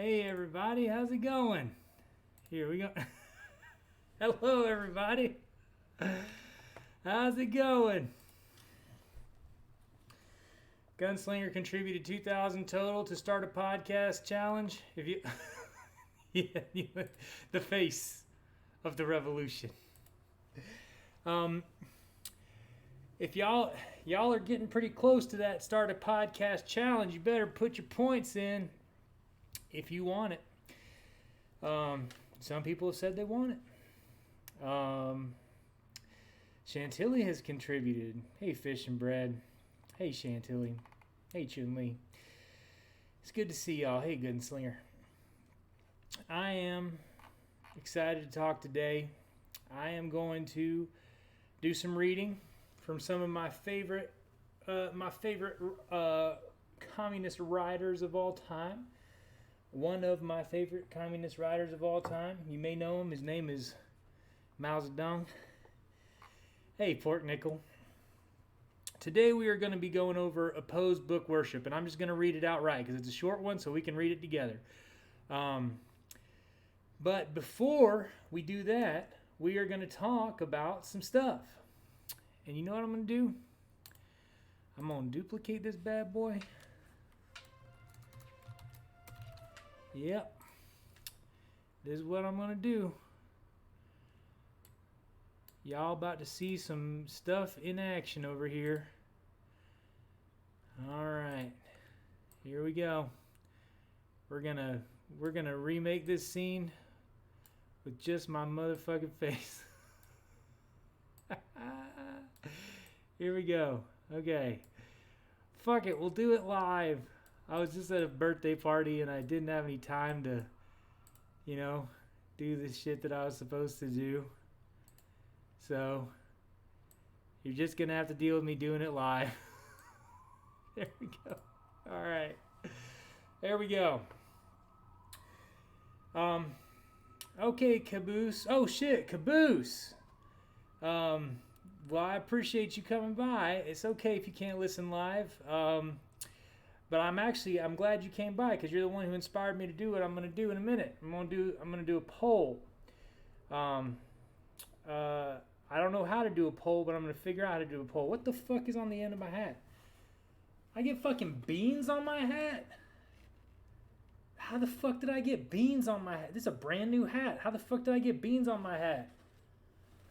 Hey everybody, how's it going? Here we go. Hello everybody. How's it going? Gunslinger contributed 2,000 total to start a podcast challenge. If you, the face of the revolution. If y'all are getting pretty close to that start a podcast challenge, you better put your points in if you want it. Some people have said they want it. Chantilly has contributed. Hey, Fish and Bread. Hey, Chantilly. Hey, Chun-Li. It's good to see y'all. Hey, Gunslinger. I am excited to talk today. I am going to do some reading from some of my favorite communist writers of all time. One of my favorite communist writers of all time. You may know him. His name is Mao Zedong. Hey, Pork Nickel. Today we are going to be going over opposed book worship, and I'm just going to read it outright because it's a short one so we can read it together. But before we do that, we are going to talk about some stuff. And you know what I'm going to do? I'm going to duplicate this bad boy. Yep. This is what I'm going to do. Y'all about to see some stuff in action over here. All right. Here we go. We're going to remake this scene with just my motherfucking face. Here we go. Okay. Fuck it. We'll do it live. I was just at a birthday party and I didn't have any time to, do the shit that I was supposed to do. So, you're just going to have to deal with me doing it live. There we go. All right. There we go. Okay, Caboose. Oh, shit, Caboose. Well, I appreciate you coming by. It's okay if you can't listen live. But I'm glad you came by because you're the one who inspired me to do what I'm going to do in a minute. I'm going to do a poll. I don't know how to do a poll, but I'm going to figure out how to do a poll. What the fuck is on the end of my hat? I get fucking beans on my hat? How the fuck did I get beans on my hat? This is a brand new hat. How the fuck did I get beans on my hat?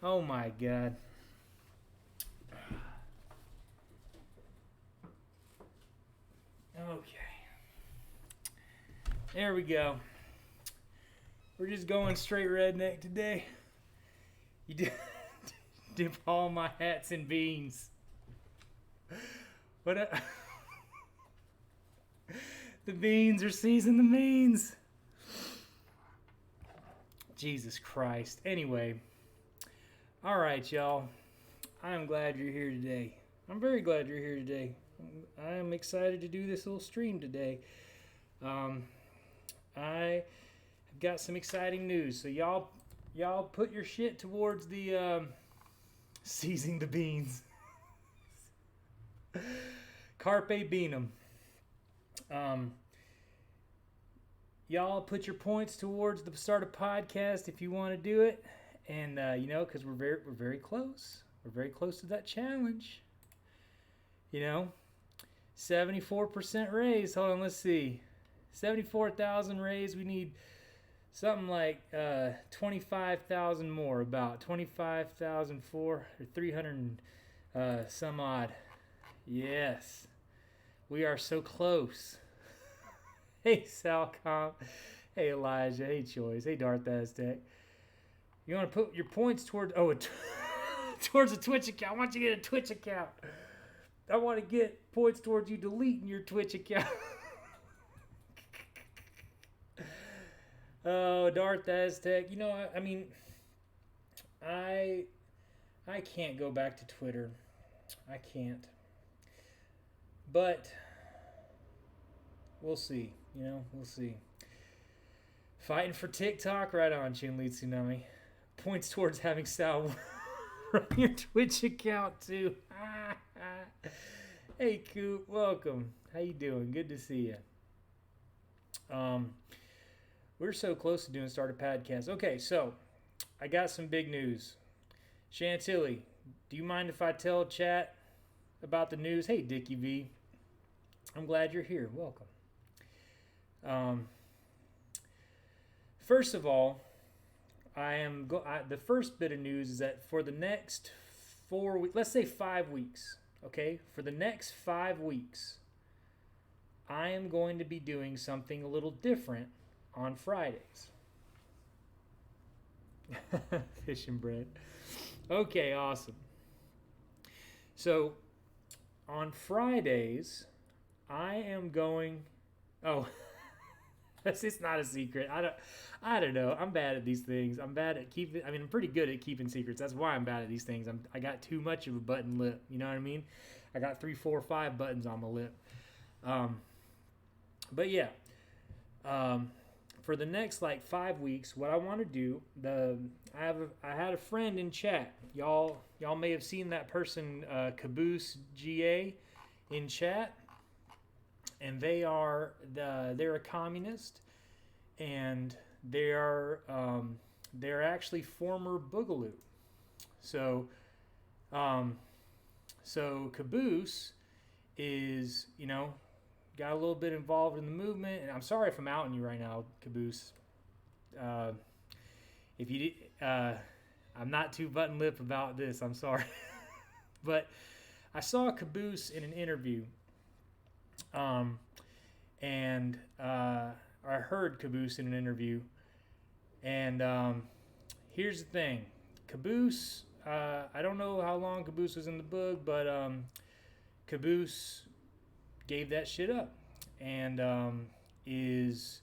Oh my god. Okay. There we go. We're just going straight redneck today. You dip all my hats in beans. What? The beans are seizing the beans. Jesus Christ. Anyway. All right, y'all. I'm glad you're here today. I'm very glad you're here today. I am excited to do this little stream today. I have got some exciting news. So y'all put your shit towards the seizing the beans. Carpe Beanum. Y'all put your points towards the start of podcast if you want to do it, and because we're very close. We're very close to that challenge. 74% raise. Hold on, let's see. 74,000 raise. We need something like 25,000 more. About 25,004 or 300 some odd. Yes, we are so close. Hey, Salcom. Hey, Elijah. Hey, Choice. Hey, Darth Aztec. You want to put your points toward towards a Twitch account? I want you to get a Twitch account. I want to get points towards you deleting your Twitch account. Oh, Darth Aztec. I can't go back to Twitter. I can't. But we'll see. We'll see. Fighting for TikTok, right on, Chun-Li Tsunami. Points towards having Sal run your Twitch account too. Hey, Coop, welcome. How you doing? Good to see you. We're so close to doing start a podcast. Okay, so I got some big news. Chantilly, do you mind if I tell chat about the news? Hey, Dickie V, I'm glad you're here. Welcome. First of all, the first bit of news is that for the next 4 weeks, let's say 5 weeks, okay? For the next 5 weeks, I am going to be doing something a little different on Fridays. Fish and bread. Okay, awesome. So, on Fridays, I am going... Oh, it's not a secret. I don't know. I'm bad at these things. I'm bad at keeping... I'm pretty good at keeping secrets. That's why I'm bad at these things. I got too much of a button lip. You know what I mean? I got 3, 4, 5 buttons on my lip. But yeah. For the next 5 weeks, what I want to do, I had a friend in chat. Y'all may have seen that person, Caboose GA, in chat, and they're a communist, and they're actually former Boogaloo. So Caboose is got a little bit involved in the movement, and I'm sorry if I'm outing you right now, Caboose. If you I'm not too button lip about this. I'm sorry, but I saw Caboose in an interview, and I heard Caboose in an interview, and here's the thing, Caboose. I don't know how long Caboose was in the book, but Caboose gave that shit up, and is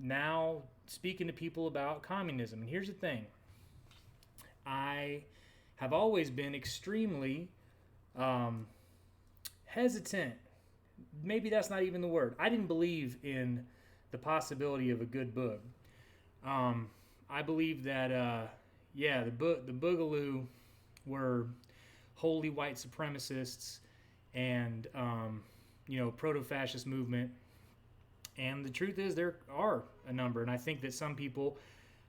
now speaking to people about communism. And here's the thing, I have always been extremely hesitant. Maybe that's not even the word. I didn't believe in the possibility of a good book. I believe that the Boogaloo were wholly white supremacists and proto-fascist movement, and the truth is there are a number, and I think that some people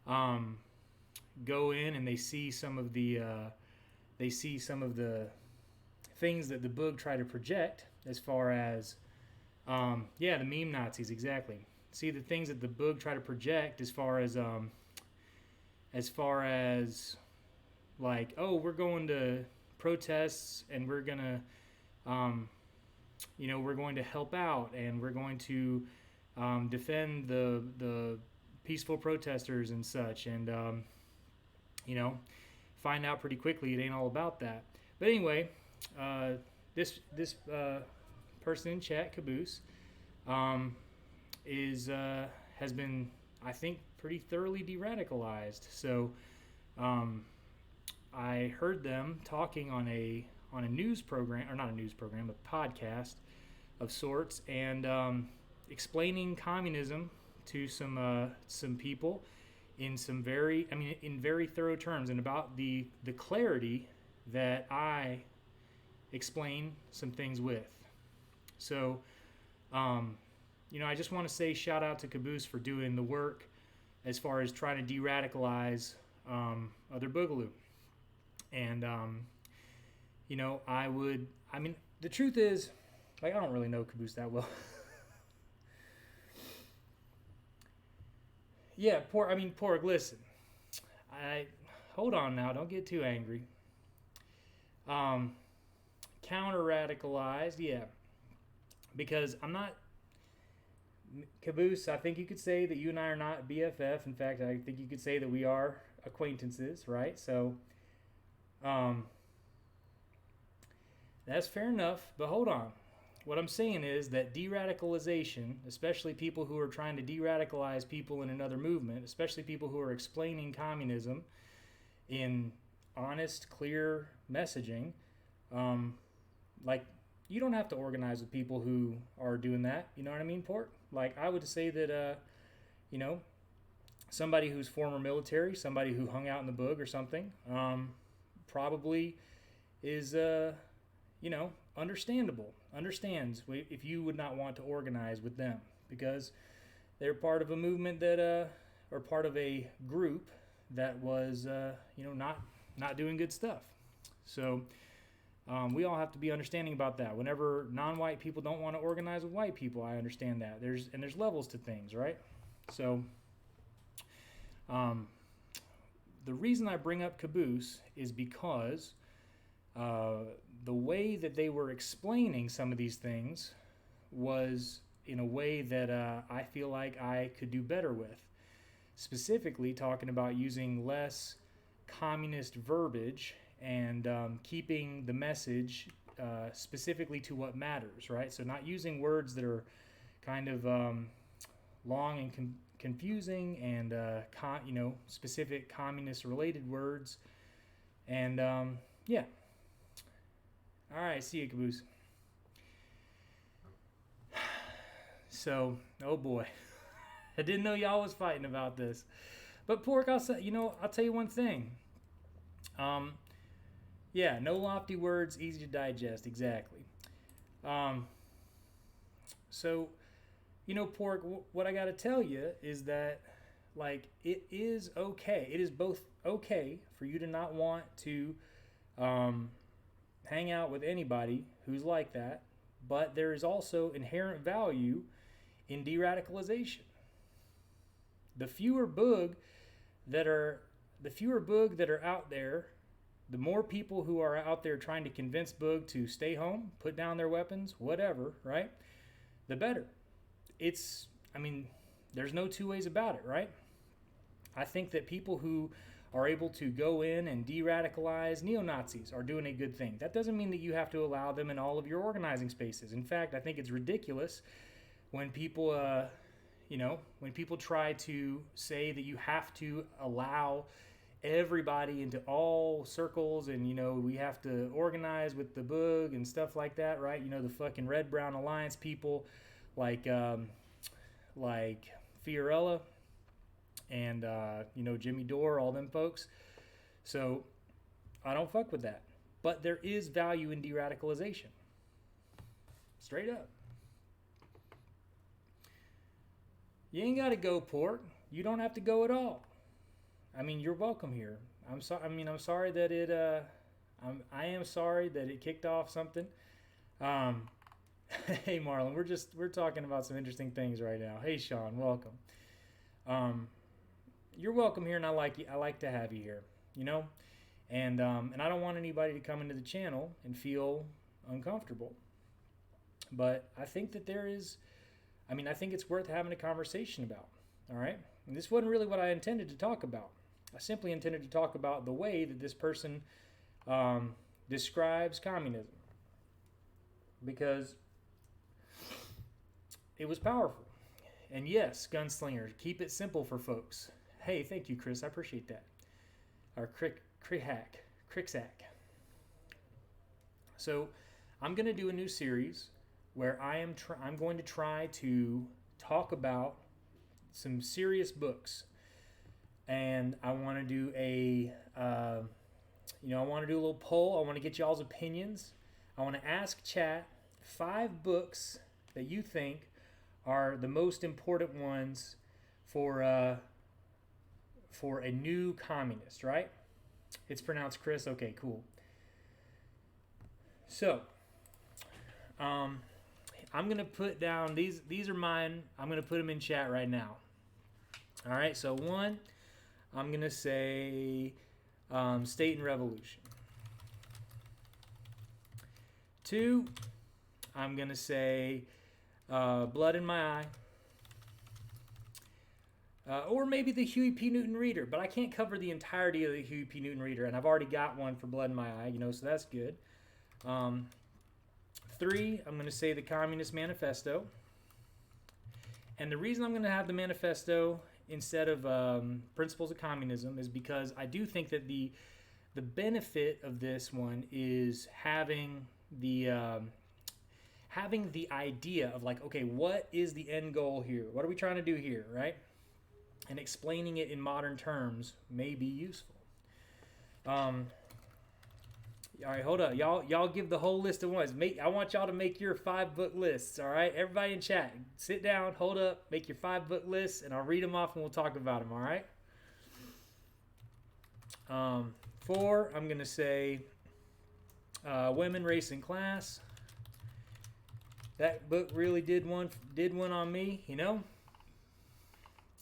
go in and they see some of the things that the book try to project, as far as the meme Nazis, exactly. See the things that the book try to project as far as we're going to protests, and we're gonna we're going to help out, and we're going to defend the peaceful protesters and such, and find out pretty quickly it ain't all about that. But anyway, this person in chat, Caboose, has been, I think, pretty thoroughly de-radicalized. So I heard them talking on a news program, or not a news program, a podcast of sorts, and explaining communism to some people in very thorough terms, and about the clarity that I explain some things with. So I just want to say shout out to Caboose for doing the work as far as trying to de-radicalize other Boogaloo. And the truth is, I don't really know Caboose that well. Yeah, Porg, listen. Hold on now, don't get too angry. Counter-radicalized, yeah. Because I'm not... Caboose, I think you could say that you and I are not BFF. In fact, I think you could say that we are acquaintances, right? So, that's fair enough, but hold on. What I'm saying is that de-radicalization, especially people who are trying to de-radicalize people in another movement, especially people who are explaining communism in honest, clear messaging, you don't have to organize with people who are doing that. You know what I mean, Port? I would say that, somebody who's former military, somebody who hung out in the boog or something, probably is, understandable, understands if you would not want to organize with them, because they're part of a movement that, or part of a group that was, not doing good stuff. So we all have to be understanding about that. Whenever non-white people don't want to organize with white people, I understand that. There's levels to things, right? So the reason I bring up Caboose is because the way that they were explaining some of these things was in a way that I feel like I could do better with. Specifically, talking about using less communist verbiage and keeping the message specifically to what matters, right? So not using words that are kind of long and confusing and specific communist-related words. And yeah. All right, see you, Caboose. So, oh boy, I didn't know y'all was fighting about this. But Pork, I'll tell you one thing. Yeah, no lofty words, easy to digest. Exactly. So, Pork, what I got to tell you is that, like, it is okay. It is both okay for you to not want to hang out with anybody who's like that, but there is also inherent value in de-radicalization. The fewer boog that are out there, the more people who are out there trying to convince boog to stay home, put down their weapons, whatever, right? The better. There's no two ways about it, right? I think that people who are able to go in and de-radicalize neo-Nazis are doing a good thing. That doesn't mean that you have to allow them in all of your organizing spaces. In fact, I think it's ridiculous when people, when people try to say that you have to allow everybody into all circles and, we have to organize with the boog and stuff like that, right? The fucking Red Brown Alliance people like Fiorella and, Jimmy Dore, all them folks. So I don't fuck with that. But there is value in de-radicalization. Straight up. You ain't got to go, Pork. You don't have to go at all. You're welcome here. I'm sorry that it, I am sorry that it kicked off something. Hey, Marlon, we're talking about some interesting things right now. Hey, Sean, welcome. You're welcome here, and I like to have you here, and I don't want anybody to come into the channel and feel uncomfortable. But I think that I think it's worth having a conversation about. All right, and this wasn't really what I intended to talk about. I simply intended to talk about the way that this person describes communism, because it was powerful. And yes, Gunslinger, keep it simple for folks. Hey, thank you, Chris. I appreciate that. Or Cricksack. So I'm going to do a new series where I'm going to try to talk about some serious books. And I want to do I want to do a little poll. I want to get y'all's opinions. I want to ask chat 5 books that you think are the most important ones for a new communist, right? It's pronounced Chris. Okay, cool. So, I'm gonna put down these are mine. I'm gonna put them in chat right now. All right. So 1, I'm gonna say State and Revolution. 2, I'm gonna say Blood in My Eye. Or maybe the Huey P. Newton Reader, but I can't cover the entirety of the Huey P. Newton Reader, and I've already got one for Blood in My Eye, so that's good. 3, I'm going to say the Communist Manifesto. And the reason I'm going to have the Manifesto instead of Principles of Communism is because I do think that the benefit of this one is having the idea of like, okay, what is the end goal here? What are we trying to do here, right? And explaining it in modern terms may be useful. All right, hold up, y'all give the whole list at once. I want y'all to make your 5-book lists. All right, everybody in chat, sit down, hold up, make your 5-book lists, and I'll read them off and we'll talk about them. All right. 4, I'm gonna say Women, Race, and Class. That book really did one on me, you know.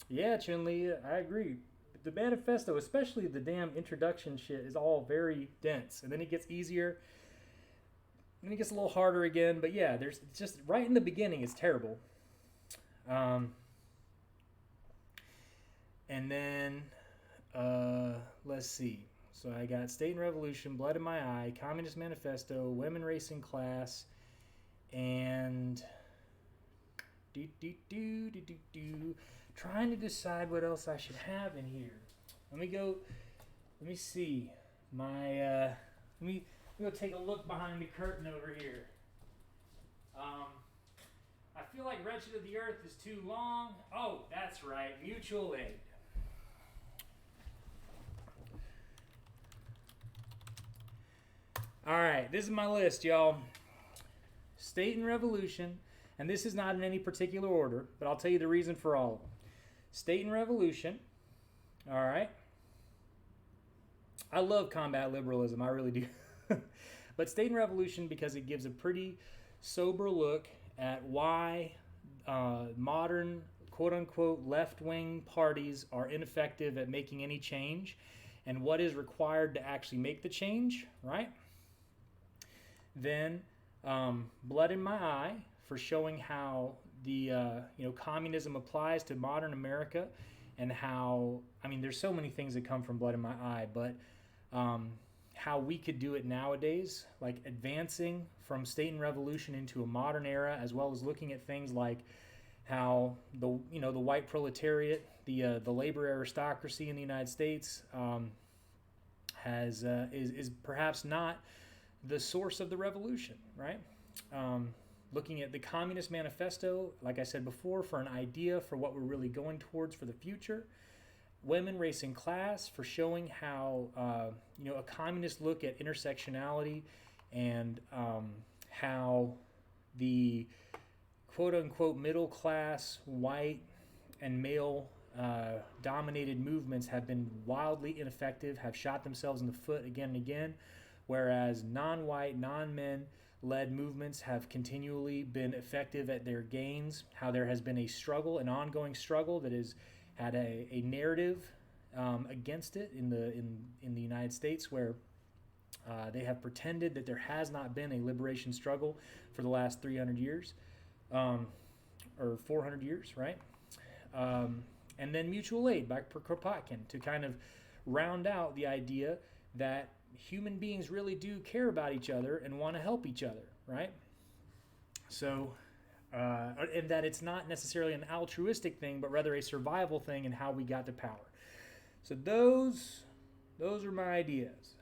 Yeah, Chun-Li, I agree. The manifesto, especially the damn introduction shit, is all very dense, and then it gets easier, and it gets a little harder again. But yeah, there's just right in the beginning, it's terrible. And then let's see. So I got State and Revolution, Blood in My Eye, Communist Manifesto, Women, Race, and Class, and trying to decide what else I should have in here. Let me see. Let me go take a look behind the curtain over here. I feel like Wretched of the Earth is too long. Oh, that's right. Mutual Aid. All right, this is my list, y'all. State and Revolution, and this is not in any particular order, but I'll tell you the reason for all of them. State and Revolution, all right. I love combat liberalism, I really do. But State and Revolution because it gives a pretty sober look at why modern, quote-unquote, left-wing parties are ineffective at making any change and what is required to actually make the change, right? Then Blood in My Eye for showing how the communism applies to modern America and how, I mean, there's so many things that come from Blood in My Eye, but how we could do it nowadays, like advancing from State and Revolution into a modern era, as well as looking at things like how the white proletariat, the labor aristocracy in the United States is perhaps not the source of the revolution, right? Looking at the Communist Manifesto, like I said before, for an idea for what we're really going towards for the future. Women, Race, and Class for showing how a communist look at intersectionality and how the quote-unquote middle-class, white, and male dominated movements have been wildly ineffective, have shot themselves in the foot again and again, whereas non-white, non-men led movements have continually been effective at their gains, how there has been a struggle, an ongoing struggle that has had a narrative against it in the United States, where they have pretended that there has not been a liberation struggle for the last 300 years, or 400 years, right? And then Mutual Aid by Kropotkin to kind of round out the idea that human beings really do care about each other and want to help each other, right? So, and that it's not necessarily an altruistic thing, but rather a survival thing in how we got to power. So those are my ideas.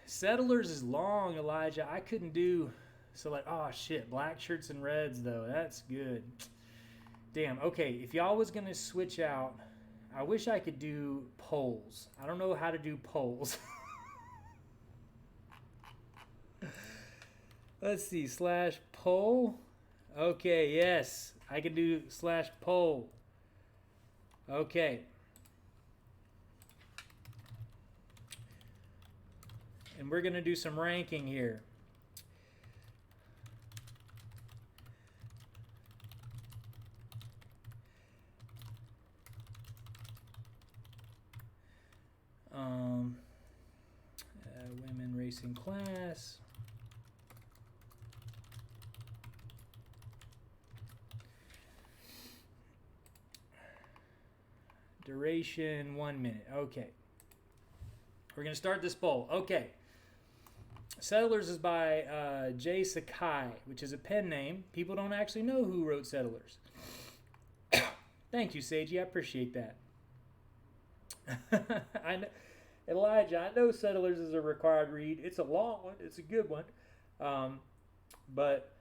Settlers is long, Elijah. I couldn't do, so like, oh shit, black shirts and reds though. That's good. Damn, okay, if y'all was gonna switch out, I wish I could do polls. I don't know how to do polls. Let's see, /poll. Okay, yes, I can do /poll. Okay. And we're gonna do some ranking here. Women, Race, and Class. Duration 1 minute. Okay. We're going to start this poll. Okay. Settlers is by Jay Sakai, which is a pen name. People don't actually know who wrote Settlers. Thank you, Seiji. I appreciate that. Elijah, I know Settlers is a required read. It's a long one. It's a good one. But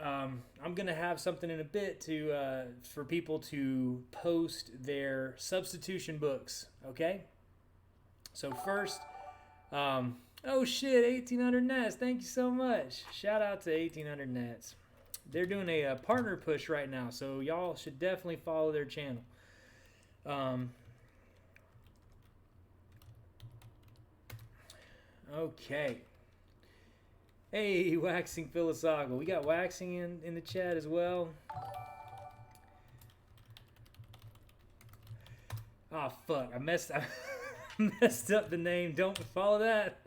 I'm going to have something in a bit to for people to post their substitution books, okay? So first, Oh shit, 1800 Nats. Thank you so much. Shout out to 1800 Nats. They're doing a partner push right now, so y'all should definitely follow their channel. Um, okay. Hey, Waxing Philosophical. We got Waxing in the chat as well. Oh fuck! I messed up the name. Don't follow that.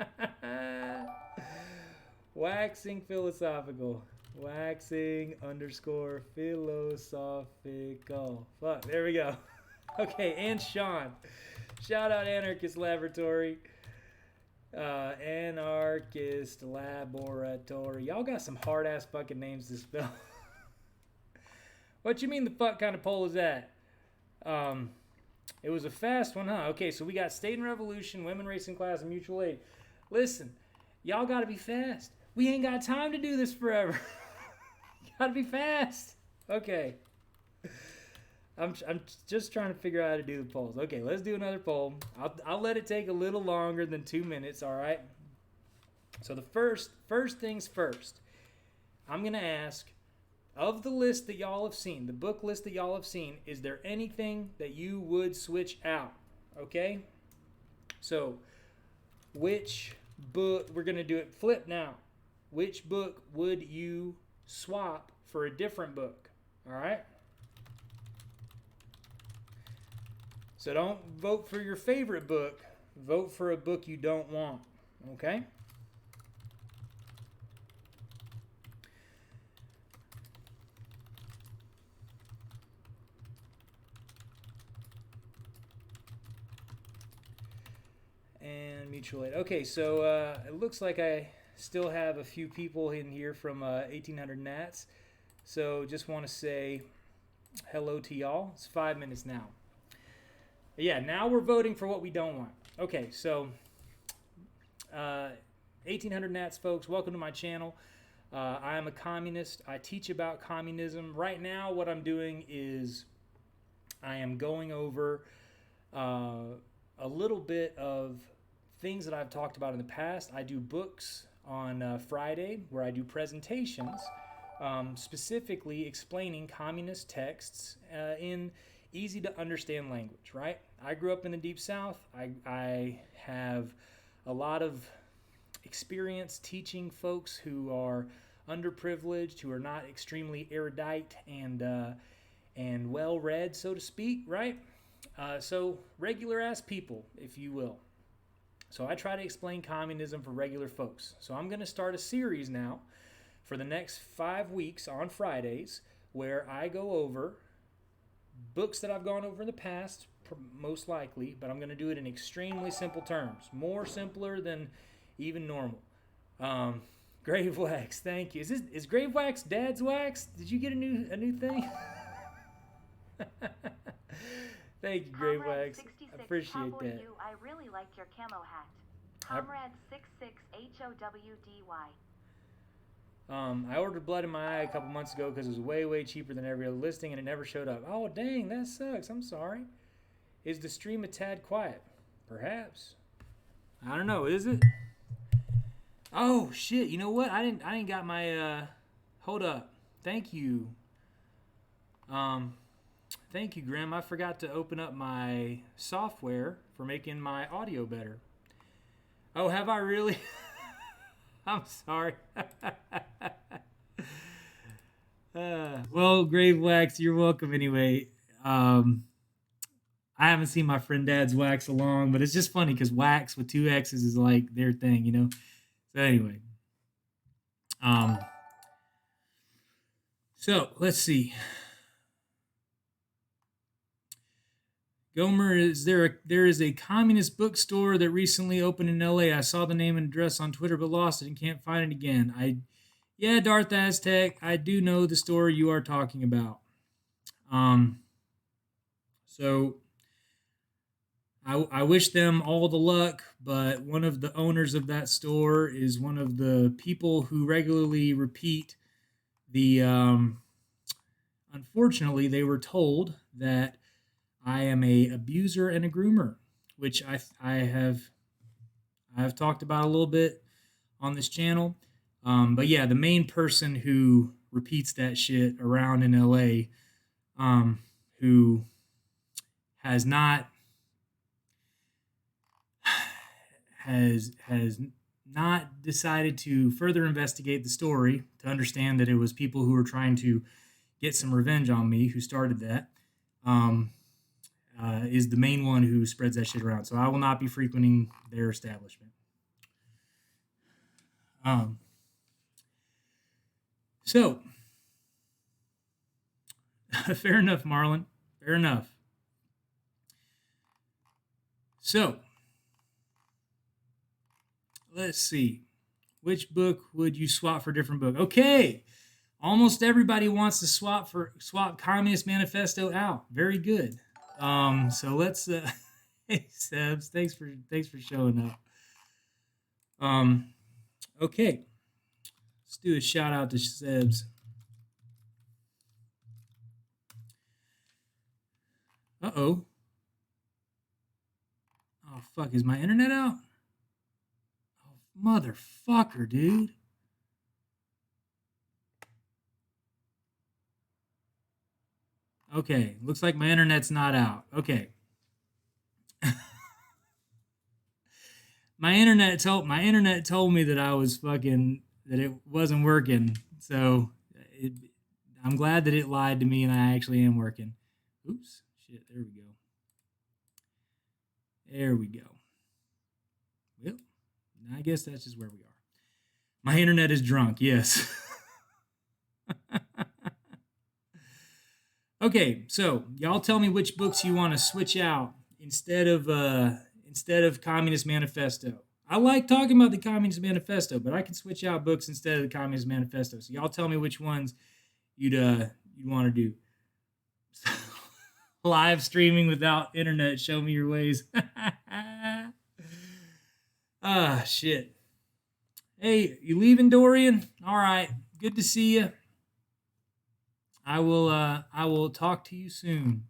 Waxing Philosophical. Waxing _ philosophical. Fuck. There we go. Okay, and Sean. Shout out Anarchist Laboratory. Anarchist Laboratory. Y'all got some hard ass fucking names to spell. What you mean the fuck kind of poll is that? It was a fast one, huh? Okay, so we got State and Revolution, Women, Race and Class, and Mutual Aid. Listen, y'all gotta be fast. We ain't got time to do this forever. Gotta be fast. Okay. I'm just trying to figure out how to do the polls. Okay, let's do another poll. I'll let it take a little longer than 2 minutes, all right? So the first things first, I'm going to ask, of the list that y'all have seen, the book list that y'all have seen, is there anything that you would switch out? Okay? So, which book, we're going to do it flip now. Which book would you swap for a different book? All right? So don't vote for your favorite book. Vote for a book you don't want. Okay? And mutual aid. Okay, so it looks like I still have a few people in here from 1800 Nats. So just want to say hello to y'all. It's 5 minutes now. Yeah, now we're voting for what we don't want. Okay, so 1800 Nats folks, welcome to my channel. I am a communist. I teach about communism. Right now what I'm doing is I am going over a little bit of things that I've talked about in the past. I do books on Friday where I do presentations specifically explaining communist texts in easy to understand language, right? I grew up in the Deep South. I have a lot of experience teaching folks who are underprivileged, who are not extremely erudite and well-read, so to speak, right? So regular ass people, if you will. So I try to explain communism for regular folks. So I'm going to start a series now for the next 5 weeks on Fridays where I go over books that I've gone over in the past, most likely, but I'm going to do it in extremely simple terms, more simpler than even normal. Grave Wax, thank you. Is Grave Wax Dad's Wax? Did you get a new thing? Thank you, Grave Wax. I appreciate that. I really like your camo hat. Comrade 66 HOWDY. I ordered Blood in My Eye a couple months ago because it was way cheaper than every other listing and it never showed up. Oh dang, that sucks. I'm sorry. Is the stream a tad quiet? Perhaps. I don't know. Is it? Oh shit! You know what? I didn't got my. Hold up. Thank you. Thank you, Grim. I forgot to open up my software for making my audio better. Oh, have I really? I'm sorry. Well, Grave Wax, you're welcome anyway. I haven't seen my friend Dad's Wax along, but it's just funny because Wax with 2 X's is like their thing, you know? So anyway. So let's see. Gomer, there is a communist bookstore that recently opened in LA. I saw the name and address on Twitter but lost it and can't find it again. Yeah, Darth Aztec, I do know the store you are talking about. So I wish them all the luck, but one of the owners of that store is one of the people who regularly repeat the unfortunately they were told that I am a abuser and a groomer, which I I've talked about a little bit on this channel. But yeah, the main person who repeats that shit around in LA, who has not has not decided to further investigate the story to understand that it was people who were trying to get some revenge on me who started that. Is the main one who spreads that shit around. So I will not be frequenting their establishment. So, fair enough, Marlon. Fair enough. So, let's see. Which book would you swap for a different book? Okay. Almost everybody wants to swap Communist Manifesto out. Very good. So let's hey Sebs, thanks for showing up. Okay. Let's do a shout out to Sebs. Uh-oh. Oh fuck, is my internet out? Oh motherfucker, dude. Okay, looks like my internet's not out. Okay. my internet told me that I was fucking that it wasn't working. So I'm glad that it lied to me and I actually am working. Oops. Shit, there we go. There we go. Well, I guess that's just where we are. My internet is drunk, yes. Okay, so y'all tell me which books you want to switch out instead of Communist Manifesto. I like talking about the Communist Manifesto, but I can switch out books instead of the Communist Manifesto. So y'all tell me which ones you'd want to do. Live streaming without internet. Show me your ways. Ah, shit. Hey, you leaving, Dorian? All right. Good to see you. I will talk to you soon.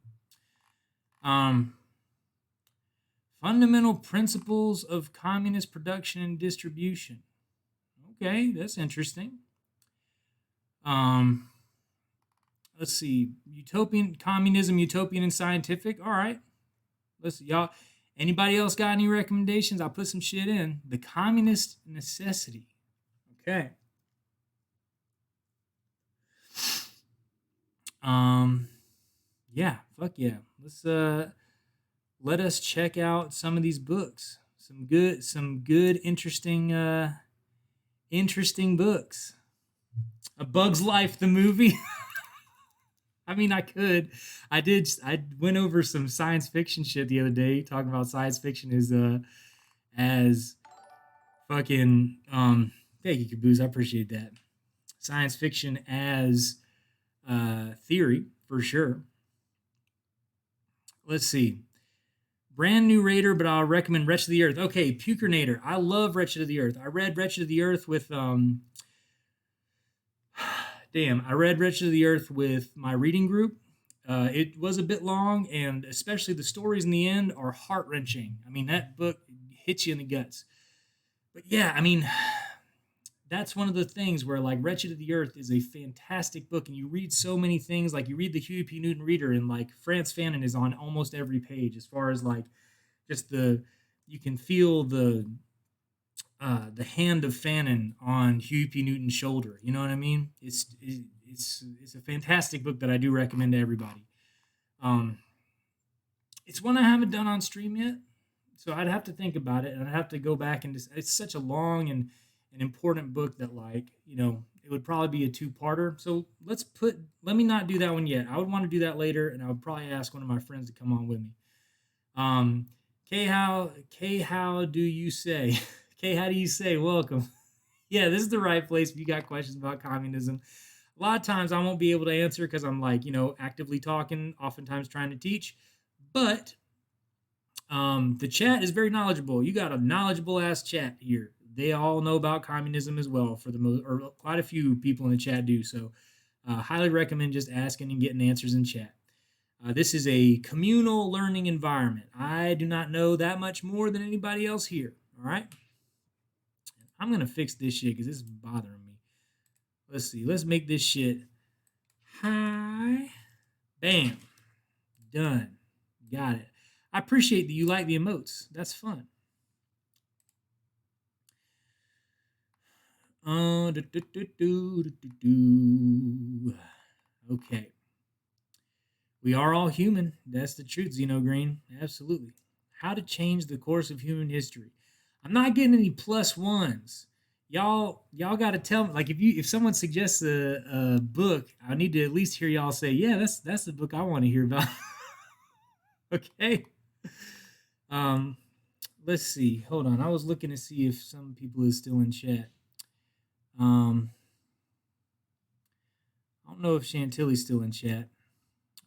Fundamental principles of communist production and distribution. Okay, that's interesting. Let's see. Utopian communism, utopian and scientific. All right. Listen, y'all. Anybody else got any recommendations? I'll put some shit in. The communist necessity. Okay. Yeah, fuck yeah. Let's let us check out some of these books. Some good interesting books. A Bug's Life the movie. I mean, I could. I went over some science fiction shit the other day, talking about science fiction as fucking thank you, Caboose. I appreciate that. Science fiction as theory, for sure. Let's see. Brand new Raider, but I'll recommend Wretched of the Earth. Okay, Pukernator. I love Wretched of the Earth. I read Wretched of the Earth with I read Wretched of the Earth with my reading group. It was a bit long, and especially the stories in the end are heart-wrenching. I mean, that book hits you in the guts. But yeah, I mean, that's one of the things where, like, Wretched of the Earth is a fantastic book, and you read so many things. Like, you read the Huey P. Newton Reader, and, like, Frantz Fanon is on almost every page as far as, like, just you can feel the hand of Fanon on Huey P. Newton's shoulder. You know what I mean? It's a fantastic book that I do recommend to everybody. It's one I haven't done on stream yet, so I'd have to think about it, and I'd have to go back and it's such a long and an important book that, like, you know, it would probably be a two-parter. So let me not do that one yet. I would want to do that later, and I would probably ask one of my friends to come on with me. How do you say? How do you say welcome? Yeah, this is the right place if you got questions about communism. A lot of times I won't be able to answer because I'm, like, you know, actively talking, oftentimes trying to teach. But the chat is very knowledgeable. You got a knowledgeable ass chat here. They all know about communism as well, for the most, or quite a few people in the chat do. So highly recommend just asking and getting answers in chat. This is a communal learning environment. I do not know that much more than anybody else here. All right. I'm going to fix this shit because this is bothering me. Let's see. Let's make this shit high. Bam. Done. Got it. I appreciate that you like the emotes. That's fun. Okay. We are all human. That's the truth, Zeno Green. Absolutely. How to change the course of human history. I'm not getting any plus ones. Y'all got to tell me. Like if someone suggests a book, I need to at least hear y'all say, yeah, that's the book I want to hear about. Okay. Let's see. Hold on. I was looking to see if some people is still in chat. I don't know if Chantilly's still in chat.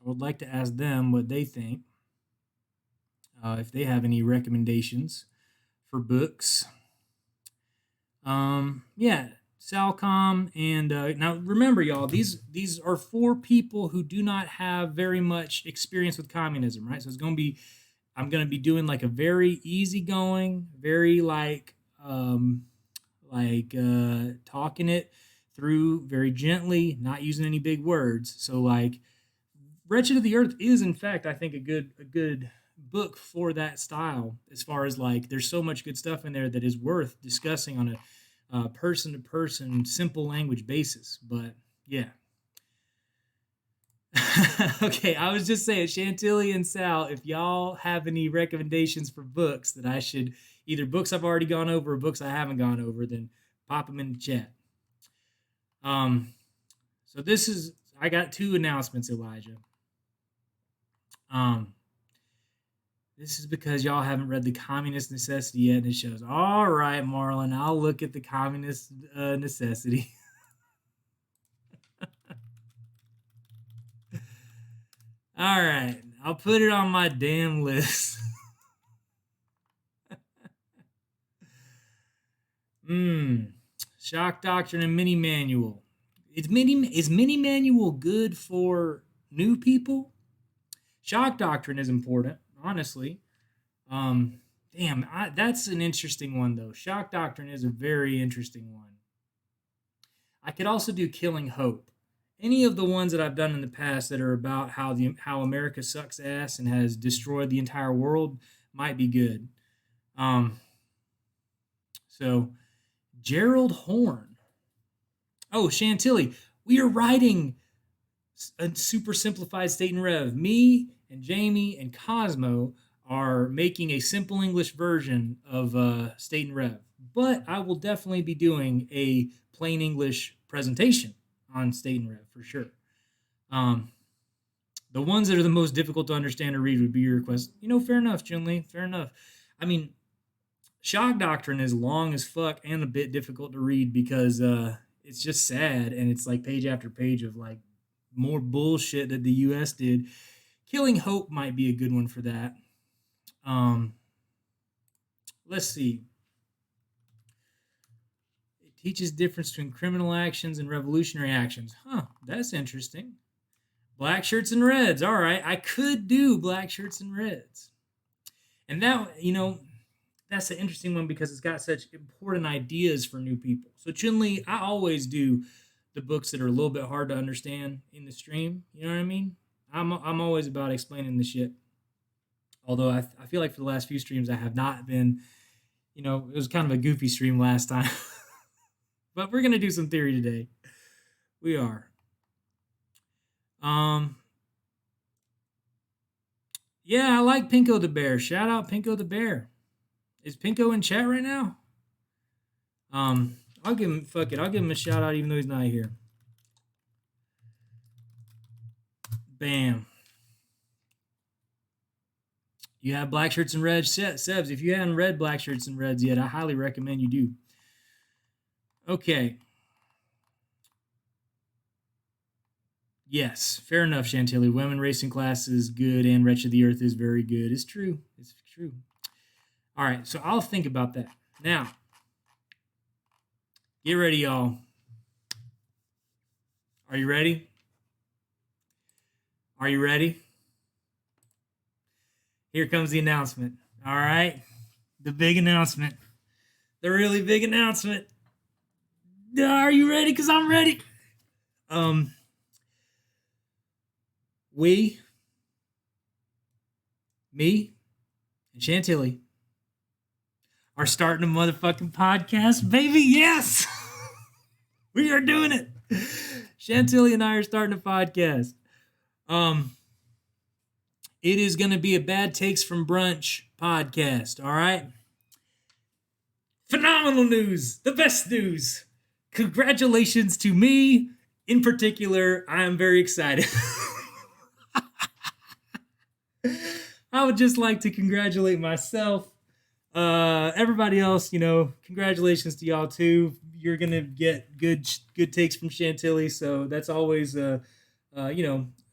I would like to ask them what they think. If they have any recommendations for books. Yeah, Salcom and now remember, y'all, these are for people who do not have very much experience with communism, right? So it's gonna be, I'm gonna be doing like a very easygoing, very talking it through very gently, not using any big words. So like, Wretched of the Earth is in fact, I think, a good book for that style, as far as like there's so much good stuff in there that is worth discussing on a person to person simple language basis. But yeah. Okay, I was just saying, Chantilly and Sal, if y'all have any recommendations for books that I should, either books I've already gone over or books I haven't gone over, then pop them in the chat. So this is, I got 2 announcements, Elijah. This is because y'all haven't read The Communist Necessity yet, and it shows, all right, Marlon, I'll look at The Communist Necessity. All right, I'll put it on my damn list. Shock Doctrine and Mini Manual. Is Mini Manual good for new people? Shock Doctrine is important, honestly. That's an interesting one, though. Shock Doctrine is a very interesting one. I could also do Killing Hope. Any of the ones that I've done in the past that are about how America sucks ass and has destroyed the entire world might be good. So Gerald Horn. Oh, Chantilly. We are writing a super simplified State and Rev. Me and Jamie and Cosmo are making a simple English version of State and Rev. But I will definitely be doing a plain English presentation on State and Rev for sure. The ones that are the most difficult to understand or read would be your request. Fair enough, Junli. Fair enough. I mean, Shock Doctrine is long as fuck and a bit difficult to read because it's just sad, and it's like page after page of like more bullshit that the U.S. did. Killing Hope might be a good one for that. Let's see. It teaches difference between criminal actions and revolutionary actions. Huh, that's interesting. Black Shirts and Reds. All right, I could do Black Shirts and Reds. And that, that's an interesting one because it's got such important ideas for new people. So Chun-Li, I always do the books that are a little bit hard to understand in the stream. You know what I mean? I'm always about explaining the shit. Although I feel like for the last few streams I have not been, it was kind of a goofy stream last time. But we're going to do some theory today. We are. Yeah, I like Pinko the Bear. Shout out Pinko the Bear. Is Pinko in chat right now? I'll give him, fuck it, I'll give him a shout out even though he's not here. Bam. You have Black Shirts and Reds. Sebs, if you haven't read Black Shirts and Reds yet, I highly recommend you do. Okay. Yes, fair enough, Chantilly. Women Racing Class is good, and Wretched of the Earth is very good. It's true. It's true. All right, so I'll think about that. Now, get ready, y'all. Are you ready? Are you ready? Here comes the announcement. All right, the big announcement. The really big announcement. Are you ready? Because I'm ready. We, me, and Chantilly are starting a motherfucking podcast, baby. Yes! We are doing it. Chantilly and I are starting a podcast. It is going to be a Bad Takes from Brunch podcast, all right? Phenomenal news. The best news. Congratulations to me in particular. I am very excited. I would just like to congratulate myself. Everybody else, congratulations to y'all too. You're gonna get good takes from Chantilly, so that's always a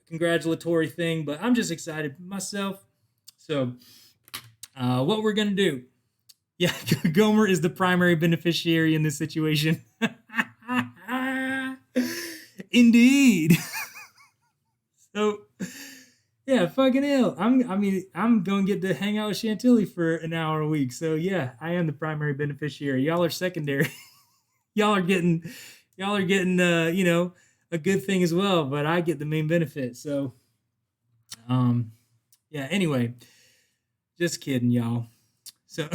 congratulatory thing. But I'm just excited myself. So, what we're gonna do? Yeah, Gomer is the primary beneficiary in this situation. Indeed. So, yeah, fucking hell. I'm gonna get to hang out with Chantilly for an hour a week. So yeah, I am the primary beneficiary. Y'all are secondary. y'all are getting a good thing as well, but I get the main benefit. So yeah, anyway. Just kidding, y'all. So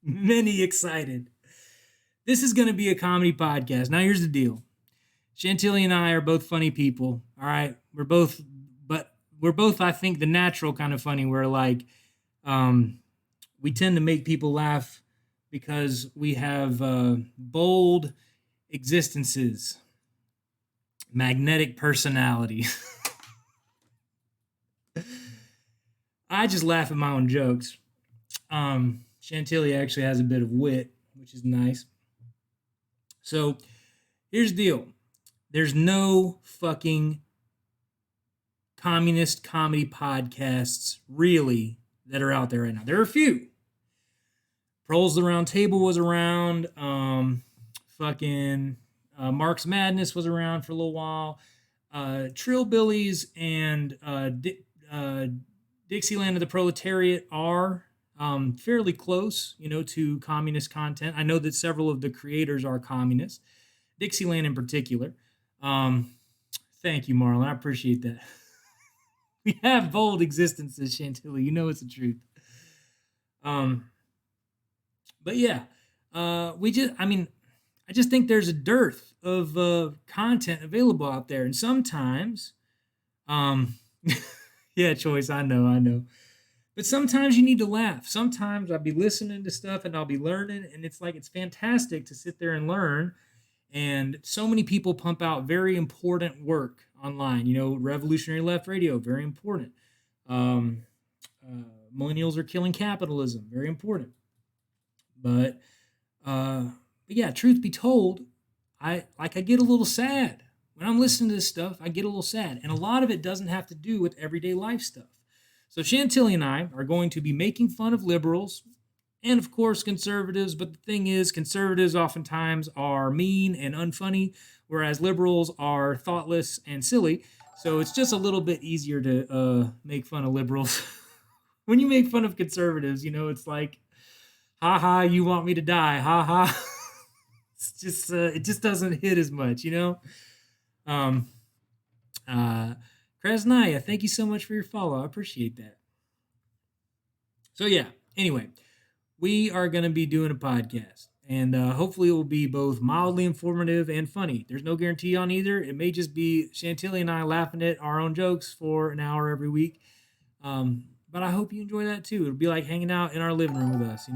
many excited. This is gonna be a comedy podcast. Now here's the deal. Chantilly and I are both funny people. All right. We're both, I think, the natural kind of funny. We're like, we tend to make people laugh because we have bold existences, magnetic personality. I just laugh at my own jokes. Chantilly actually has a bit of wit, which is nice. So here's the deal. There's no fucking communist comedy podcasts really that are out there right now. There are a few. Proles the Round Table was around. Mark's Madness was around for a little while. Trillbillies and Dixieland of the Proletariat are fairly close, to communist content. I know that several of the creators are communists. Dixieland in particular. Thank you, Marlon. I appreciate that. We have bold existences, Chantilly. You know it's the truth. But yeah, I just think there's a dearth of content available out there, and sometimes, yeah, Choice. I know. But sometimes you need to laugh. Sometimes I'll be listening to stuff and I'll be learning, and it's fantastic to sit there and learn. And so many people pump out very important work online. Revolutionary Left Radio, very important. Millennials are killing capitalism, very important. But yeah, truth be told, I get a little sad. When I'm listening to this stuff, I get a little sad. And a lot of it doesn't have to do with everyday life stuff. So Chantilly and I are going to be making fun of liberals and, of course, conservatives. But the thing is, conservatives oftentimes are mean and unfunny, whereas liberals are thoughtless and silly. So it's just a little bit easier to make fun of liberals. When you make fun of conservatives, it's like, ha ha, you want me to die, ha ha. It's just, it just doesn't hit as much, Krasnaya, thank you so much for your follow. I appreciate that. So yeah, anyway, we are going to be doing a podcast, and hopefully it will be both mildly informative and funny. There's no guarantee on either. It may just be Chantilly and I laughing at our own jokes for an hour every week. But I hope you enjoy that too. It'll be like hanging out in our living room with us,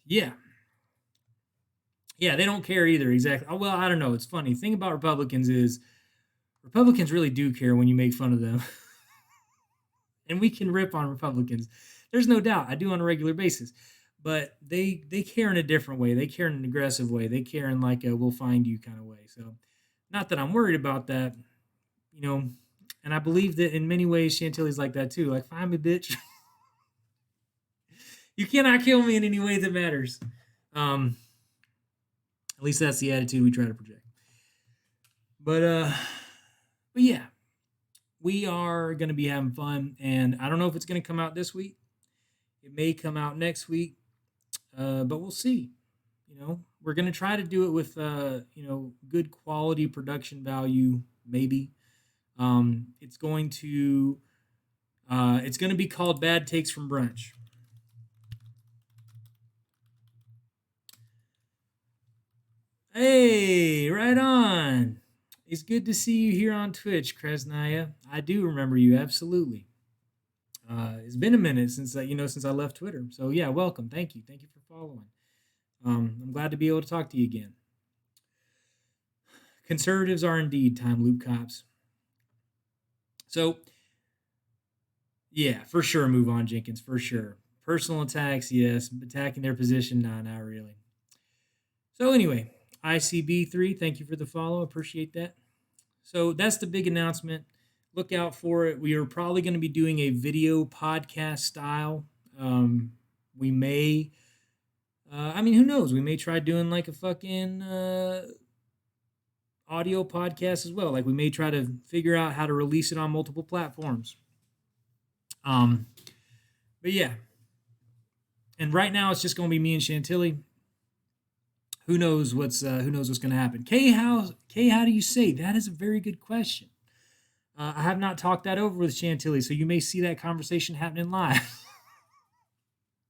Yeah. Yeah, they don't care either, exactly. Oh, well, I don't know. It's funny. The thing about Republicans is Republicans really do care when you make fun of them. And we can rip on Republicans. There's no doubt. I do on a regular basis. But they care in a different way. They care in an aggressive way. They care in like a we'll find you kind of way. So not that I'm worried about that, and I believe that in many ways Chantilly's like that too. Like, find me, bitch. You cannot kill me in any way that matters. At least that's the attitude we try to project. But yeah, we are going to be having fun, and I don't know if it's going to come out this week. It may come out next week, but we'll see. We're going to try to do it with, good quality production value, maybe. It's going to be called Bad Takes from Brunch. Hey, right on. It's good to see you here on Twitch, Kresnaya. I do remember you, absolutely. It's been a minute since I left Twitter. So yeah, welcome. Thank you for following. I'm glad to be able to talk to you again. Conservatives are indeed time loop cops. So yeah, for sure, move on, Jenkins, for sure. Personal attacks, yes. Attacking their position, nah, not really. So anyway, ICB3, thank you for the follow. Appreciate that. So that's the big announcement. Look out for it. We are probably going to be doing a video podcast style. We may, who knows? We may try doing like a fucking audio podcast as well. Like we may try to figure out how to release it on multiple platforms. But yeah. And right now it's just going to be me and Chantilly. Who knows what's going to happen? Kay, how do you say? That is a very good question. I have not talked that over with Chantilly, so you may see that conversation happening live.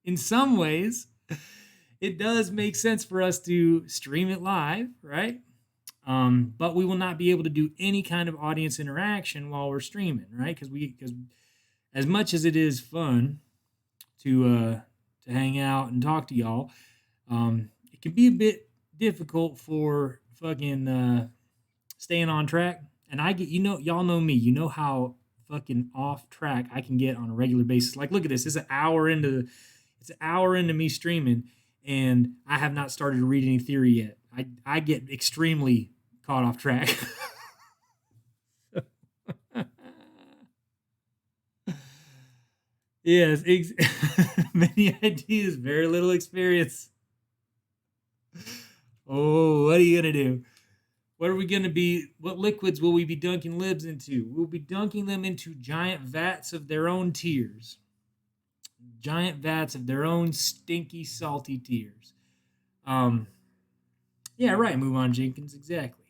In some ways, it does make sense for us to stream it live, right? But we will not be able to do any kind of audience interaction while we're streaming, right? Because as much as it is fun to hang out and talk to y'all, it can be a bit difficult for fucking staying on track. And I get, y'all know me, you know how fucking off track I can get on a regular basis. Like, look at this. It's an hour into me streaming, and I have not started to read any theory yet. I get extremely caught off track. Yes, many ideas, very little experience. Oh, what are you gonna do? What are we gonna be? What liquids will we be dunking libs into? We'll be dunking them into giant vats of their own tears. Giant vats of their own stinky, salty tears. Yeah, right. Move on, Jenkins. Exactly.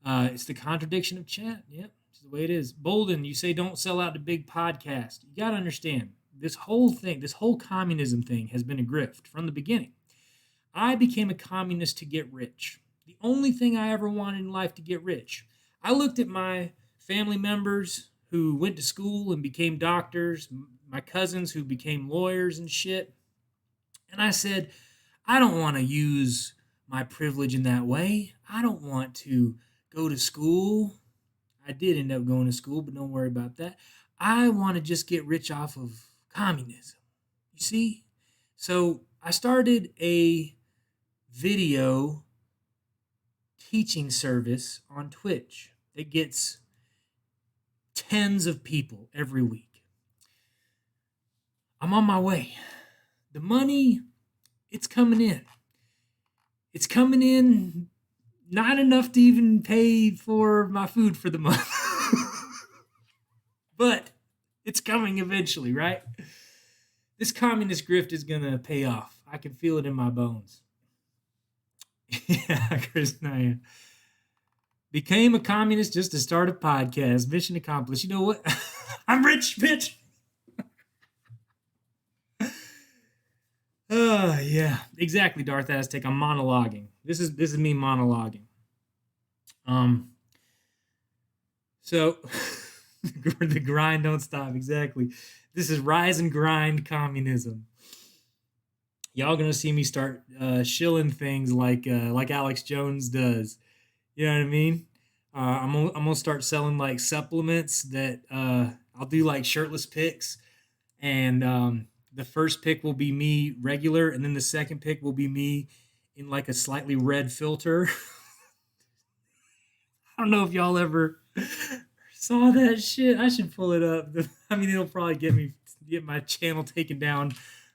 It's the contradiction of chat. Yep, it's the way it is. Bolden, you say don't sell out to big podcast. You gotta understand this whole thing. This whole communism thing has been a grift from the beginning. I became a communist to get rich. The only thing I ever wanted in life to get rich. I looked at my family members who went to school and became doctors, my cousins who became lawyers and shit, and I said, I don't want to use my privilege in that way. I don't want to go to school. I did end up going to school, but don't worry about that. I want to just get rich off of communism. You see? So I started a video teaching service on Twitch that gets tens of people every week. I'm on my way. The money, it's coming in. It's coming in not enough to even pay for my food for the month. But it's coming eventually, right? This communist grift is going to pay off. I can feel it in my bones. Yeah, Chris Naya. Became a communist just to start a podcast. Mission accomplished. You know what? I'm rich, bitch. Yeah, exactly, Darth Aztec. I'm monologuing. This is me monologuing. So the grind don't stop. Exactly. This is rise and grind communism. Y'all gonna see me start shilling things like Alex Jones does. You know what I mean? I'm gonna start selling like supplements that I'll do like shirtless pics, and the first pic will be me regular, and then the second pic will be me in like a slightly red filter. I don't know if y'all ever saw that shit. I should pull it up. I mean, it'll probably get my channel taken down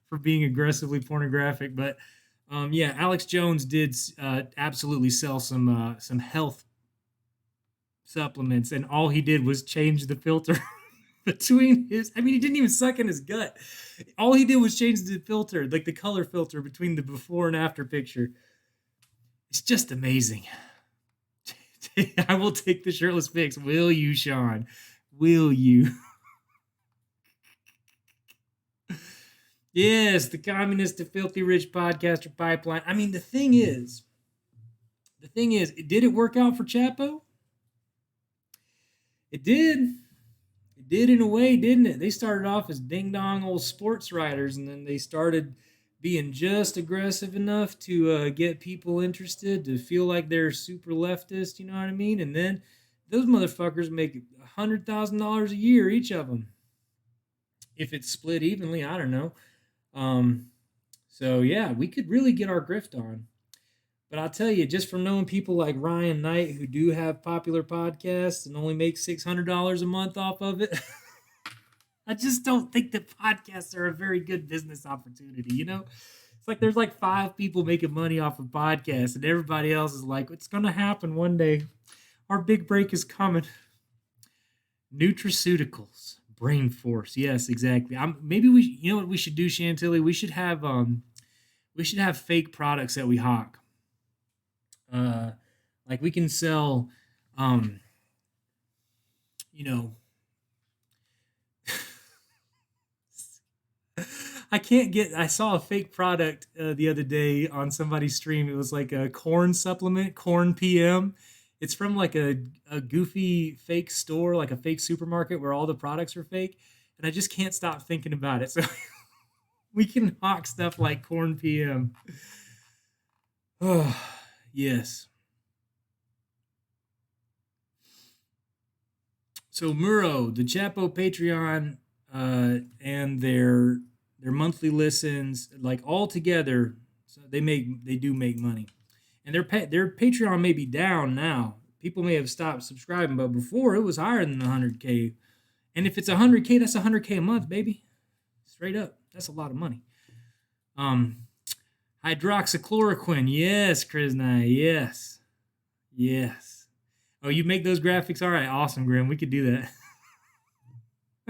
for being aggressively pornographic, but yeah, Alex Jones did absolutely sell some health supplements, and all he did was change the filter. between his. I mean, he didn't even suck in his gut. All he did was change the filter, like the color filter between the before and after picture. It's just amazing. I will take the shirtless pics. Will you, Sean? Will you? Yes, the communist to filthy rich podcaster pipeline. I mean, the thing is, did it work out for Chapo? It did. It did in a way, didn't it? They started off as ding dong old sports writers, and then they started being just aggressive enough to get people interested, to feel like they're super leftist. You know what I mean? And then those motherfuckers make $100,000 a year, each of them. If it's split evenly, I don't know. So yeah, we could really get our grift on. But I'll tell you, just from knowing people like Ryan Knight who do have popular podcasts and only make $600 a month off of it, I just don't think that podcasts are a very good business opportunity. It's like there's like 5 people making money off of podcasts, and everybody else is like, it's going to happen one day. Our big break is coming. Nutraceuticals, brain force. Yes, exactly. Maybe you know what we should do, Chantilly? We should have fake products that we hawk. Like we can sell, you know, I saw a fake product the other day on somebody's stream. It was like a corn supplement, Corn PM. It's from like a goofy fake store, like a fake supermarket where all the products are fake. And I just can't stop thinking about it. So we can hawk stuff like Corn PM. Oh, yes. So Muro, the Chapo Patreon, and their monthly listens, like all together, so they do make money, and their Patreon may be down now. People may have stopped subscribing, but before it was higher than 100K. And if it's 100K, that's 100K a month, baby. Straight up, that's a lot of money. Hydroxychloroquine, yes, Krisnai, yes. Oh, you make those graphics? All right, awesome, Grim. We could do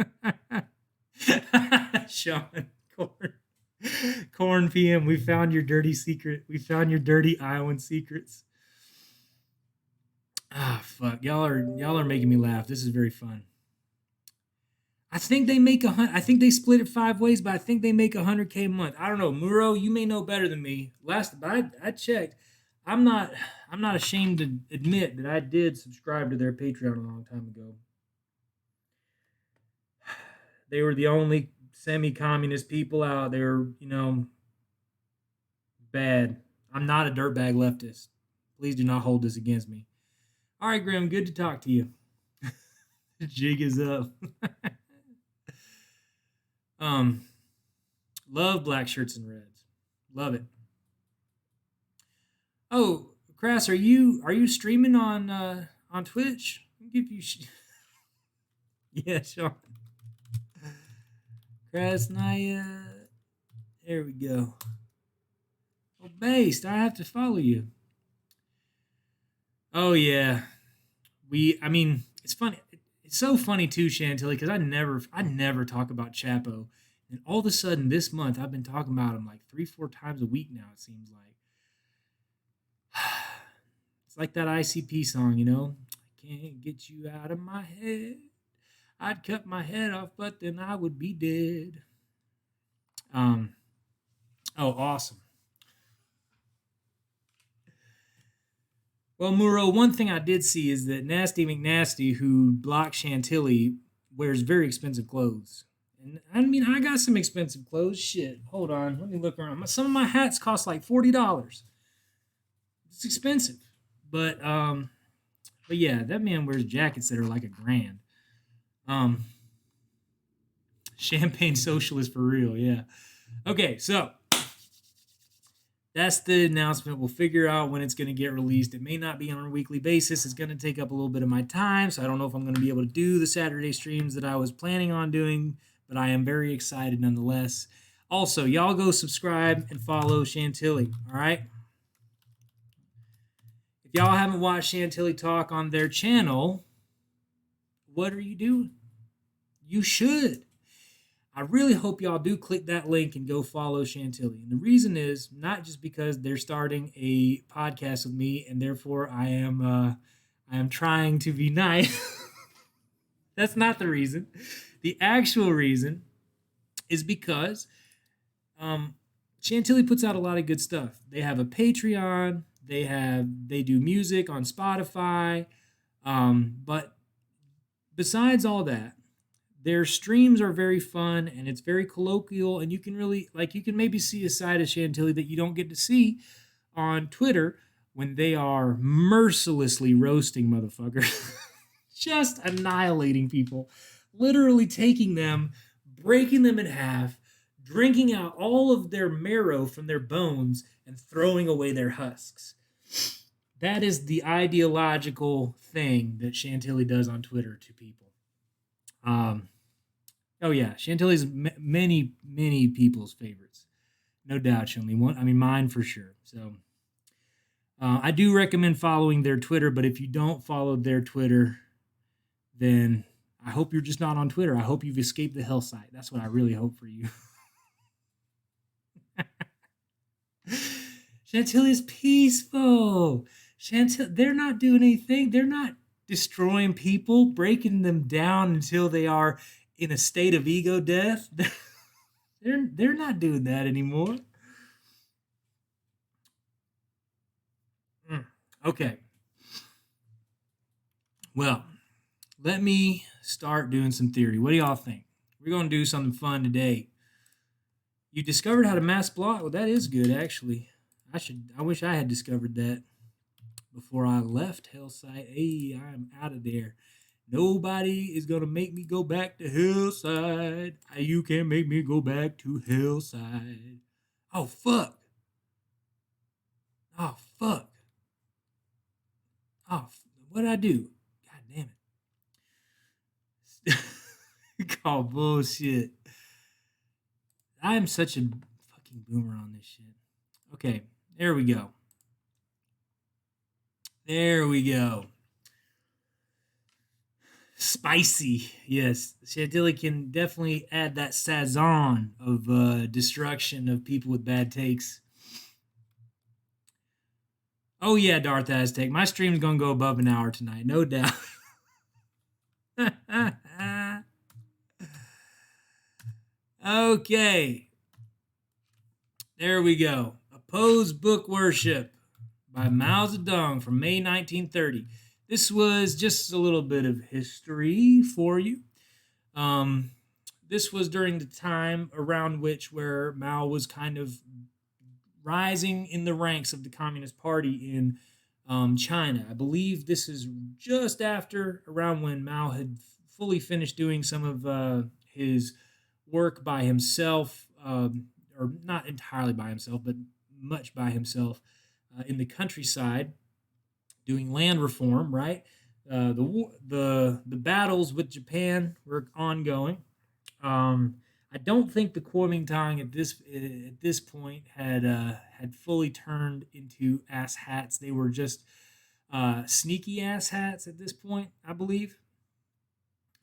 that. Sean, Corn PM. We found your dirty secret. We found your dirty Iowan secrets. Ah, fuck. Y'all are making me laugh. This is very fun. I think they split it 5 ways, but I think they make 100K a month. I don't know, Muro. You may know better than me. But I checked. I'm not ashamed to admit that I did subscribe to their Patreon a long time ago. They were the only semi-communist people out there, bad. I'm not a dirtbag leftist. Please do not hold this against me. All right, Grim, good to talk to you. The jig is up. Love black shirts and reds. Love it. Oh, Crass, are you streaming on Twitch? I'll give you. Yeah, Sean. Crass, Naya. There we go. Oh, Based, I have to follow you. Oh yeah, it's funny. It's so funny too, Chantilly, because I never talk about Chapo, and all of a sudden this month I've been talking about him like 3-4 times a week now. It seems like. It's like that ICP song, I can't get you out of my head. I'd cut my head off, but then I would be dead. Oh, awesome. Well, Muro, one thing I did see is that Nasty McNasty, who blocked Chantilly, wears very expensive clothes. And I got some expensive clothes. Shit, hold on, let me look around. Some of my hats cost like $40. It's expensive. But yeah, that man wears jackets that are like $1,000. Champagne socialist for real, yeah. Okay, so that's the announcement. We'll figure out when it's going to get released. It may not be on a weekly basis. It's going to take up a little bit of my time, so I don't know if I'm going to be able to do the Saturday streams that I was planning on doing, but I am very excited nonetheless. Also, y'all go subscribe and follow Chantilly, all right? If y'all haven't watched Chantilly talk on their channel, what are you doing? You should. I really hope y'all do click that link and go follow Chantilly. And the reason is not just because they're starting a podcast with me, and therefore I am trying to be nice. That's not the reason. The actual reason is because Chantilly puts out a lot of good stuff. They have a Patreon. They do music on Spotify. But besides all that, their streams are very fun and it's very colloquial, and you can maybe see a side of Chantilly that you don't get to see on Twitter when they are mercilessly roasting motherfuckers. Just annihilating people, literally taking them, breaking them in half, drinking out all of their marrow from their bones, and throwing away their husks. That is the ideological thing that Chantilly does on Twitter to people. Oh yeah, Chantilly's many people's favorites, no doubt. Mine for sure. So I do recommend following their Twitter, but if you don't follow their Twitter, then I hope you're just not on Twitter. I hope you've escaped the hell site. That's what I really hope for you. Chantilly is peaceful. They're not doing anything. They're not destroying people, breaking them down until they are in a state of ego death. They're not doing that anymore. Okay. Well, let me start doing some theory. What do y'all think? We're going to do something fun today. You discovered how to mass block? Well, that is good, actually. I wish I had discovered that before I left Hellside. Hey, I'm out of there. Nobody is going to make me go back to Hellside. You can't make me go back to Hellside. Oh, fuck. Oh, fuck. Oh, what did I do? God damn it. Call bullshit. I am such a fucking boomer on this shit. Okay, there we go. There we go. Spicy. Yes, Chantilly can definitely add that sazon of destruction of people with bad takes. Oh yeah, Darth Aztec. My stream's gonna go above an hour tonight, no doubt. Okay. There we go. Opposed Book Worship by Mao Zedong from May 1930. This was just a little bit of history for you. This was during the time around where Mao was kind of rising in the ranks of the Communist Party in China. I believe this is just around when Mao had fully finished doing some of his work by himself, or not entirely by himself, but much by himself in the countryside, doing land reform. Right, the battles with Japan were ongoing. I don't think the Kuomintang at this point had fully turned into ass hats. They were just sneaky ass hats at this point, I believe.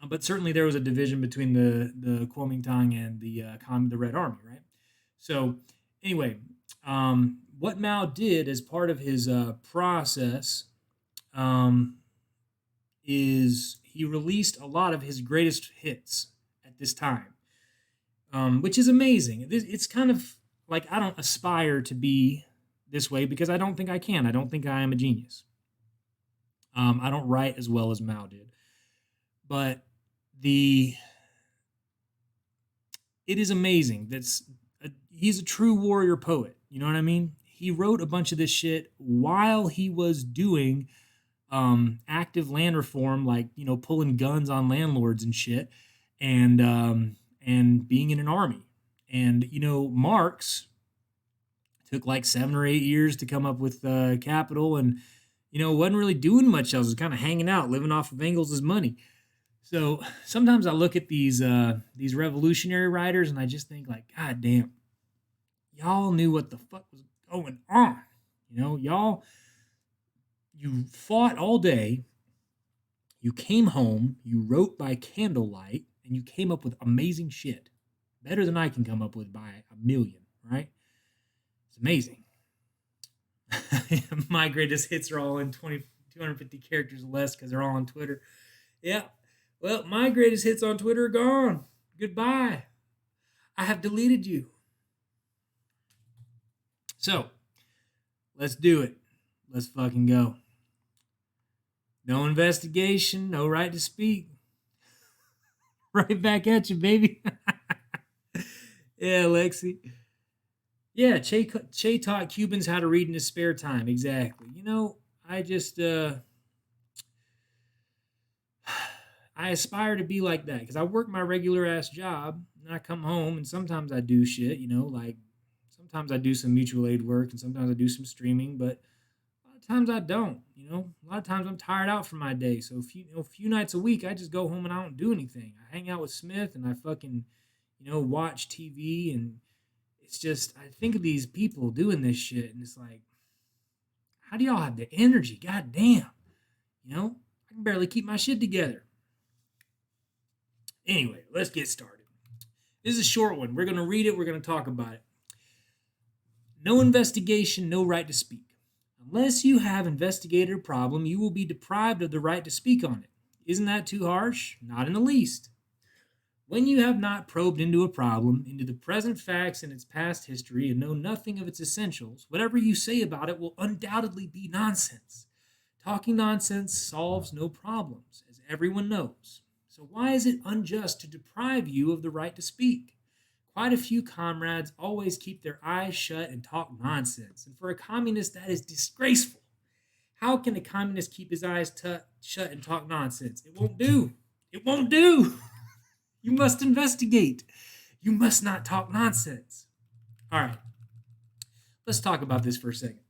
But certainly there was a division between the Kuomintang and the Red Army, right? So anyway, what Mao did as part of his process is he released a lot of his greatest hits at this time, which is amazing. It's kind of like I don't aspire to be this way because I don't think I can. I don't think I am a genius. I don't write as well as Mao did. But it is amazing. He's a true warrior poet. You know what I mean? He wrote a bunch of this shit while he was doing active land reform, like, pulling guns on landlords and shit, and being in an army. And, Marx took like 7 or 8 years to come up with capital, and, wasn't really doing much else. Was kind of hanging out, living off of Engels' money. So sometimes I look at these revolutionary writers and I just think like, God damn, y'all knew what the fuck was going on. You fought all day. You came home, you wrote by candlelight, and you came up with amazing shit, better than I can come up with by a million, right? It's amazing. My greatest hits are all in 250 characters or less because they're all on Twitter. Yeah. Well, my greatest hits on Twitter are gone. Goodbye. I have deleted you. So, let's do it. Let's fucking go. No investigation, no right to speak. Right back at you, baby. Yeah, Lexi. Yeah, Che taught Cubans how to read in his spare time. Exactly. You know, I just I aspire to be like that because I work my regular ass job and I come home and sometimes I do shit, you know, like sometimes I do some mutual aid work and sometimes I do some streaming, but a lot of times I don't, you know. A lot of times I'm tired out from my day. So a few nights a week I just go home and I don't do anything. I hang out with Smith and I fucking, you know, watch TV and it's just I think of these people doing this shit and it's like, how do y'all have the energy? God damn. You know? I can barely keep my shit together. Anyway, let's get started. This is a short one. We're going to read it. We're going to talk about it. No investigation, no right to speak. Unless you have investigated a problem, you will be deprived of the right to speak on it. Isn't that too harsh? Not in the least. When you have not probed into a problem, into the present facts and its past history, and know nothing of its essentials, whatever you say about it will undoubtedly be nonsense. Talking nonsense solves no problems, as everyone knows. So why is it unjust to deprive you of the right to speak? Quite a few comrades always keep their eyes shut and talk nonsense, and for a communist that is disgraceful. How can a communist keep his eyes shut and talk nonsense? It won't do. It won't do. You must investigate. You must not talk nonsense. All right. Let's talk about this for a second.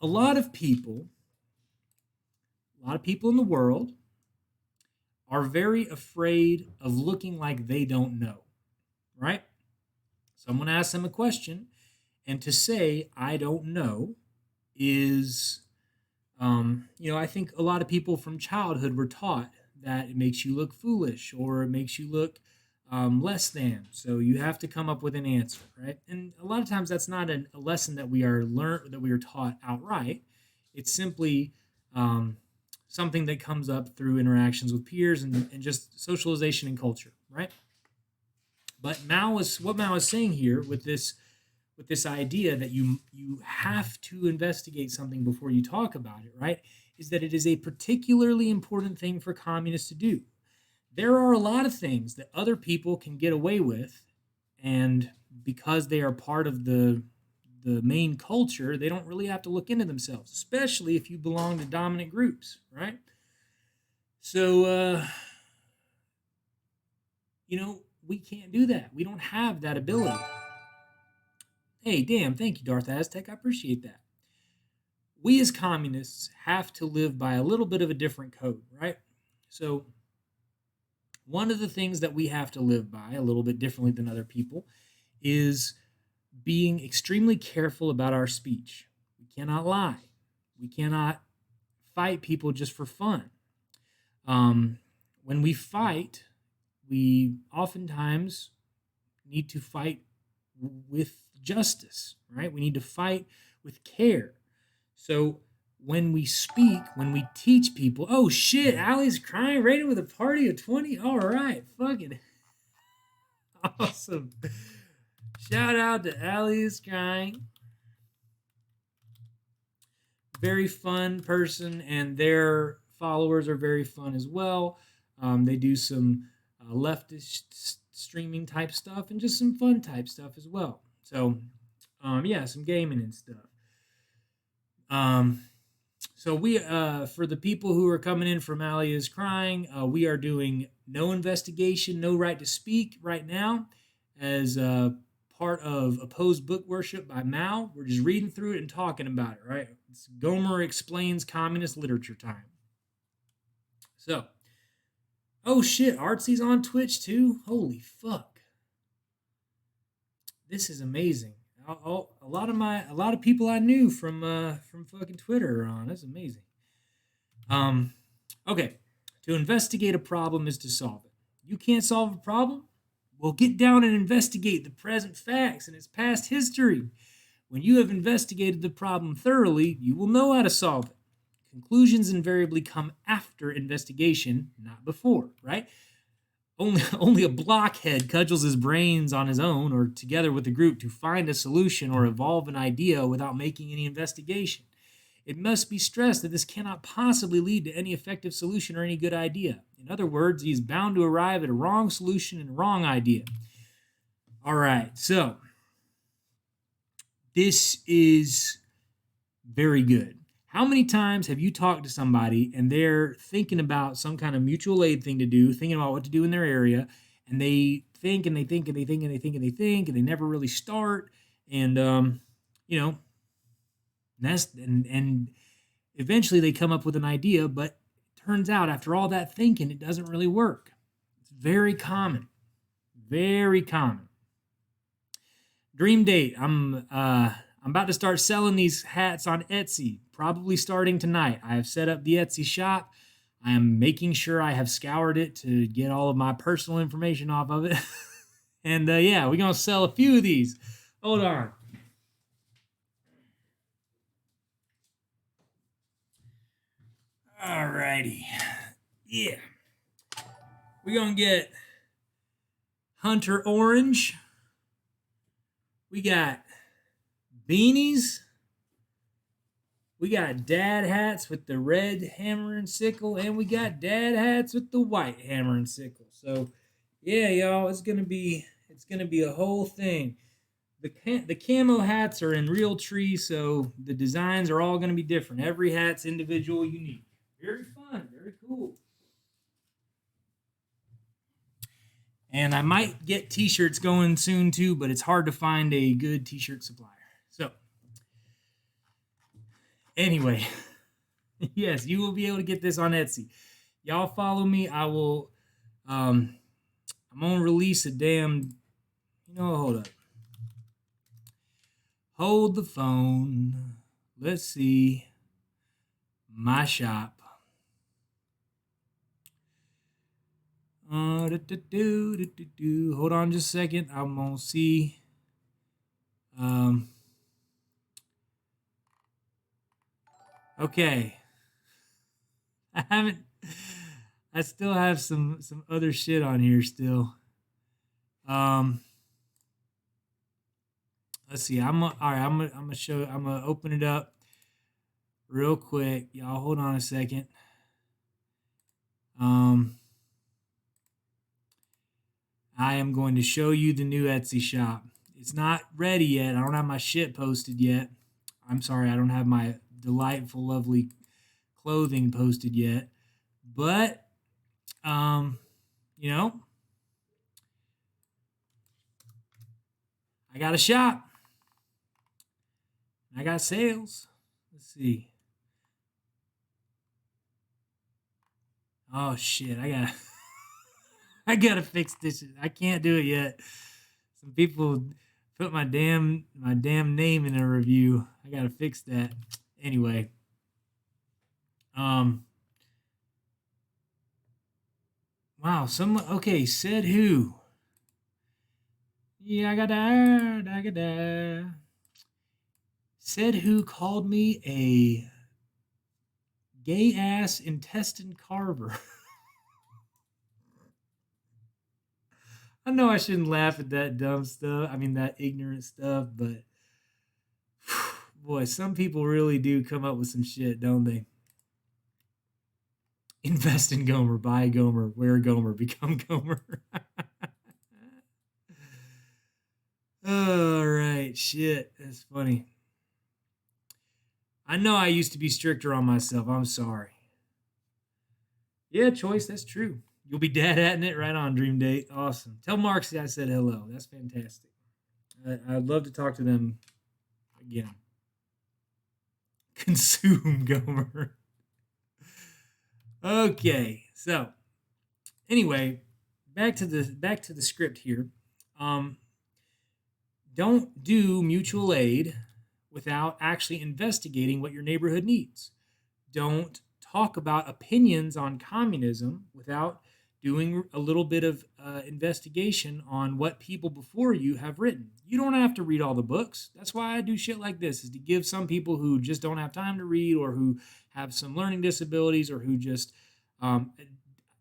A lot of people in the world are very afraid of looking like they don't know, right? Someone asks them a question, and to say, I don't know, is, you know, I think a lot of people from childhood were taught that it makes you look foolish or it makes you look less than. So you have to come up with an answer, right? And a lot of times that's not a lesson that we are taught outright. It's simply something that comes up through interactions with peers and just socialization and culture, right? But what Mao is saying here with this idea that you have to investigate something before you talk about it, right? Is that it is a particularly important thing for communists to do. There are a lot of things that other people can get away with, and because they are part of the main culture, they don't really have to look into themselves, especially if you belong to dominant groups, right? So, you know, we can't do that. We don't have that ability. Hey, damn, thank you, Darth Aztec. I appreciate that. We as communists have to live by a little bit of a different code, right? So, one of the things that we have to live by a little bit differently than other people is being extremely careful about our speech. We cannot lie. We cannot fight people just for fun. When we fight, we oftentimes need to fight with justice, right? We need to fight with care. So when we speak, when we teach people, oh shit, Allie's crying, rated with a party of 20. All right, fucking awesome. Shout out to Allie's crying. Very fun person, and their followers are very fun as well. They do some leftist streaming type stuff and just some fun type stuff as well. So, yeah, some gaming and stuff. So we, for the people who are coming in from Ali is Crying, we are doing no investigation, no right to speak right now as part of Opposed Book Worship by Mao. We're just reading through it and talking about it, right? It's Gomer Explains Communist Literature time. So, oh shit, Artsy's on Twitch too? Holy fuck. This is amazing. A lot of people I knew from fucking Twitter are on. That's amazing. Okay. To investigate a problem is to solve it. You can't solve a problem? Well, get down and investigate the present facts and its past history. When you have investigated the problem thoroughly, you will know how to solve it. Conclusions invariably come after investigation, not before, right? Only a blockhead cudgels his brains on his own or together with a group to find a solution or evolve an idea without making any investigation. It must be stressed that this cannot possibly lead to any effective solution or any good idea. In other words, he is bound to arrive at a wrong solution and a wrong idea. All right, so this is very good. How many times have you talked to somebody and they're thinking about some kind of mutual aid thing to do, thinking about what to do in their area, and they think and they think and they think and they think and they think and they never really start, and you know, and eventually they come up with an idea, but it turns out after all that thinking, it doesn't really work. It's very common, very common. Dream date. I'm about to start selling these hats on Etsy, probably starting tonight. I have set up the Etsy shop. I am making sure I have scoured it to get all of my personal information off of it. And yeah, we're going to sell a few of these. Hold on. Alrighty. Yeah. We're going to get Hunter Orange. We got beanies. We got dad hats with the red hammer and sickle, and we got dad hats with the white hammer and sickle. So, yeah, y'all, it's gonna be a whole thing. The camo hats are in real tree, so the designs are all gonna be different. Every hat's individual, unique. Very fun, very cool. And I might get t-shirts going soon too, but it's hard to find a good t-shirt supplier. So, anyway, yes, you will be able to get this on Etsy. Y'all follow me. I will. I'm gonna release a damn. Hold up. Hold the phone. Let's see. My shop. Hold on just a second. I'm gonna see. Okay. I still have some other shit on here still. Let's see. I'm gonna open it up real quick. Y'all hold on a second. I am going to show you the new Etsy shop. It's not ready yet. I don't have my shit posted yet. I'm sorry, I don't have my delightful, lovely clothing posted yet. But, I got a shop. I got sales. Let's see. Oh shit! I gotta fix this. I can't do it yet. Some people put my damn name in a review. I gotta fix that. Anyway. Wow. Okay. Said who? Yeah. I got. Said who called me a gay ass intestine carver. I know I shouldn't laugh at that dumb stuff. I mean, that ignorant stuff, but boy, some people really do come up with some shit, don't they? Invest in Gomer, buy Gomer, wear Gomer, become Gomer. All right, shit. That's funny. I know I used to be stricter on myself. I'm sorry. Yeah, Choice, that's true. You'll be dad hatting it right on Dream Date. Awesome. Tell Marksy I said hello. That's fantastic. I'd love to talk to them again. Consume Gomer. Okay, so anyway, back to the script here. Don't do mutual aid without actually investigating what your neighborhood needs. Don't talk about opinions on communism without doing a little bit of investigation on what people before you have written. You don't have to read all the books. That's why I do shit like this, is to give some people who just don't have time to read, or who have some learning disabilities, or who just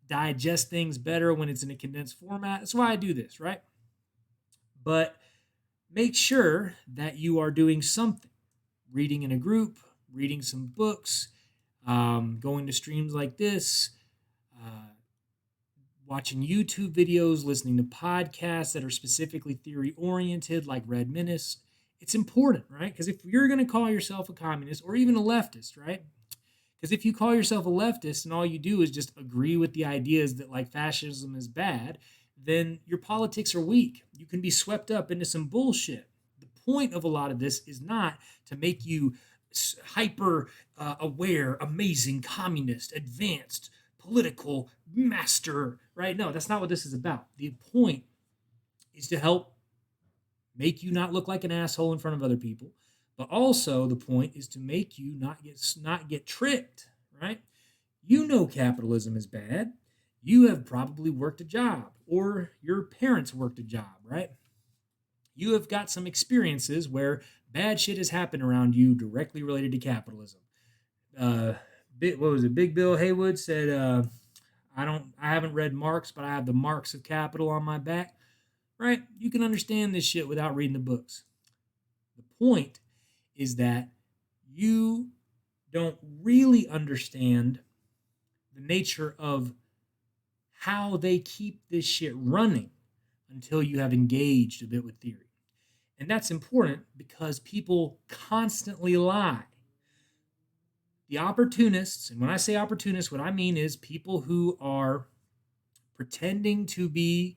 digest things better when it's in a condensed format. That's why I do this, right? But make sure that you are doing something. Reading in a group, reading some books, going to streams like this, watching YouTube videos, listening to podcasts that are specifically theory oriented, like Red Menace. It's important, right? Because if you're going to call yourself a communist or even a leftist, right? Because if you call yourself a leftist and all you do is just agree with the ideas that like fascism is bad, then your politics are weak. You can be swept up into some bullshit. The point of a lot of this is not to make you hyper aware, amazing, communist, advanced, political master, right? No, that's not what this is about. The point is to help make you not look like an asshole in front of other people, but also the point is to make you not get tricked, right? You know capitalism is bad. You have probably worked a job, or your parents worked a job, right? You have got some experiences where bad shit has happened around you directly related to capitalism. What was it? Big Bill Haywood said, I haven't read Marx, but I have the marks of capital on my back. Right? You can understand this shit without reading the books. The point is that you don't really understand the nature of how they keep this shit running until you have engaged a bit with theory. And that's important because people constantly lie. The opportunists, and when I say opportunists, what I mean is people who are pretending to be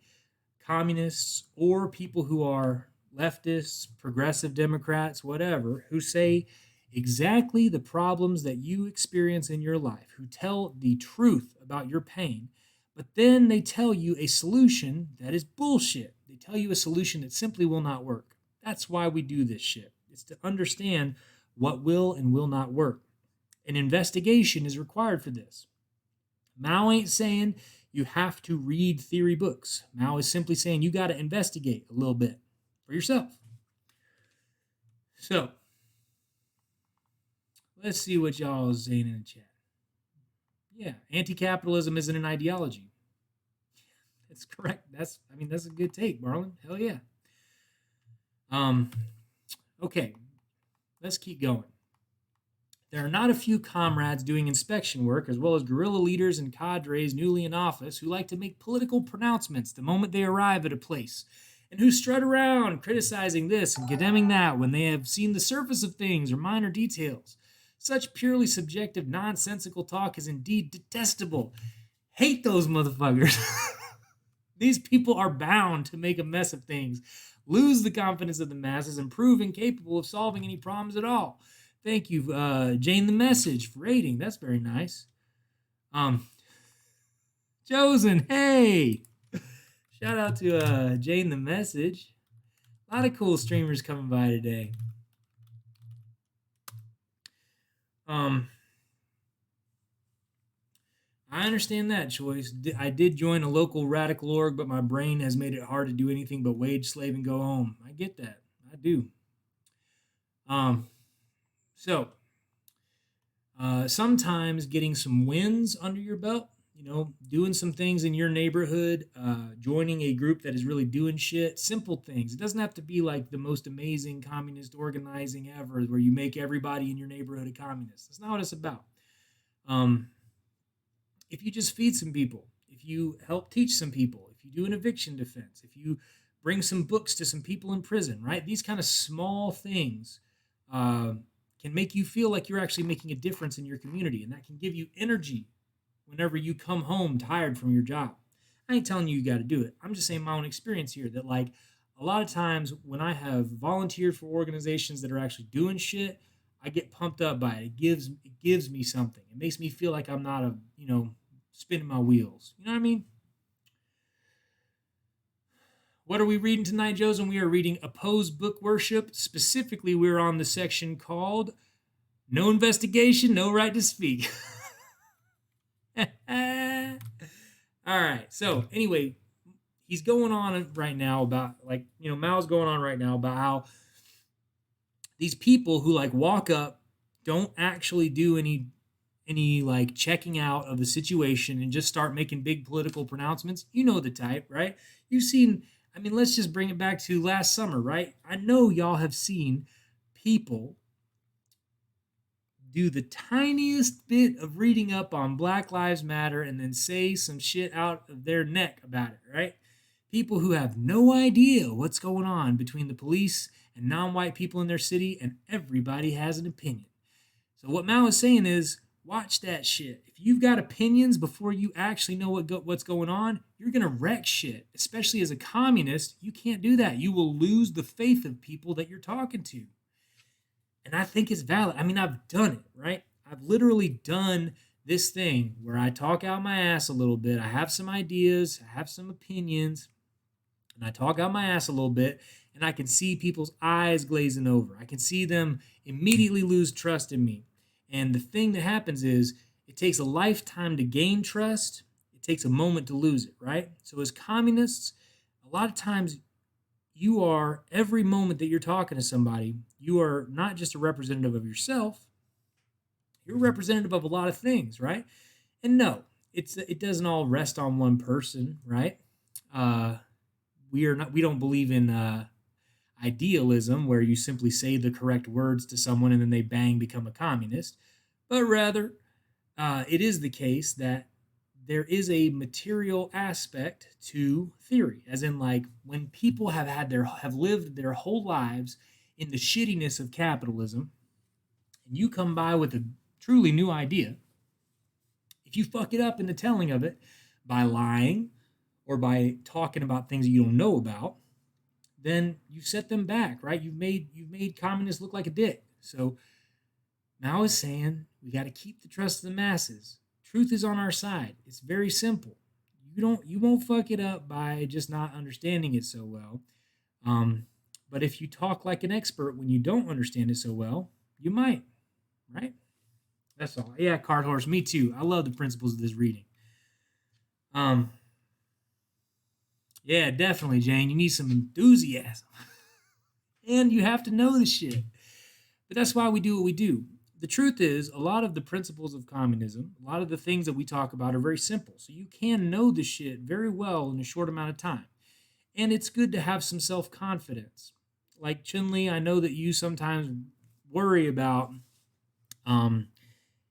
communists, or people who are leftists, progressive Democrats, whatever, who say exactly the problems that you experience in your life, who tell the truth about your pain, but then they tell you a solution that is bullshit. They tell you a solution that simply will not work. That's why we do this shit. It's to understand what will and will not work. An investigation is required for this. Mao ain't saying you have to read theory books. Mao is simply saying you got to investigate a little bit for yourself. So, let's see what y'all are saying in the chat. Yeah, anti-capitalism isn't an ideology. That's correct. That's a good take, Marlon. Hell yeah. Okay, let's keep going. There are not a few comrades doing inspection work, as well as guerrilla leaders and cadres newly in office, who like to make political pronouncements the moment they arrive at a place, and who strut around criticizing this and condemning that when they have seen the surface of things or minor details. Such purely subjective, nonsensical talk is indeed detestable. Hate those motherfuckers. These people are bound to make a mess of things, lose the confidence of the masses, and prove incapable of solving any problems at all. Thank you, Jane the Message, for rating. That's very nice. Chosen, hey! Shout out to Jane the Message. A lot of cool streamers coming by today. I understand that choice. I did join a local radical org, but my brain has made it hard to do anything but wage slave and go home. I get that. I do. So, sometimes getting some wins under your belt, doing some things in your neighborhood, joining a group that is really doing shit, simple things. It doesn't have to be like the most amazing communist organizing ever where you make everybody in your neighborhood a communist. That's not what it's about. If you just feed some people, if you help teach some people, if you do an eviction defense, if you bring some books to some people in prison, right? These kind of small things can make you feel like you're actually making a difference in your community, and that can give you energy whenever you come home tired from your job. I ain't telling you got to do it. I'm just saying my own experience here that like a lot of times when I have volunteered for organizations that are actually doing shit, I get pumped up by it. It gives me something. It makes me feel like I'm not spinning my wheels. You know what I mean? What are we reading tonight, Joseph? We are reading Opposed Book Worship. Specifically, we're on the section called No Investigation, No Right to Speak. All right. So anyway, he's going on right now about Mao's going on right now about how these people who like walk up don't actually do any like checking out of the situation and just start making big political pronouncements. You know the type, right? You've seen, I mean, let's just bring it back to last summer, right? I know y'all have seen people do the tiniest bit of reading up on Black Lives Matter and then say some shit out of their neck about it, right? People who have no idea what's going on between the police and non-white people in their city, and everybody has an opinion. So what Mao is saying is, watch that shit. If you've got opinions before you actually know what's going on, you're gonna wreck shit. Especially as a communist, you can't do that. You will lose the faith of people that you're talking to. And I think it's valid. I mean, I've done it, right? I've literally done this thing where I talk out my ass a little bit. I have some ideas, I have some opinions, and I talk out my ass a little bit, and I can see people's eyes glazing over. I can see them immediately lose trust in me. And the thing that happens is it takes a lifetime to gain trust. It takes a moment to lose it, right? So as communists, a lot of times you are, every moment that you're talking to somebody, you are not just a representative of yourself, you're a representative of a lot of things, right? And no, it doesn't all rest on one person, right? We don't believe in idealism where you simply say the correct words to someone and then they bang become a communist, but rather it is the case that there is a material aspect to theory, as in like when people have lived their whole lives in the shittiness of capitalism, and you come by with a truly new idea. If you fuck it up in the telling of it by lying or by talking about things you don't know about, then you set them back, right? You've made communists look like a dick. So Mao is saying we got to keep the trust of the masses. Truth is on our side. It's very simple. You won't fuck it up by just not understanding it so well. But if you talk like an expert when you don't understand it so well, you might, right? That's all. Yeah, Card Horse, me too. I love the principles of this reading. Yeah, definitely, Jane. You need some enthusiasm. And you have to know the shit. But that's why we do what we do. The truth is, a lot of the principles of communism, a lot of the things that we talk about are very simple. So you can know the shit very well in a short amount of time. And it's good to have some self-confidence. Like Chun-Li, I know that you sometimes worry about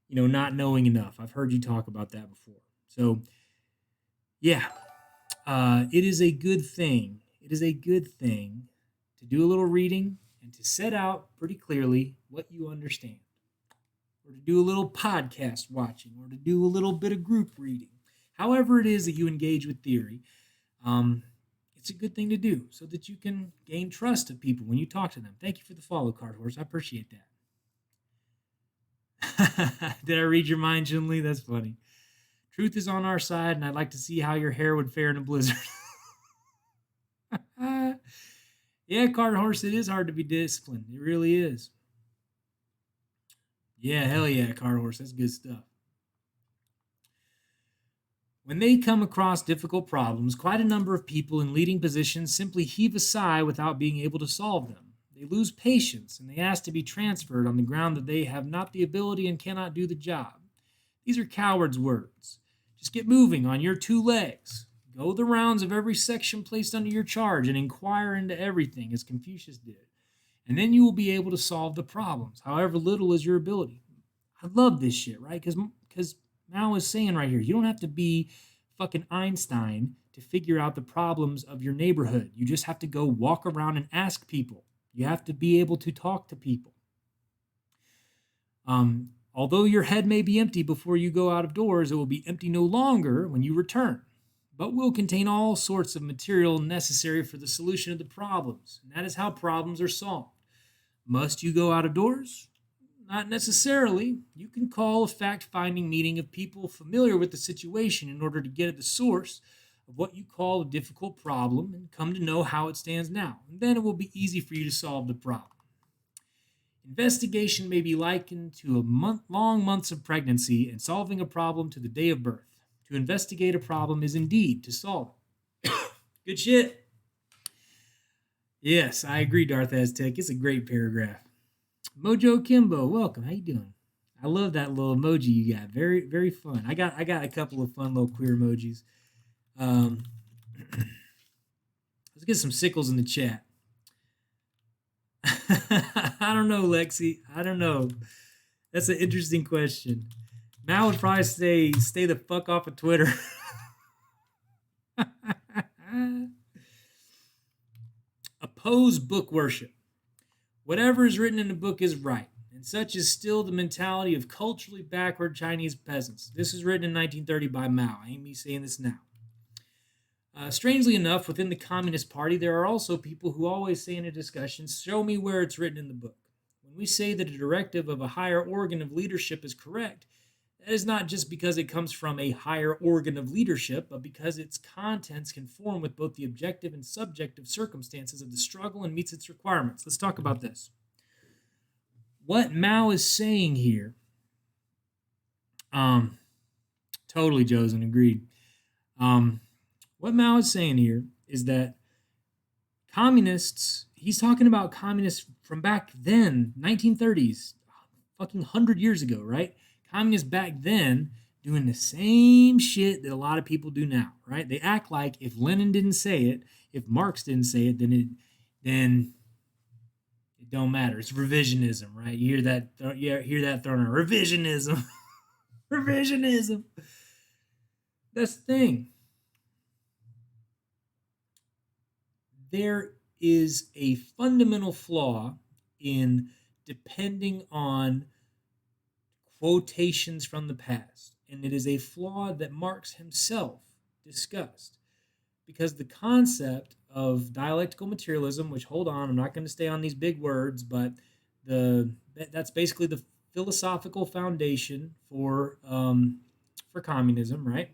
not knowing enough. I've heard you talk about that before. So yeah, it is a good thing. It is a good thing to do a little reading and to set out pretty clearly what you understand, or to do a little podcast watching, or to do a little bit of group reading. However it is that you engage with theory, it's a good thing to do so that you can gain trust of people when you talk to them. Thank you for the follow, Card Horse. I appreciate that. Did I read your mind, Chun-Li? That's funny. Truth is on our side, and I'd like to see how your hair would fare in a blizzard. Yeah, Card Horse, it is hard to be disciplined. It really is. Yeah, hell yeah, Card Horse. That's good stuff. When they come across difficult problems, quite a number of people in leading positions simply heave a sigh without being able to solve them. They lose patience and they ask to be transferred on the ground that they have not the ability and cannot do the job. These are cowards' words. Just get moving on your two legs. Go the rounds of every section placed under your charge and inquire into everything, as Confucius did. And then you will be able to solve the problems, however little is your ability. I love this shit, right? Because Mao is saying right here, you don't have to be fucking Einstein to figure out the problems of your neighborhood. You just have to go walk around and ask people. You have to be able to talk to people. Although your head may be empty before you go out of doors, it will be empty no longer when you return, but will contain all sorts of material necessary for the solution of the problems. And that is how problems are solved. Must you go out of doors? Not necessarily. You can call a fact-finding meeting of people familiar with the situation in order to get at the source of what you call a difficult problem and come to know how it stands now. And then it will be easy for you to solve the problem. Investigation may be likened to long months of pregnancy and solving a problem to the day of birth. To investigate a problem is indeed to solve it. Good shit. Yes, I agree, Darth Aztec. It's a great paragraph. Mojo Kimbo, welcome. How you doing? I love that little emoji you got. Very, very fun. I got a couple of fun little queer emojis. Let's get some sickles in the chat. I don't know, Lexi. I don't know. That's an interesting question. Mal would probably say, stay the fuck off of Twitter. Oppose book worship. Whatever is written in the book is right, and such is still the mentality of culturally backward Chinese peasants. This was written in 1930 by Mao. I ain't me saying this now. Strangely enough, within the Communist Party, there are also people who always say in a discussion, show me where it's written in the book. When we say that a directive of a higher organ of leadership is correct, that is not just because it comes from a higher organ of leadership, but because its contents conform with both the objective and subjective circumstances of the struggle and meets its requirements. Let's talk about this. What Mao is saying here, totally, Josen, agreed. What Mao is saying here is that communists, he's talking about communists from back then, 1930s, fucking 100 years ago, right? Communists back then doing the same shit that a lot of people do now, right? They act like if Lenin didn't say it, if Marx didn't say it, then it don't matter. It's revisionism, right? You hear that thrown out. Revisionism. Revisionism. That's the thing. There is a fundamental flaw in depending on quotations from the past, and it is a flaw that Marx himself discussed, because the concept of dialectical materialism, which, hold on, I'm not going to stay on these big words, but that's basically the philosophical foundation for communism, right?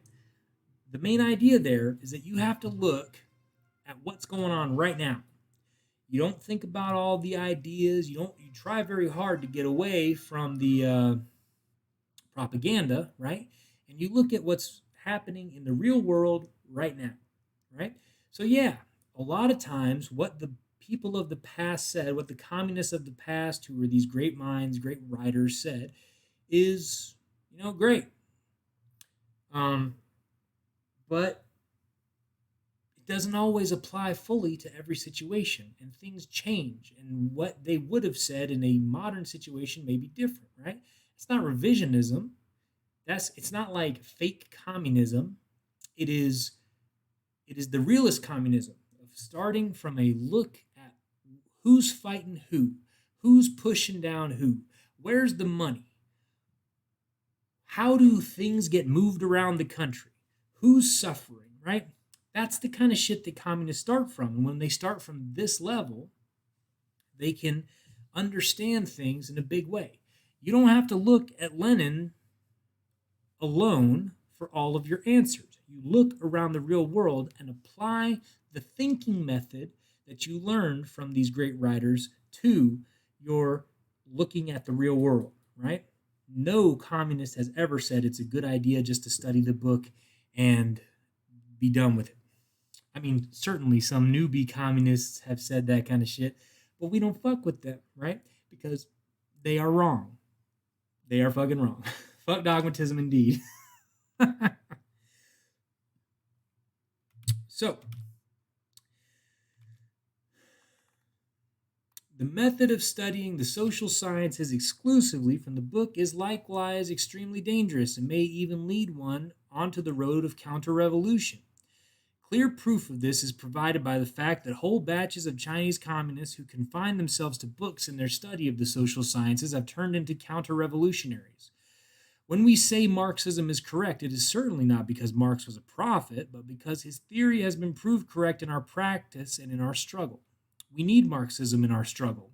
The main idea there is that you have to look at what's going on right now. You don't think about all the ideas. You try very hard to get away from the propaganda, right? And you look at what's happening in the real world right now, right? So yeah, a lot of times what the people of the past said, what the communists of the past, who were these great minds, great writers, said is, great. But it doesn't always apply fully to every situation, and things change, and what they would have said in a modern situation may be different, right? It's not revisionism. It's not like fake communism. It is the realist communism of starting from a look at who's fighting who's pushing down who, where's the money, how do things get moved around the country, who's suffering, right? That's the kind of shit that communists start from. And when they start from this level, they can understand things in a big way. You don't have to look at Lenin alone for all of your answers. You look around the real world and apply the thinking method that you learned from these great writers to your looking at the real world, right? No communist has ever said it's a good idea just to study the book and be done with it. I mean, certainly some newbie communists have said that kind of shit, but we don't fuck with them, right? Because they are wrong. They are fucking wrong. Fuck dogmatism indeed. So, the method of studying the social sciences exclusively from the book is likewise extremely dangerous and may even lead one onto the road of counter-revolution. Clear proof of this is provided by the fact that whole batches of Chinese communists who confine themselves to books in their study of the social sciences have turned into counter-revolutionaries. When we say Marxism is correct, it is certainly not because Marx was a prophet, but because his theory has been proved correct in our practice and in our struggle. We need Marxism in our struggle.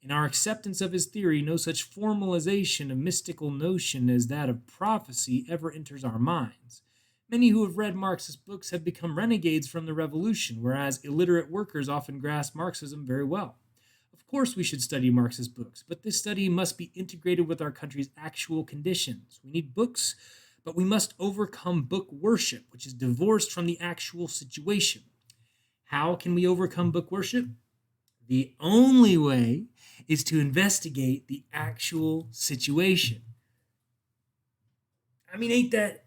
In our acceptance of his theory, no such formalization of mystical notion as that of prophecy ever enters our minds. Many who have read Marx's books have become renegades from the revolution, whereas illiterate workers often grasp Marxism very well. Of course, we should study Marxist books, but this study must be integrated with our country's actual conditions. We need books, but we must overcome book worship, which is divorced from the actual situation. How can we overcome book worship? The only way is to investigate the actual situation. I mean, ain't that...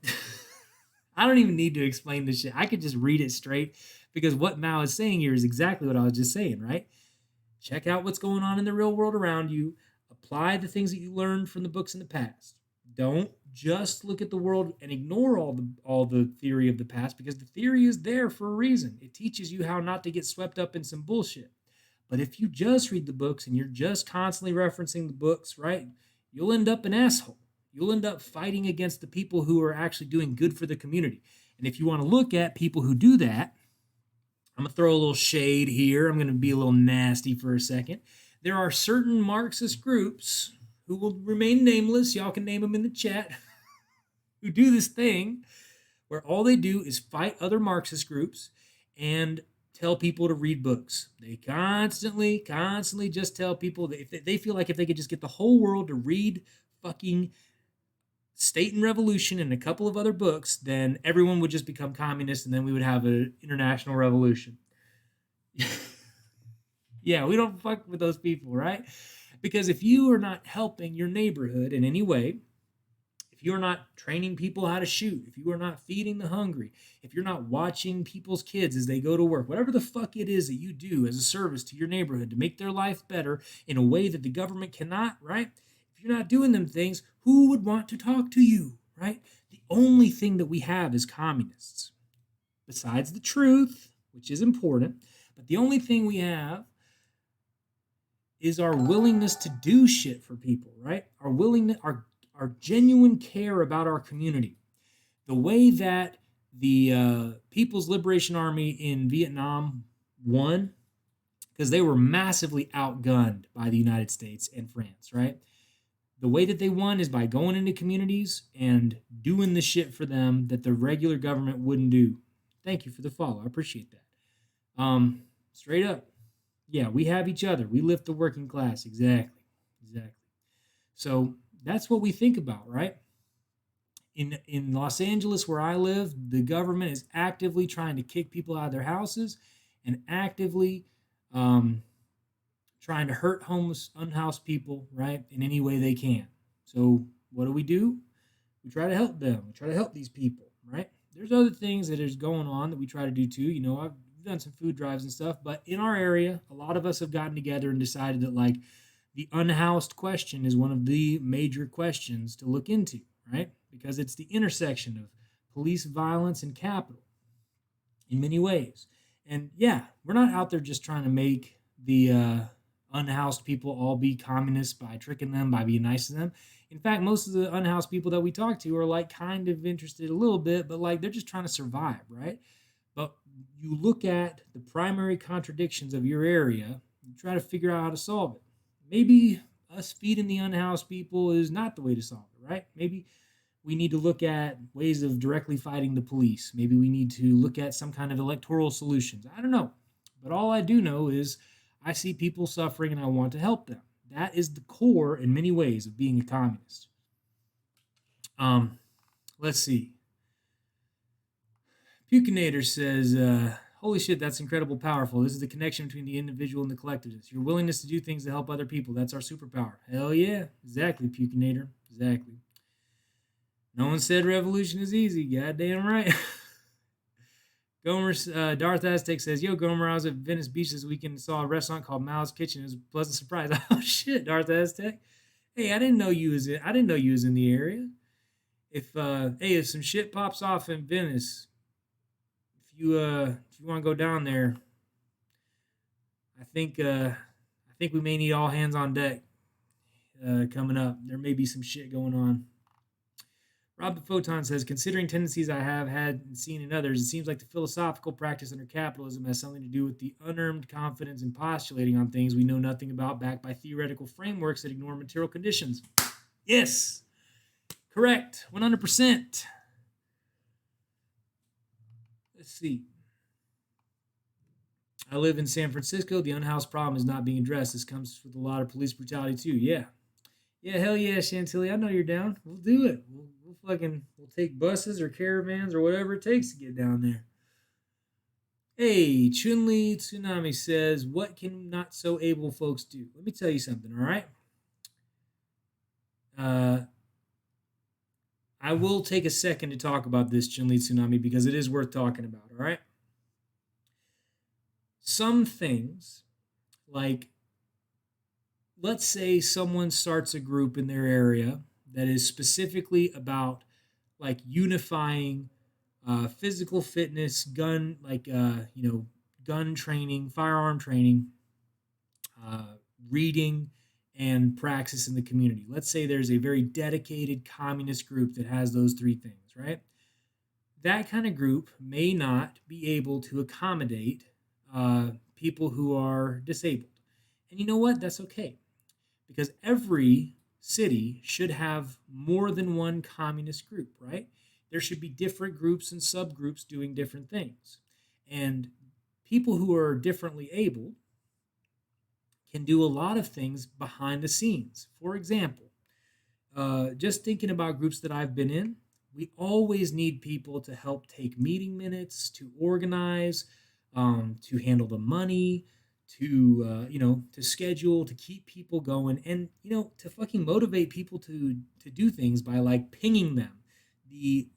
I don't even need to explain this shit. I could just read it straight because what Mao is saying here is exactly what I was just saying, right? Check out what's going on in the real world around you. Apply the things that you learned from the books in the past. Don't just look at the world and ignore all the theory of the past, because the theory is there for a reason. It teaches you how not to get swept up in some bullshit. But if you just read the books and you're just constantly referencing the books, right, you'll end up an asshole. You'll end up fighting against the people who are actually doing good for the community. And if you want to look at people who do that, I'm going to throw a little shade here. I'm going to be a little nasty for a second. There are certain Marxist groups who will remain nameless. Y'all can name them in the chat. Who do this thing where all they do is fight other Marxist groups and tell people to read books. They constantly just tell people that if they feel like if they could just get the whole world to read fucking State and Revolution and a couple of other books, then everyone would just become communist and then we would have an international revolution. Yeah, we don't fuck with those people, right? Because if you are not helping your neighborhood in any way, if you're not training people how to shoot, if you are not feeding the hungry, if you're not watching people's kids as they go to work, whatever the fuck it is that you do as a service to your neighborhood to make their life better in a way that the government cannot, right? If you're not doing them things, who would want to talk to you, right? The only thing that we have is communists. Besides the truth, which is important, but the only thing we have is our willingness to do shit for people, right? Our willingness, our genuine care about our community. The way that the People's Liberation Army in Vietnam won, because they were massively outgunned by the United States and France, right? The way that they won is by going into communities and doing the shit for them that the regular government wouldn't do. Thank you for the follow. I appreciate that. Straight up. Yeah, we have each other. We lift the working class. Exactly. So that's what we think about, right? In Los Angeles, where I live, the government is actively trying to kick people out of their houses and actively trying to hurt homeless, unhoused people, right, in any way they can. So what do? We try to help them. We try to help these people, right? There's other things that is going on that we try to do too. You know, I've done some food drives and stuff, but in our area, a lot of us have gotten together and decided that, like, the unhoused question is one of the major questions to look into, right? Because it's the intersection of police violence and capital in many ways. And yeah, we're not out there just trying to make the unhoused people all be communists by tricking them, by being nice to them. In fact, most of the unhoused people that we talk to are like kind of interested a little bit, but like they're just trying to survive, right? But you look at the primary contradictions of your area and try to figure out how to solve it. Maybe us feeding the unhoused people is not the way to solve it, right? Maybe we need to look at ways of directly fighting the police. Maybe we need to look at some kind of electoral solutions. I don't know. But all I do know is I see people suffering and I want to help them. That is the core, in many ways, of being a communist. Let's see. Pukinator says, holy shit, that's incredible powerful. This is the connection between the individual and the collectivist. Your willingness to do things to help other people. That's our superpower. Hell yeah. Exactly, Pukinator. Exactly. No one said revolution is easy. Goddamn right. Gomer, Darth Aztec says, yo, Gomer, I was at Venice Beach this weekend and saw a restaurant called Mao's Kitchen. It was a pleasant surprise. Oh shit, Darth Aztec. Hey, I didn't know you was in the area. If some shit pops off in Venice, if you want to go down there, I think we may need all hands on deck coming up. There may be some shit going on. Rob the Photon says, considering tendencies I have had and seen in others, it seems like the philosophical practice under capitalism has something to do with the unearned confidence in postulating on things we know nothing about, backed by theoretical frameworks that ignore material conditions. Yes, correct, 100%. Let's see. I live in San Francisco. The unhoused problem is not being addressed. This comes with a lot of police brutality too. Yeah. Yeah, hell yeah, Chantilly. I know you're down. We'll do it. We'll take buses or caravans or whatever it takes to get down there. Hey, Chunli Tsunami says, what can not so able folks do? Let me tell you something, all right? Uh, I will take a second to talk about this, Chunli Tsunami, because it is worth talking about, all right? Some things, like, let's say someone starts a group in their area that is specifically about, like, unifying physical fitness, gun training, firearm training, uh, reading, and praxis in the community. Let's say there's a very dedicated communist group that has those three things, right? That kind of group may not be able to accommodate people who are disabled. And you know what? That's okay. Because every city should have more than one communist group, right? There should be different groups and subgroups doing different things. And people who are differently able can do a lot of things behind the scenes. For example, just thinking about groups that I've been in, we always need people to help take meeting minutes, to organize, to handle the money, to schedule, to keep people going, and to fucking motivate people to do things by like pinging them. The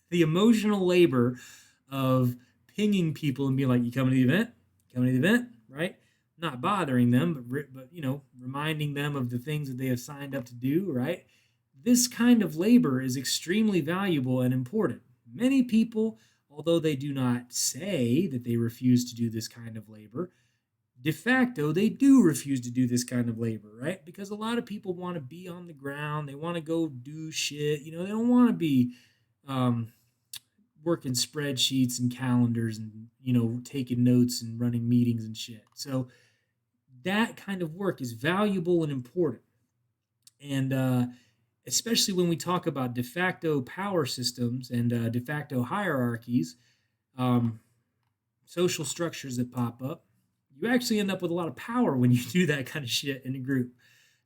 the emotional labor of pinging people and being like, "You coming to the event? Coming to the event?" Right? Not bothering them, but reminding them of the things that they have signed up to do. Right? This kind of labor is extremely valuable and important. Many people, although they do not say that they refuse to do this kind of labor, de facto, they do refuse to do this kind of labor, right? Because a lot of people want to be on the ground. They want to go do shit. They don't want to be um, working spreadsheets and calendars and, taking notes and running meetings and shit. So that kind of work is valuable and important. And especially when we talk about de facto power systems and de facto hierarchies, um, social structures that pop up, you actually end up with a lot of power when you do that kind of shit in a group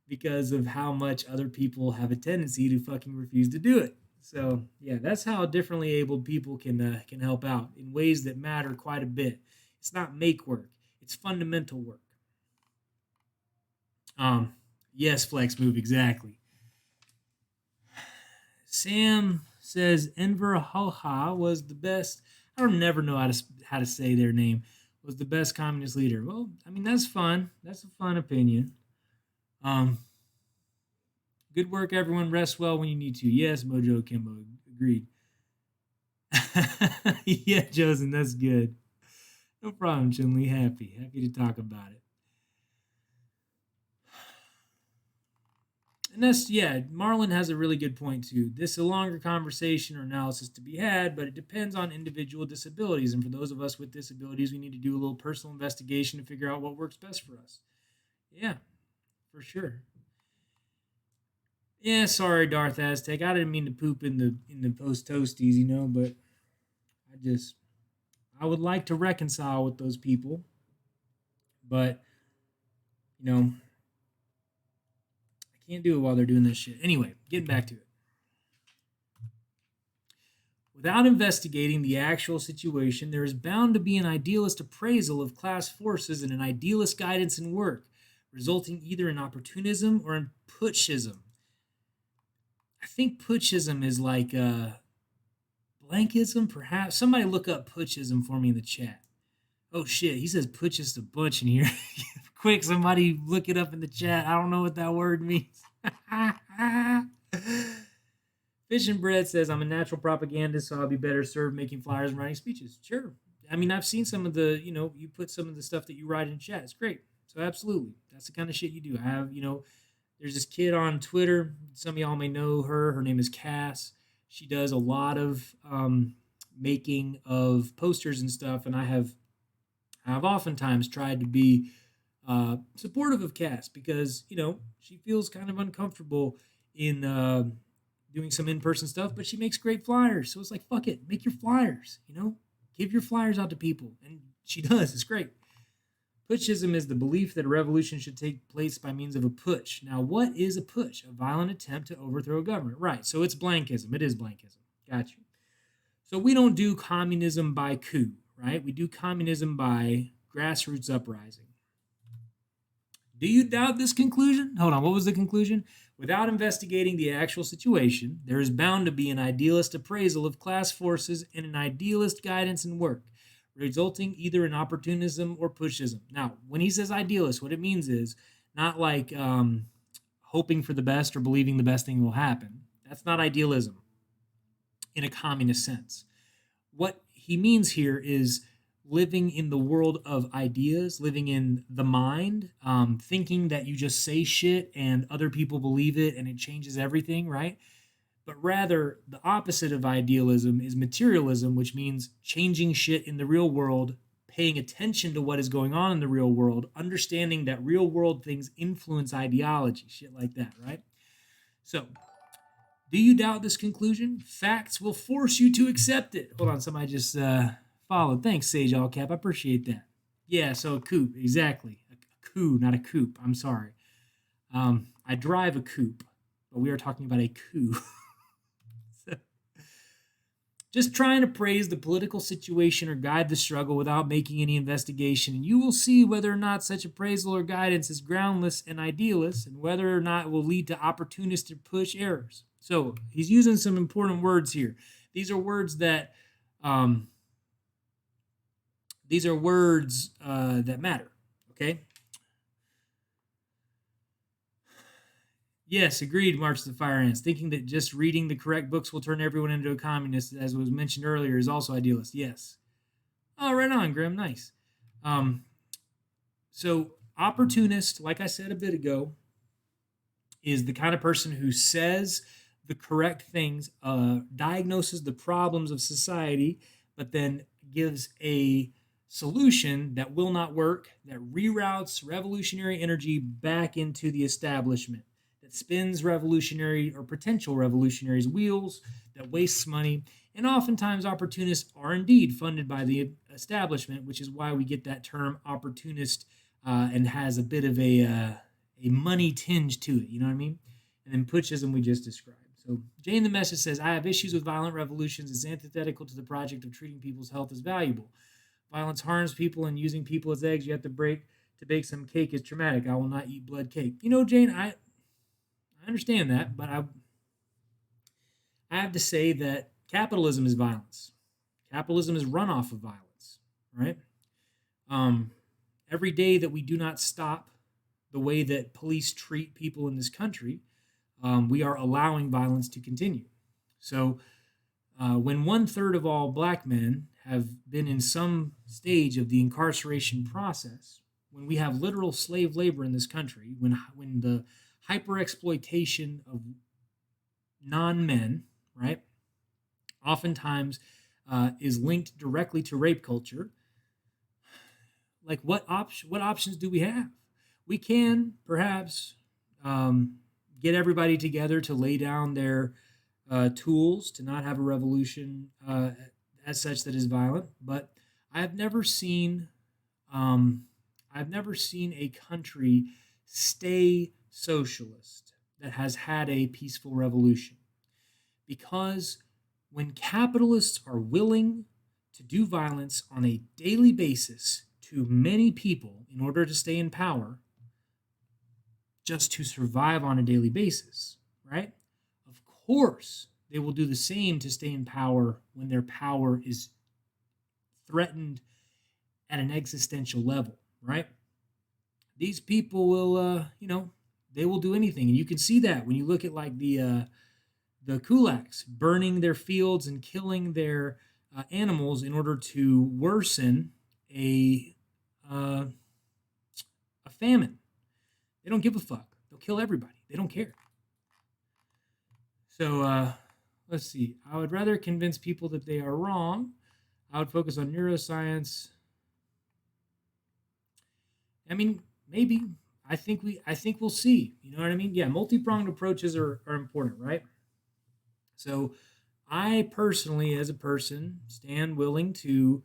because of how much other people have a tendency to fucking refuse to do it. So yeah, that's how differently abled people can help out in ways that matter quite a bit. It's not make work; it's fundamental work. Um, yes, flex move exactly. Sam says Enver Hoxha was the best. I don't never know how to say their name. Was the best communist leader. Well, I mean that's fun. That's a fun opinion. Um, good work, everyone. Rest well when you need to. Yes, Mojo Kimbo agreed. Yeah, Josen, that's good. No problem, Chinley. Happy to talk about it. And that's, yeah, Marlon has a really good point too. This is a longer conversation or analysis to be had, but it depends on individual disabilities. And for those of us with disabilities, we need to do a little personal investigation to figure out what works best for us. Yeah, for sure. Yeah, sorry, Darth Aztec. I didn't mean to poop in the post toasties, but I just I would like to reconcile with those people, but I can't do it while they're doing this shit. Anyway, getting back to it. Without investigating the actual situation, there is bound to be an idealist appraisal of class forces and an idealist guidance in work, resulting either in opportunism or in putschism. I think putschism is like blankism, perhaps. Somebody look up putschism for me in the chat. Oh shit, he says putschist a bunch in here. Quick, somebody look it up in the chat. I don't know what that word means. Fish and Bread says, I'm a natural propagandist, so I'll be better served making flyers and writing speeches. Sure. I mean, I've seen some of the, you put some of the stuff that you write in chat. It's great. So absolutely. That's the kind of shit you do. I have, there's this kid on Twitter. Some of y'all may know her. Her name is Cass. She does a lot of making of posters and stuff. And I've oftentimes tried to be supportive of Cass because, she feels kind of uncomfortable in doing some in-person stuff, but she makes great flyers. So it's like, fuck it, make your flyers, give your flyers out to people. And She does. It's great. Putschism is the belief that a revolution should take place by means of a putsch. Now, what is a putsch? A violent attempt to overthrow a government. Right. So it's blankism. It is blankism. Got you. So we don't do communism by coup, right? We do communism by grassroots uprising. Do you doubt this conclusion? Hold on, what was the conclusion? Without investigating the actual situation, there is bound to be an idealist appraisal of class forces and an idealist guidance in work, resulting either in opportunism or pushism. Now, when he says idealist, what it means is not like hoping for the best or believing the best thing will happen. That's not idealism in a communist sense. What he means here is living in the world of ideas, living in the mind, thinking that you just say shit and other people believe it and it changes everything, right? But rather, the opposite of idealism is materialism, which means changing shit in the real world, paying attention to what is going on in the real world, understanding that real world things influence ideology, shit like that, right? So, do you doubt this conclusion? Facts will force you to accept it. Hold on, somebody just followed. Thanks, Sage All Cap. I appreciate that. Yeah, so a coupe, exactly. A coup, not a coupe. I'm sorry. I drive a coupe, but we are talking about a coup. So, just trying to praise the political situation or guide the struggle without making any investigation, and you will see whether or not such appraisal or guidance is groundless and idealist, and whether or not it will lead to opportunistic push errors. So he's using some important words here. These are words that that matter. Okay. Yes, agreed, March of the Fire Ants. Thinking that just reading the correct books will turn everyone into a communist, as was mentioned earlier, is also idealist. Yes. Oh, right on, Grim. Nice. So, opportunist, like I said a bit ago, is the kind of person who says the correct things, diagnoses the problems of society, but then gives a solution that will not work, that reroutes revolutionary energy back into the establishment, that spins revolutionary or potential revolutionaries' wheels, that wastes money. And oftentimes, opportunists are indeed funded by the establishment, which is why we get that term opportunist and has a bit of a money tinge to it. You know what I mean? And then putschism we just described. So Jane the Message says, I have issues with violent revolutions. It's antithetical to the project of treating people's health as valuable. Violence harms people, and using people as eggs you have to break to bake some cake is traumatic. I will not eat blood cake. You know, Jane, I understand that, but I have to say that capitalism is violence. Capitalism is runoff of violence, right? Every day that we do not stop the way that police treat people in this country, we are allowing violence to continue. So when 1/3 of all black men have been in some stage of the incarceration process, when we have literal slave labor in this country, when the hyper exploitation of non-men, right, oftentimes is linked directly to rape culture, like what options do we have? We can perhaps get everybody together to lay down their tools to not have a revolution as such that is violent. But I've never seen a country stay socialist that has had a peaceful revolution, because when capitalists are willing to do violence on a daily basis to many people in order to stay in power, just to survive on a daily basis, right? Of course, they will do the same to stay in power when their power is threatened at an existential level, right? These people will, they will do anything. And you can see that when you look at like the kulaks burning their fields and killing their animals in order to worsen a famine. They don't give a fuck. They'll kill everybody. They don't care. So let's see. I would rather convince people that they are wrong. I would focus on neuroscience. I mean, maybe. I think we'll see. You know what I mean? Yeah, multi-pronged approaches are important, right? So I personally, as a person, stand willing to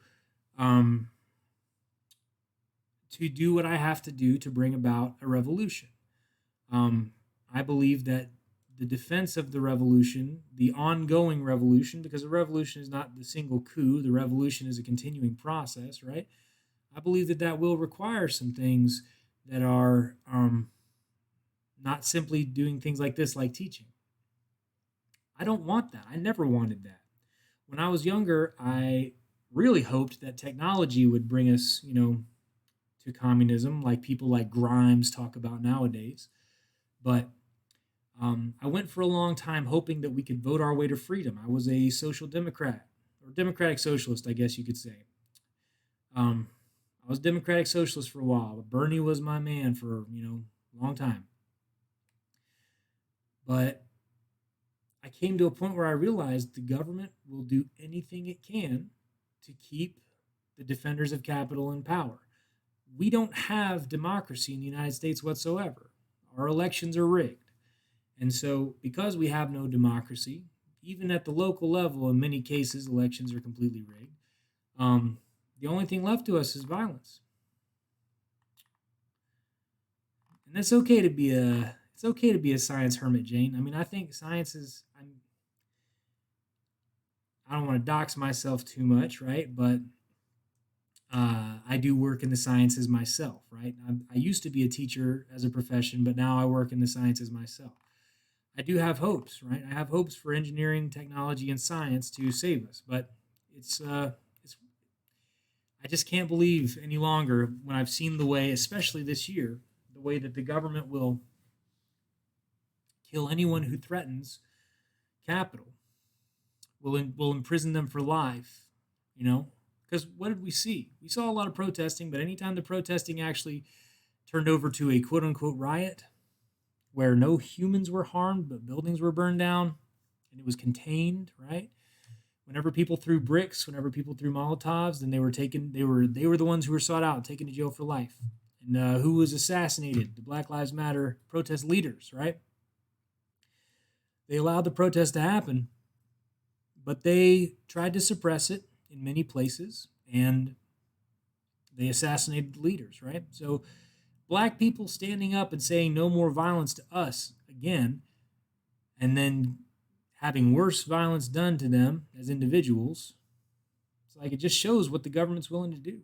to do what I have to do to bring about a revolution. I believe that the defense of the revolution, the ongoing revolution, because a revolution is not the single coup, the revolution is a continuing process, right? I believe that that will require some things that are not simply doing things like this, like teaching. I don't want that. I never wanted that. When I was younger, I really hoped that technology would bring us, to communism, like people like Grimes talk about nowadays. But I went for a long time hoping that we could vote our way to freedom. I was a social democrat, or democratic socialist, I guess you could say. Um, I was democratic socialist for a while, but Bernie was my man for, a long time. But I came to a point where I realized the government will do anything it can to keep the defenders of capital in power. We don't have democracy in the United States whatsoever. Our elections are rigged. And so, because we have no democracy, even at the local level, in many cases, elections are completely rigged. The only thing left to us is violence, and that's okay to be a. It's okay to be a science hermit, Jane. I mean, I think science is. I don't want to dox myself too much, right? But I do work in the sciences myself, right? I used to be a teacher as a profession, but now I work in the sciences myself. I do have hopes, right? I have hopes for engineering, technology, and science to save us, but it's I just can't believe any longer when I've seen the way, especially this year, the way that the government will kill anyone who threatens capital, will imprison them for life, you know? Because what did we see? We saw a lot of protesting, but anytime the protesting actually turned over to a quote unquote riot, where no humans were harmed, but buildings were burned down, and it was contained, right? Whenever people threw bricks, whenever people threw Molotovs, then they were taken. They were the ones who were sought out, taken to jail for life. And who was assassinated? The Black Lives Matter protest leaders, right? They allowed the protest to happen, but they tried to suppress it in many places, and they assassinated the leaders, right? So, black people standing up and saying no more violence to us again, and then having worse violence done to them as individuals, it's like it just shows what the government's willing to do,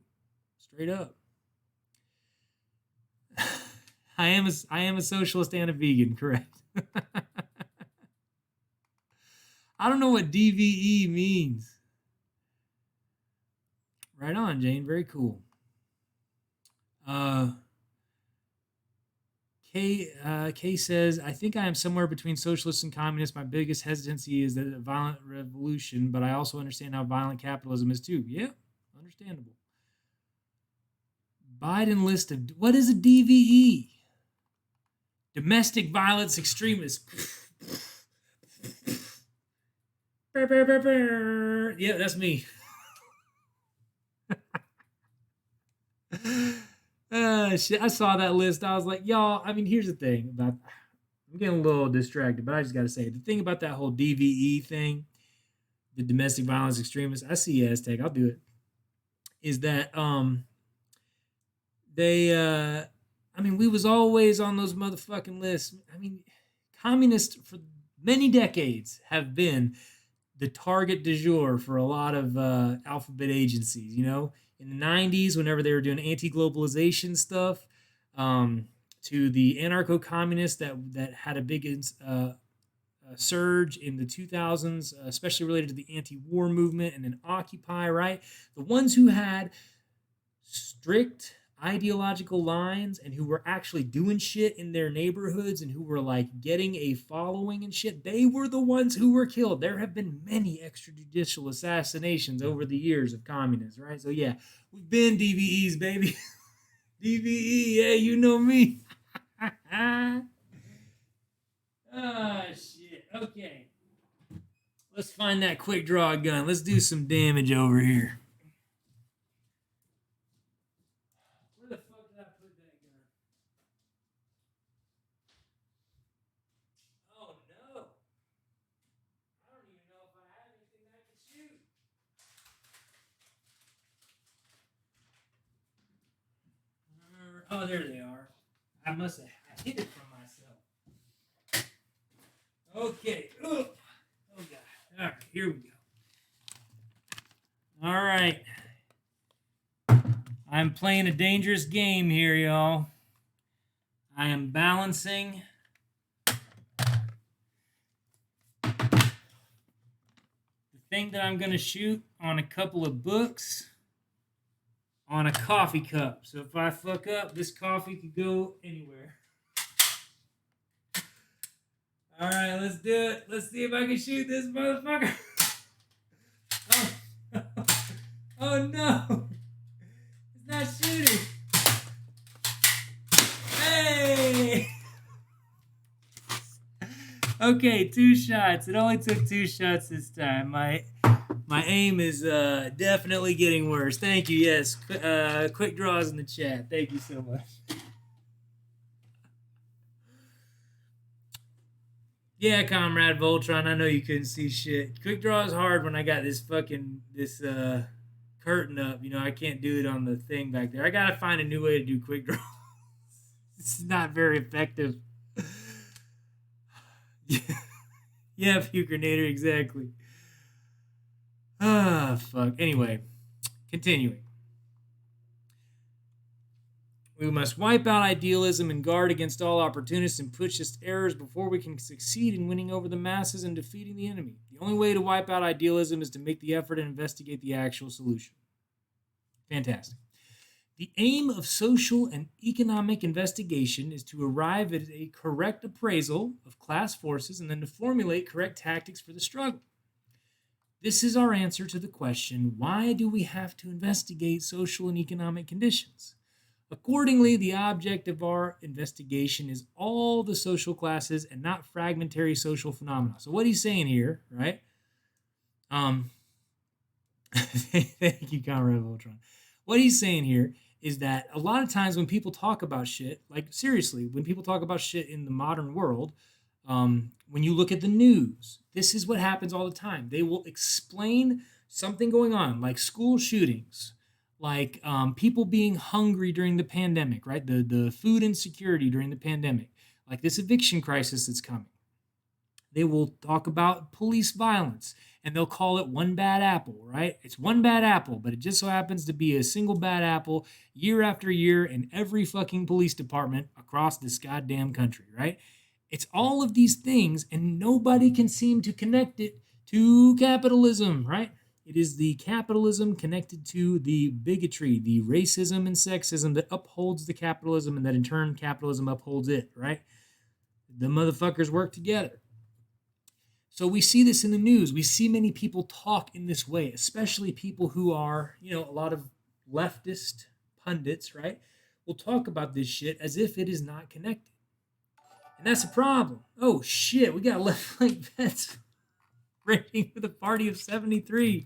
straight up. I am a socialist and a vegan, correct? I don't know what DVE means. Right on, Jane. Very cool. Kay says, I think I am somewhere between socialist and communist. My biggest hesitancy is that a violent revolution, but I also understand how violent capitalism is too. Yeah, understandable. Biden list of what is a DVE? Domestic violence extremist. Yeah, that's me. Shit, I saw that list. I was like, y'all, I mean, here's the thing about I'm getting a little distracted, but I just got to say the thing about that whole DVE thing, the domestic violence extremists. I see Aztec. I'll do it. Is that they? I mean, we was always on those motherfucking lists. I mean, communists for many decades have been the target du jour for a lot of alphabet agencies. You know, in the '90s, whenever they were doing anti-globalization stuff. To the anarcho-communists that had a big surge in the 2000s, especially related to the anti-war movement and then Occupy, right? The ones who had strict ideological lines and who were actually doing shit in their neighborhoods and who were like getting a following and shit, they were the ones who were killed. There have been many extrajudicial assassinations over the years of communists, right? So yeah, we've been DVEs, baby. DVE, yeah, you know me. Oh, shit. Okay. Let's find that quick draw gun. Let's do some damage over here. Where the fuck did I put that gun? Oh, no. I don't even know if I have anything I can shoot. Oh, there they are. I must have hid it from myself. Okay. Oh, God. All right, here we go. All right. I'm playing a dangerous game here, y'all. I am balancing the thing that I'm going to shoot on a couple of books on a coffee cup. So if I fuck up, this coffee could go anywhere. All right, let's do it. Let's see if I can shoot this motherfucker. Oh, oh no. It's not shooting. Hey! Okay, 2 shots. It only took 2 shots this time. My aim is definitely getting worse. Thank you. Yes, quick draws in the chat. Thank you so much. Yeah, Comrade Voltron, I know you couldn't see shit. Quick draw is hard when I got this curtain up. You know, I can't do it on the thing back there. I gotta find a new way to do quick draw. This is not very effective. Yeah, Pukernator, exactly. Ah, fuck. Anyway, continuing. We must wipe out idealism and guard against all opportunists and putschist errors before we can succeed in winning over the masses and defeating the enemy. The only way to wipe out idealism is to make the effort and investigate the actual solution. Fantastic. The aim of social and economic investigation is to arrive at a correct appraisal of class forces and then to formulate correct tactics for the struggle. This is our answer to the question, why do we have to investigate social and economic conditions? Accordingly, the object of our investigation is all the social classes and not fragmentary social phenomena. So what he's saying here, right? Thank you, Comrade Voltron. What he's saying here is that a lot of times when people talk about shit, like seriously, when people talk about shit in the modern world, when you look at the news, this is what happens all the time. They will explain something going on, like school shootings, like people being hungry during the pandemic, right? The food insecurity during the pandemic, like this eviction crisis that's coming. They will talk about police violence, and they'll call it one bad apple, right? It's one bad apple, but it just so happens to be a single bad apple year after year in every fucking police department across this goddamn country, right? It's all of these things, and nobody can seem to connect it to capitalism, right? It is the capitalism connected to the bigotry, the racism and sexism that upholds the capitalism, and that in turn capitalism upholds it, right? The motherfuckers work together. So we see this in the news. We see many people talk in this way, especially people who are, a lot of leftist pundits, right? Will talk about this shit as if it is not connected. And that's a problem. Oh shit, we got left flank vets rating with a party of 73.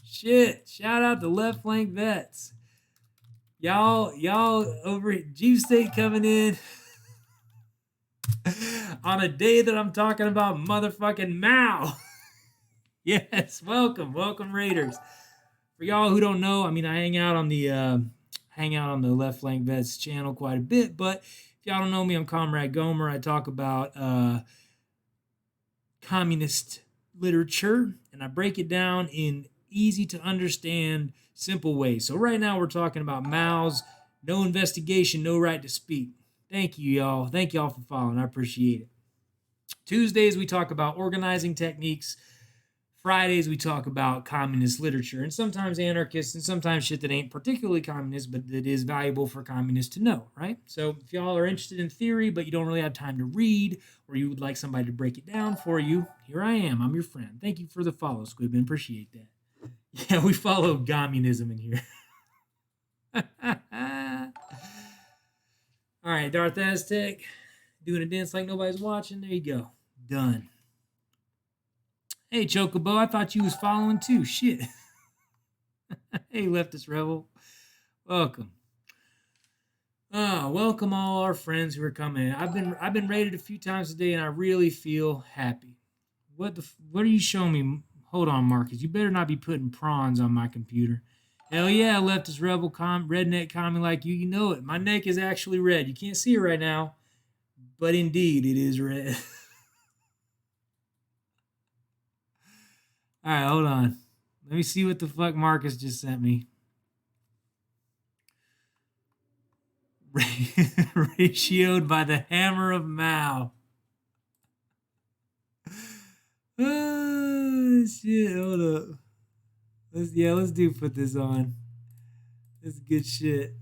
Shit, shout out to left flank vets. Y'all over at Jeep State coming in on a day that I'm talking about motherfucking Mao. Yes, welcome Raiders. For y'all who don't know, I mean, I hang out on the Left Flank Vets channel quite a bit, but if y'all don't know me, I'm Comrade Gomer. I talk about communist literature, and I break it down in easy to understand, simple ways. So right now we're talking about Mao's no investigation, no right to speak. Thank you, y'all. Thank y'all for following. I appreciate it. Tuesdays, we talk about organizing techniques. Fridays, we talk about communist literature, and sometimes anarchists, and sometimes shit that ain't particularly communist, but that is valuable for communists to know, right? So if y'all are interested in theory, but you don't really have time to read, or you would like somebody to break it down for you, here I am. I'm your friend. Thank you for the follow, Squidman. Appreciate that. Yeah, we follow communism in here. All right, Darth Aztec, doing a dance like nobody's watching. There you go. Done. Hey, Chocobo, I thought you was following too. Shit. Hey, Leftist Rebel. Welcome. Welcome all our friends who are coming in. I've been rated a few times today, and I really feel happy. What are you showing me? Hold on, Marcus. You better not be putting prawns on my computer. Hell yeah, leftist rebel redneck commie like you. You know it. My neck is actually red. You can't see it right now, but indeed it is red. All right, hold on. Let me see what the fuck Marcus just sent me. Ratioed by the hammer of Mao. Oh shit! Hold up. Let's do put this on. That's good shit.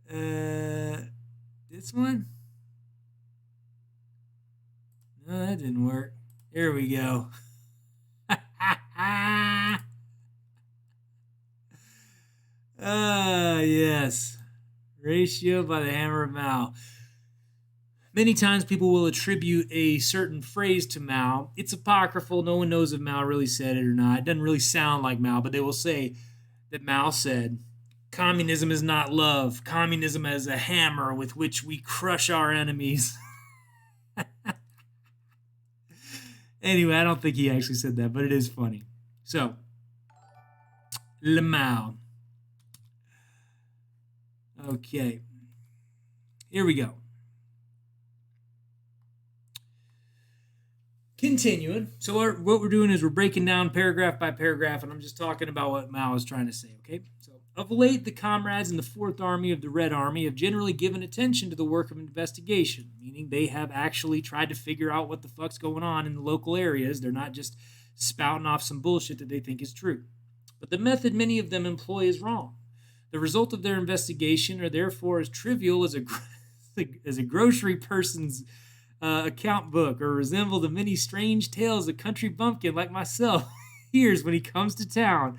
This one? No, that didn't work. Here we go. Yes. Ratio by the hammer of Mao. Many times people will attribute a certain phrase to Mao. It's apocryphal. No one knows if Mao really said it or not. It doesn't really sound like Mao, but they will say that Mao said, "Communism is not love. Communism is a hammer with which we crush our enemies." Anyway, I don't think he actually said that, but it is funny. So, Le Mao. Okay. Here we go. Continuing. So what we're doing is we're breaking down paragraph by paragraph, and I'm just talking about what Mao is trying to say, okay? So, of late, the comrades in the Fourth Army of the Red Army have generally given attention to the work of investigation, meaning they have actually tried to figure out what the fuck's going on in the local areas. They're not just spouting off some bullshit that they think is true. But the method many of them employ is wrong. The result of their investigation are therefore as trivial as a grocery person's account book, or resemble the many strange tales a country bumpkin like myself hears when he comes to town,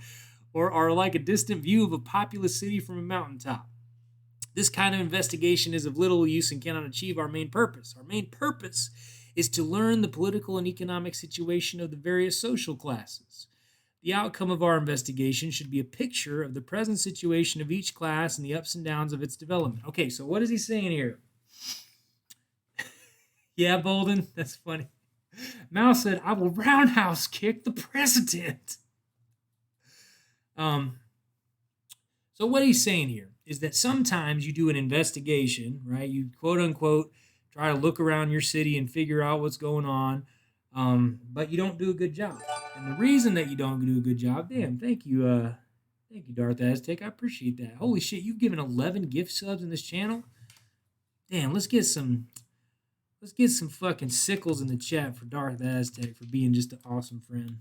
or are like a distant view of a populous city from a mountaintop. This kind of investigation is of little use and cannot achieve our main purpose. Our main purpose is to learn the political and economic situation of the various social classes. The outcome of our investigation should be a picture of the present situation of each class and the ups and downs of its development. Okay, so what is he saying here? Yeah, Bolden, that's funny. Mao said, "I will roundhouse kick the president." So what he's saying here is that sometimes you do an investigation, right? You quote unquote try to look around your city and figure out what's going on, but you don't do a good job. And the reason that you don't do a good job, damn, thank you, Darth Aztec. I appreciate that. Holy shit, you've given 11 gift subs in this channel. Damn, Let's get some fucking sickles in the chat for Darth Aztec for being just an awesome friend.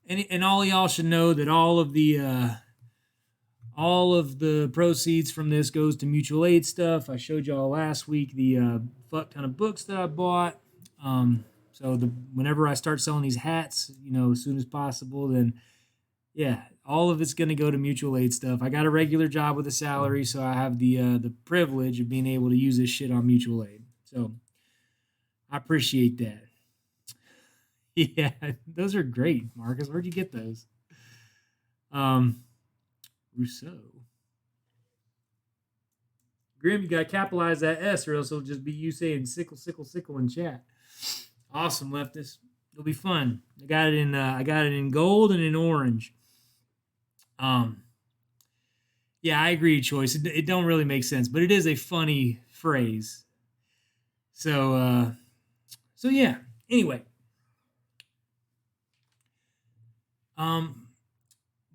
And all y'all should know that all of the proceeds from this goes to mutual aid stuff. I showed y'all last week the fuck ton of books that I bought. So whenever I start selling these hats, as soon as possible, then yeah, all of it's going to go to mutual aid stuff. I got a regular job with a salary, so I have the privilege of being able to use this shit on mutual aid. So I appreciate that. Yeah, those are great, Marcus. Where'd you get those? Rousseau. Grim, you gotta capitalize that S, or else it'll just be you saying sickle, sickle, sickle in chat. Awesome, leftist. It'll be fun. I got it in gold and in orange. Yeah, I agree, Choice. It don't really make sense, but it is a funny phrase. So yeah. Anyway,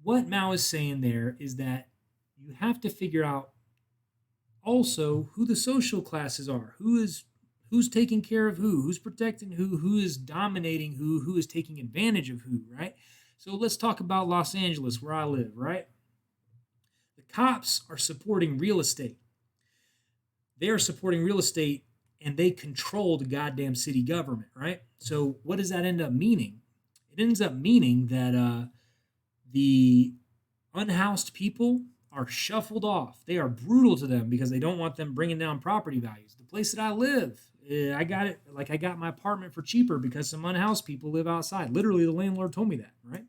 what Mao is saying there is that you have to figure out also who the social classes are, who's taking care of who's protecting who is dominating who is taking advantage of who, right? So let's talk about Los Angeles, where I live, right? The cops are supporting real estate. They are supporting real estate, and they control the goddamn city government, right? So what does that end up meaning? It ends up meaning that the unhoused people are shuffled off. They are brutal to them because they don't want them bringing down property values. The place that I live, I got my apartment for cheaper because some unhoused people live outside. Literally, the landlord told me that, right?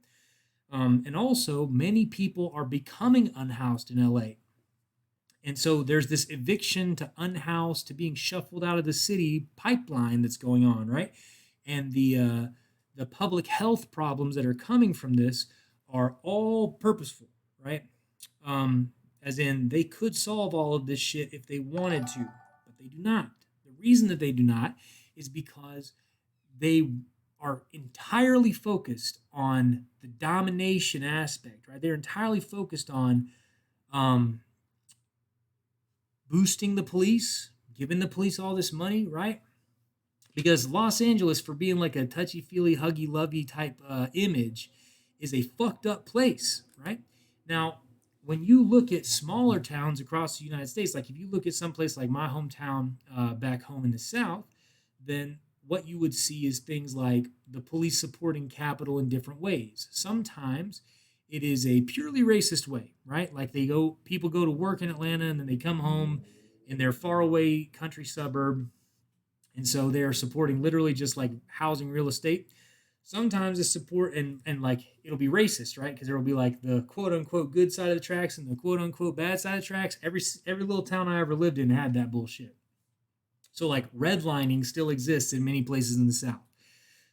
And also, many people are becoming unhoused in LA. And so there's this eviction to unhoused to being shuffled out of the city pipeline that's going on, right? And the the public health problems that are coming from this are all purposeful, right? Um, as in, they could solve all of this shit if they wanted to, but they do not. The reason that they do not is because they are entirely focused on the domination aspect, right? They're entirely focused on um, boosting the police, giving the police all this money, right? Because Los Angeles, for being like a touchy feely, huggy lovey type image, is a fucked up place, right? Now, when you look at smaller towns across the United States, like if you look at someplace like my hometown back home in the South, then what you would see is things like the police supporting capital in different ways. Sometimes it is a purely racist way, right? Like people go to work in Atlanta and then they come home in their faraway country suburb, and so they are supporting literally just like housing, real estate. Sometimes it's support and like it'll be racist, right? Because there will be like the quote unquote good side of the tracks and the quote unquote bad side of the tracks. Every little town I ever lived in had that bullshit. So like redlining still exists in many places in the South.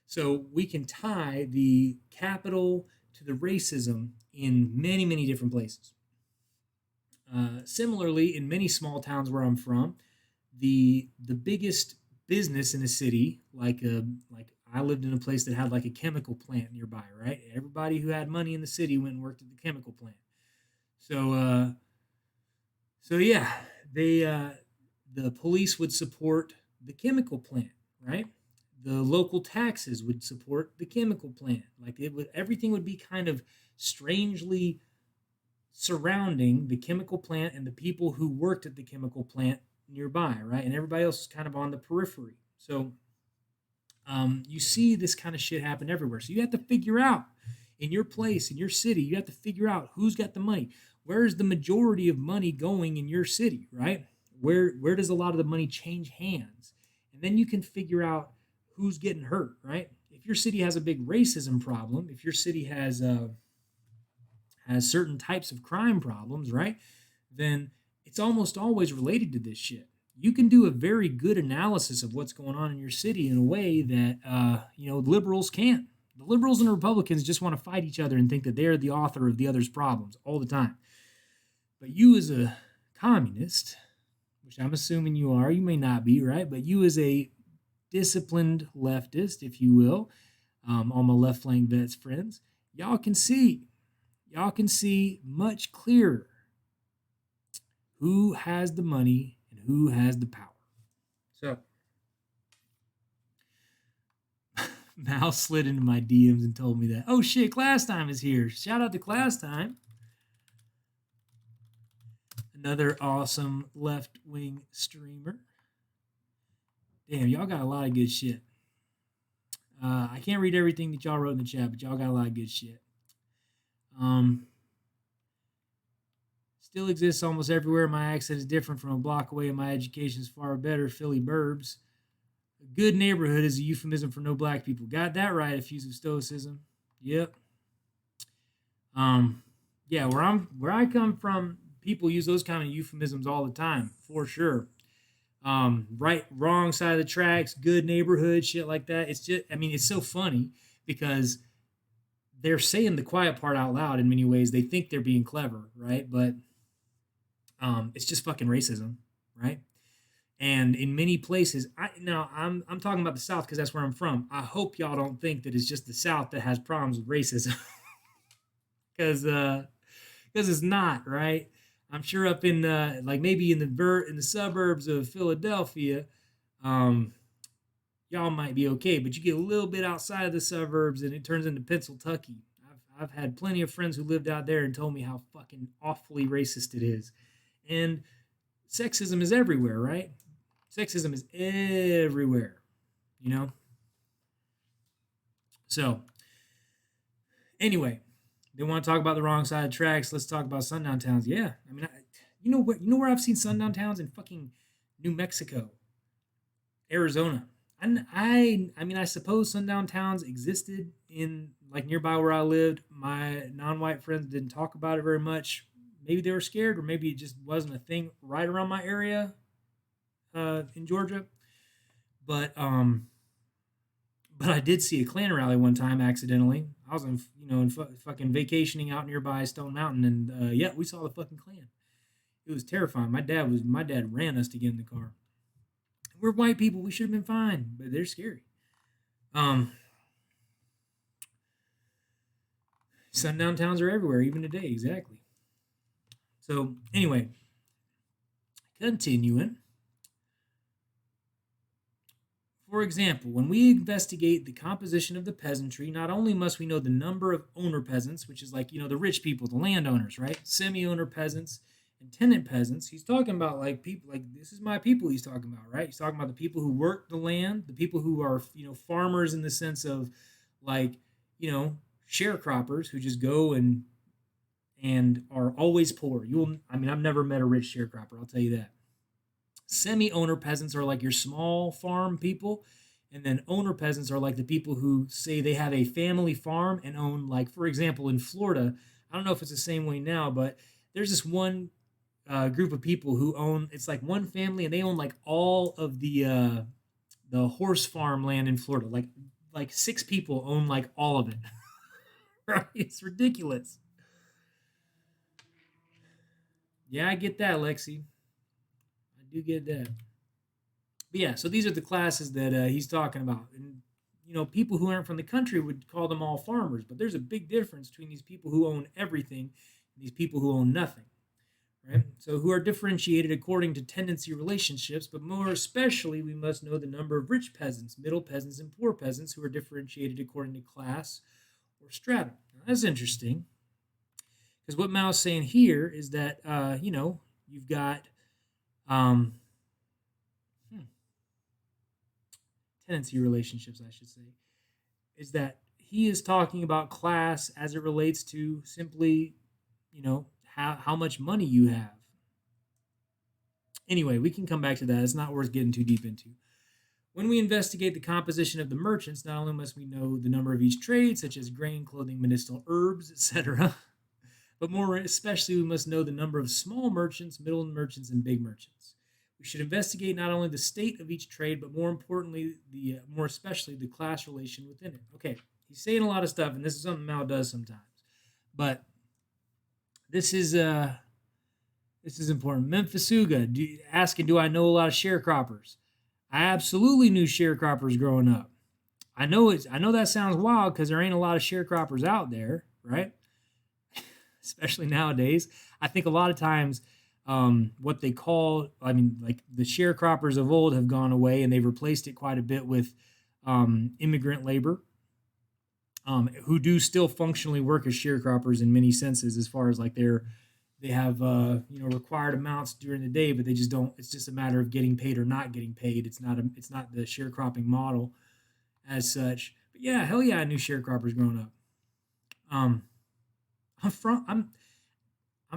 So we can tie the capital to the racism in many, many different places. Similarly, in many small towns where I'm from, the biggest business in a city, like I lived in a place that had like a chemical plant nearby, right? Everybody who had money in the city went and worked at the chemical plant. So so yeah, they the police would support the chemical plant, right? The local taxes would support the chemical plant. Like it would everything would be kind of strangely surrounding the chemical plant and the people who worked at the chemical plant nearby, right? And everybody else is kind of on the periphery. So you see this kind of shit happen everywhere. So you have to figure out in your place, in your city, you have to figure out who's got the money. Where's the majority of money going in your city, right? Where does a lot of the money change hands? And then you can figure out who's getting hurt, right? If your city has a big racism problem, if your city has certain types of crime problems, right? Then it's almost always related to this shit. You can do a very good analysis of what's going on in your city in a way that liberals can't. The liberals and the Republicans just want to fight each other and think that they're the author of the other's problems all the time. But you, as a communist, which I'm assuming you are, you may not be, right? But you, as a disciplined leftist, if you will, all my left flank vets friends, y'all can see much clearer who has the money and who has the power. So, Mal slid into my DMs and told me that, oh shit, Class Time is here. Shout out to Class Time. Another awesome left wing streamer. Damn, y'all got a lot of good shit. I can't read everything that y'all wrote in the chat, but y'all got a lot of good shit. Still exists almost everywhere. My accent is different from a block away, and my education is far better. Philly burbs. A good neighborhood is a euphemism for no black people. Got that right, effusive stoicism. Yep. Yeah, where I come from, people use those kind of euphemisms all the time, for sure. Right, wrong side of the tracks, good neighborhood, shit like that. It's just, I mean, it's so funny because they're saying the quiet part out loud in many ways. They think they're being clever, right? But it's just fucking racism, right? And in many places, I'm talking about the South because that's where I'm from. I hope y'all don't think that it's just the South that has problems with racism, because it's not, right? I'm sure up in like maybe in the suburbs of Philadelphia, y'all might be okay, but you get a little bit outside of the suburbs and it turns into Pennsylvania. I've had plenty of friends who lived out there and told me how fucking awfully racist it is. And sexism is everywhere, right? Sexism is everywhere, you know? So, anyway, they want to talk about the wrong side of tracks. Let's talk about sundown towns. Yeah. I mean, you know where I've seen sundown towns? In fucking New Mexico, Arizona. I suppose sundown towns existed in like nearby where I lived. My non-white friends didn't talk about it very much. Maybe they were scared, or maybe it just wasn't a thing right around my area in Georgia. But But I did see a Klan rally one time accidentally. I was in fucking vacationing out nearby Stone Mountain, and yeah, we saw the fucking Klan. It was terrifying. My dad ran us to get in the car. We're white people. We should have been fine, but they're scary. Um, Sundown towns are everywhere, even today. Exactly. So anyway, continuing. For example, when we investigate the composition of the peasantry, not only must we know the number of owner peasants, which is like, the rich people, the landowners, right? Semi-owner peasants and tenant peasants. He's talking about like people, like this is my people he's talking about, right? He's talking about the people who work the land, the people who are, farmers in the sense of like, sharecroppers who just go and are always poor. I've never met a rich sharecropper, I'll tell you that. Semi-owner peasants are like your small farm people, and then owner peasants are like the people who say they have a family farm and own, like, for example, in Florida, I don't know if it's the same way now, but there's this one group of people who own, it's like one family, and they own like all of the horse farm land in Florida. Like six people own like all of it. Right? It's ridiculous. Yeah, I get that, Lexi. I do get that. But yeah, so these are the classes that he's talking about. And, people who aren't from the country would call them all farmers. But there's a big difference between these people who own everything and these people who own nothing. Right? So who are differentiated according to tendency relationships, but more especially, we must know the number of rich peasants, middle peasants, and poor peasants who are differentiated according to class or strata. Now, that's interesting. Because what Mao's saying here is that, you've got tenancy relationships, I should say, is that he is talking about class as it relates to simply, how much money you have. Anyway, we can come back to that. It's not worth getting too deep into. When we investigate the composition of the merchants, not only must we know the number of each trade, such as grain, clothing, medicinal herbs, etc., but more especially, we must know the number of small merchants, middle merchants, and big merchants. We should investigate not only the state of each trade, but more importantly, more especially the class relation within it. Okay, he's saying a lot of stuff, and this is something Mao does sometimes. But this is important. Memphisuga asking, do I know a lot of sharecroppers? I absolutely knew sharecroppers growing up. I know that sounds wild because there ain't a lot of sharecroppers out there, right? Especially nowadays. I think a lot of times what they call, like the sharecroppers of old have gone away, and they've replaced it quite a bit with immigrant labor, who do still functionally work as sharecroppers in many senses, as far as like they have required amounts during the day, but they just don't. It's just a matter of getting paid or not getting paid. It's not the sharecropping model as such. But yeah, hell yeah, I knew sharecroppers growing up. I'm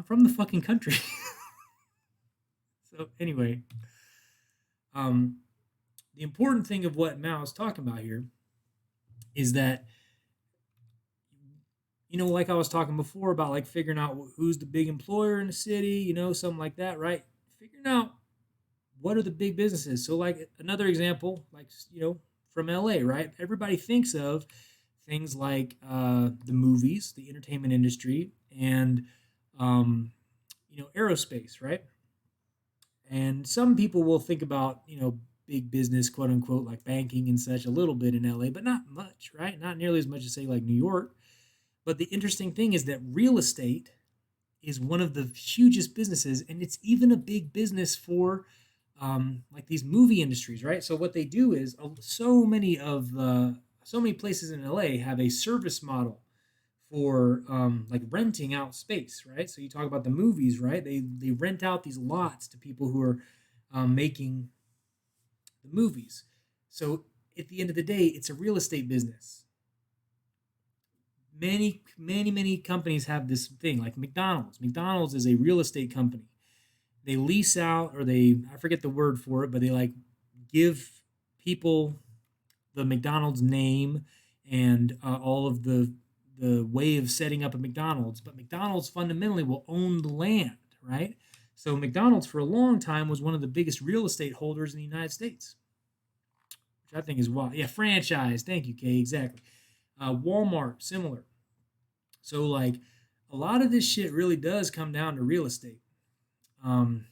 from the fucking country. So anyway, the important thing of what Mao is talking about here is that, like I was talking before about like figuring out who's the big employer in the city, something like that, right? Figuring out what are the big businesses. So like another example, like, from LA, right? Everybody thinks of things like the movies, the entertainment industry, and aerospace, right? And some people will think about, big business, quote unquote, like banking and such a little bit in LA, but not much, right? Not nearly as much as, say, like New York. But the interesting thing is that real estate is one of the hugest businesses, and it's even a big business for like these movie industries, right? So what they do is so many places in LA have a service model for like renting out space, right? So you talk about the movies, right? They rent out these lots to people who are making the movies. So at the end of the day, it's a real estate business. Many companies have this thing, like McDonald's. McDonald's is a real estate company. They lease out, or I forget the word for it, but they like give people the McDonald's name and all of the way of setting up a McDonald's. But McDonald's fundamentally will own the land, right? So McDonald's for a long time was one of the biggest real estate holders in the United States. which I think is wild. Yeah, franchise. Thank you, Kay. Exactly. Walmart, similar. So, like, a lot of this shit really does come down to real estate. Um,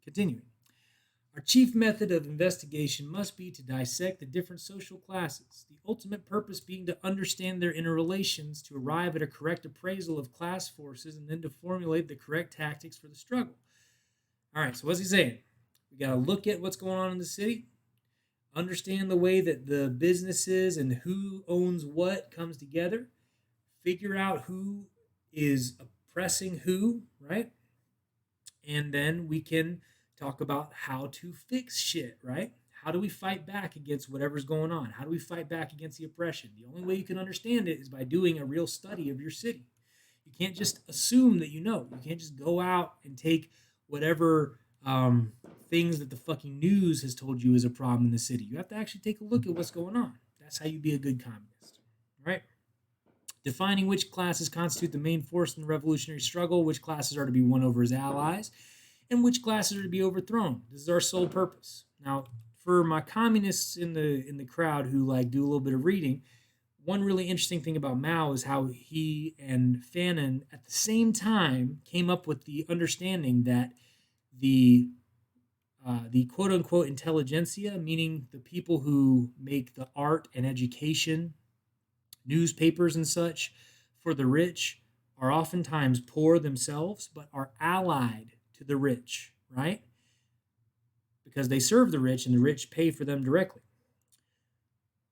Continuing. Our chief method of investigation must be to dissect the different social classes, the ultimate purpose being to understand their interrelations, to arrive at a correct appraisal of class forces, and then to formulate the correct tactics for the struggle. All right, so what's he saying? We got to look at what's going on in the city, understand the way that the businesses and who owns what comes together, figure out who is oppressing who, right? And then we can talk about how to fix shit, right? How do we fight back against whatever's going on? How do we fight back against the oppression? The only way you can understand it is by doing a real study of your city. You can't just assume that you know. You can't just go out and take whatever things that the fucking news has told you is a problem in the city. You have to actually take a look at what's going on. That's how you be a good communist, right? Defining which classes constitute the main force in the revolutionary struggle, which classes are to be won over as allies, and which classes are to be overthrown. This is our sole purpose. Now, for my communists in the crowd who like do a little bit of reading, one really interesting thing about Mao is how he and Fanon at the same time came up with the understanding that the quote unquote intelligentsia, meaning the people who make the art and education, newspapers and such for the rich, are oftentimes poor themselves, but are allied to the rich, right? Because they serve the rich and the rich pay for them directly.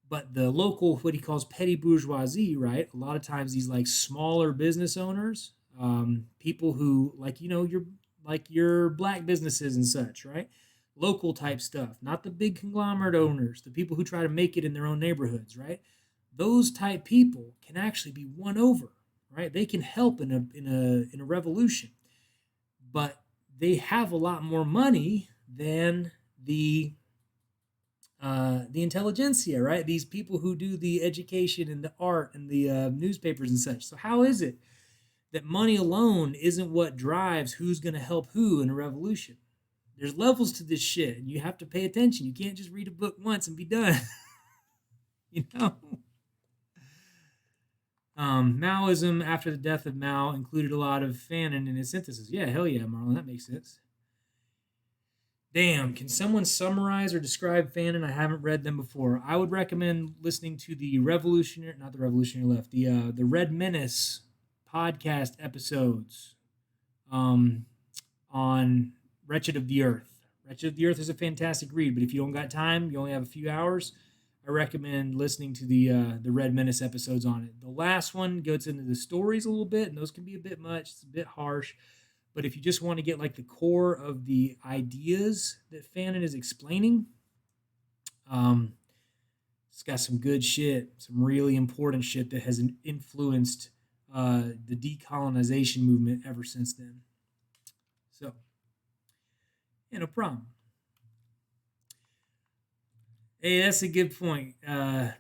But the local, what he calls petty bourgeoisie, right? A lot of times these like smaller business owners, people who like, your black businesses and such, right? Local type stuff, not the big conglomerate owners, the people who try to make it in their own neighborhoods, right? Those type people can actually be won over, right? They can help in a revolution, but they have a lot more money than the intelligentsia, right? These people who do the education and the art and the newspapers and such. So how is it that money alone isn't what drives who's going to help who in a revolution? There's levels to this shit, and you have to pay attention. You can't just read a book once and be done. you know. Maoism, after the death of Mao, included a lot of Fanon in his synthesis. Yeah, hell yeah, Marlon, that makes sense. Damn, can someone summarize or describe Fanon? I haven't read them before. I would recommend listening to the not the Revolutionary Left, the Red Menace podcast episodes on Wretched of the Earth. Wretched of the Earth is a fantastic read, but if you don't got time, you only have a few hours, I recommend listening to the Red Menace episodes on it. The last one goes into the stories a little bit, and those can be a bit much. It's a bit harsh. But if you just want to get like the core of the ideas that Fanon is explaining, it's got some good shit, some really important shit that has influenced the decolonization movement ever since then. So, yeah, no problem. Hey, that's a good point.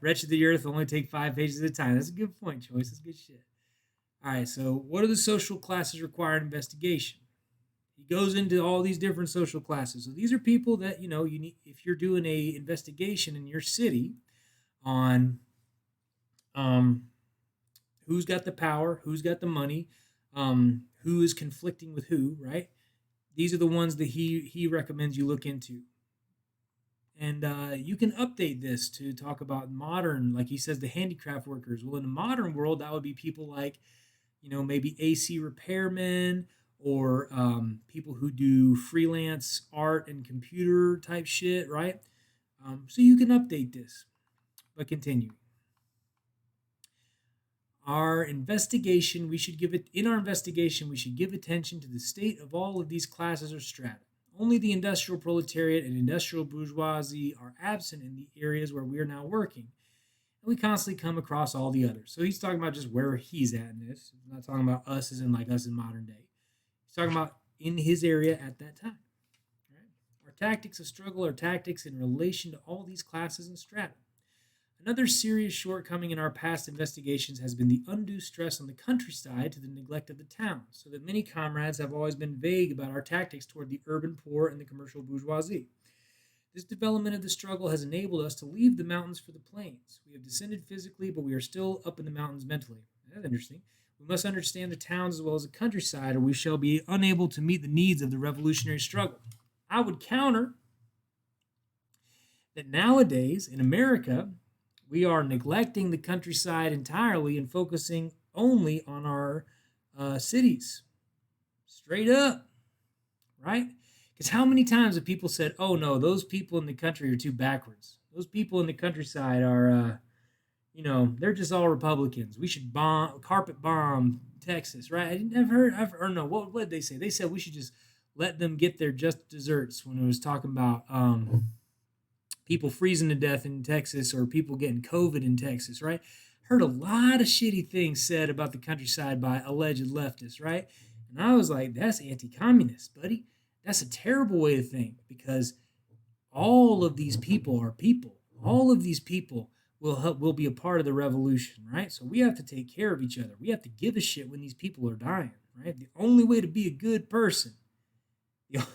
Wretched of the Earth only take 5 pages at a time. That's a good point, Choice. That's good shit. All right, so what are the social classes required in investigation? He goes into all these different social classes. So these are people that, you need if you're doing a investigation in your city on who's got the power, who's got the money, who is conflicting with who, right? These are the ones that he recommends you look into. And you can update this to talk about modern, like he says, the handicraft workers. Well, in the modern world, that would be people like, maybe AC repairmen or people who do freelance art and computer type shit, right? So you can update this, but continue. Our investigation, we should give attention to the state of all of these classes or strata. Only the industrial proletariat and industrial bourgeoisie are absent in the areas where we are now working. And we constantly come across all the others. So he's talking about just where he's at in this. He's not talking about us as in like us in modern day. He's talking about in his area at that time. Right? Our tactics of struggle are tactics in relation to all these classes and strata. Another serious shortcoming in our past investigations has been the undue stress on the countryside to the neglect of the towns, so that many comrades have always been vague about our tactics toward the urban poor and the commercial bourgeoisie. This development of the struggle has enabled us to leave the mountains for the plains. We have descended physically, but we are still up in the mountains mentally. That's interesting. We must understand the towns as well as the countryside, or we shall be unable to meet the needs of the revolutionary struggle. I would counter that nowadays in America, we are neglecting the countryside entirely and focusing only on our cities. Straight up, right? Because how many times have people said, oh no, those people in the country are too backwards? Those people in the countryside are, they're just all Republicans. We should carpet bomb Texas, right? I've heard, no, what did they say? They said we should just let them get their just desserts when it was talking about people freezing to death in Texas or people getting COVID in Texas, right? Heard a lot of shitty things said about the countryside by alleged leftists, right? And I was like, that's anti-communist, buddy. That's a terrible way to think because all of these people are people. All of these people will be a part of the revolution, right? So we have to take care of each other. We have to give a shit when these people are dying, right? The only way to be a good person,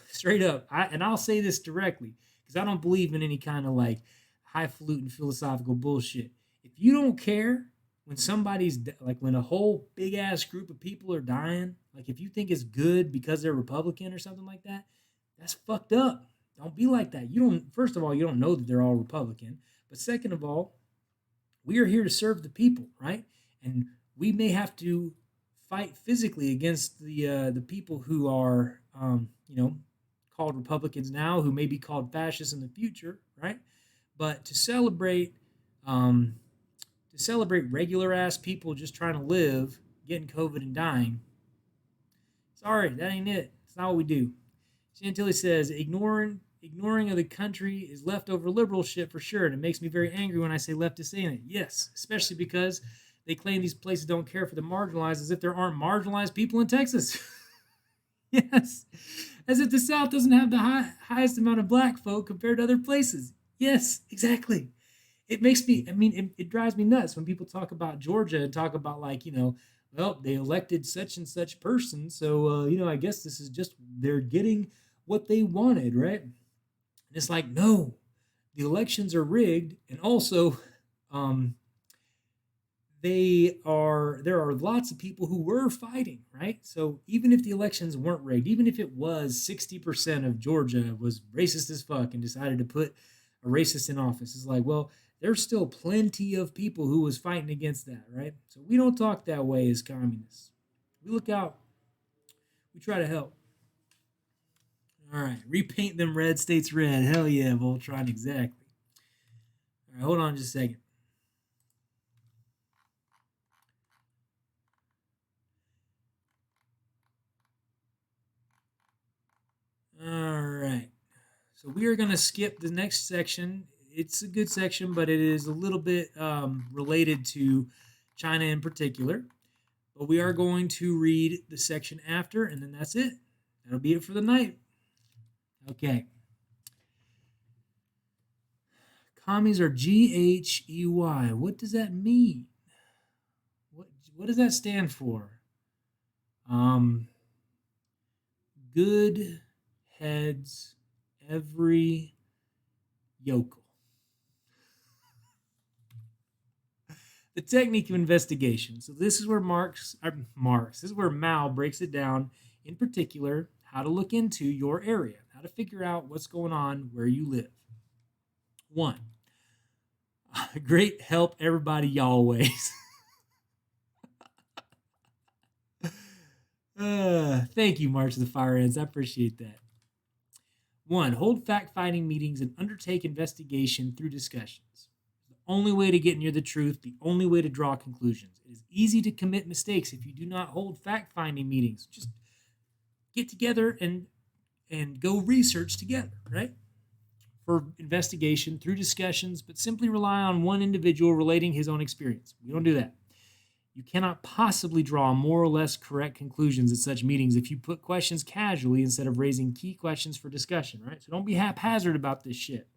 straight up, I'll say this directly because I don't believe in any kind of like highfalutin philosophical bullshit. If you don't care when somebody's like when a whole big ass group of people are dying, like if you think it's good because they're Republican or something like that, that's fucked up. Don't be like that. You don't. First of all, you don't know that they're all Republican, but second of all, we are here to serve the people, right? And we may have to fight physically against the people who are called Republicans now, who may be called fascists in the future, right? But to celebrate regular ass people just trying to live, getting COVID and dying. Sorry, that ain't it. It's not what we do. Chantilly says, ignoring of the country is leftover liberal shit for sure, and it makes me very angry when I say leftists saying it. Yes, especially because they claim these places don't care for the marginalized as if there aren't marginalized people in Texas. Yes, as if the South doesn't have the highest amount of black folk compared to other places. Yes, exactly. It makes me, it drives me nuts when people talk about Georgia and talk about like, well, they elected such and such person. So, I guess this is just, they're getting what they wanted, right? And it's like, no, the elections are rigged. And also, there are lots of people who were fighting, right? So even if the elections weren't rigged, even if it was 60% of Georgia was racist as fuck and decided to put a racist in office, it's like, well, there's still plenty of people who was fighting against that, right? So we don't talk that way as communists. We look out. We try to help. All right, repaint them red states red. Hell yeah, Voltron, exactly. All right, hold on just a second. All right. So we are going to skip the next section. It's a good section, but it is a little bit related to China in particular. But we are going to read the section after, and then that's it. That'll be it for the night. Okay. Commies are Ghey. What does that mean? What does that stand for? Good heads every yokel. The technique of investigation. So this is where this is where Mao breaks it down, in particular, how to look into your area, how to figure out what's going on where you live. 1. Great help, everybody, always. Thank you, March of the Fire Ants. I appreciate that. 1. Hold fact-finding meetings and undertake investigation through discussions. The only way to get near the truth, the only way to draw conclusions. It is easy to commit mistakes if you do not hold fact-finding meetings. Just get together and go research together, right? For investigation through discussions, but simply rely on one individual relating his own experience. We don't do that. You cannot possibly draw more or less correct conclusions at such meetings if you put questions casually instead of raising key questions for discussion, right? So don't be haphazard about this shit.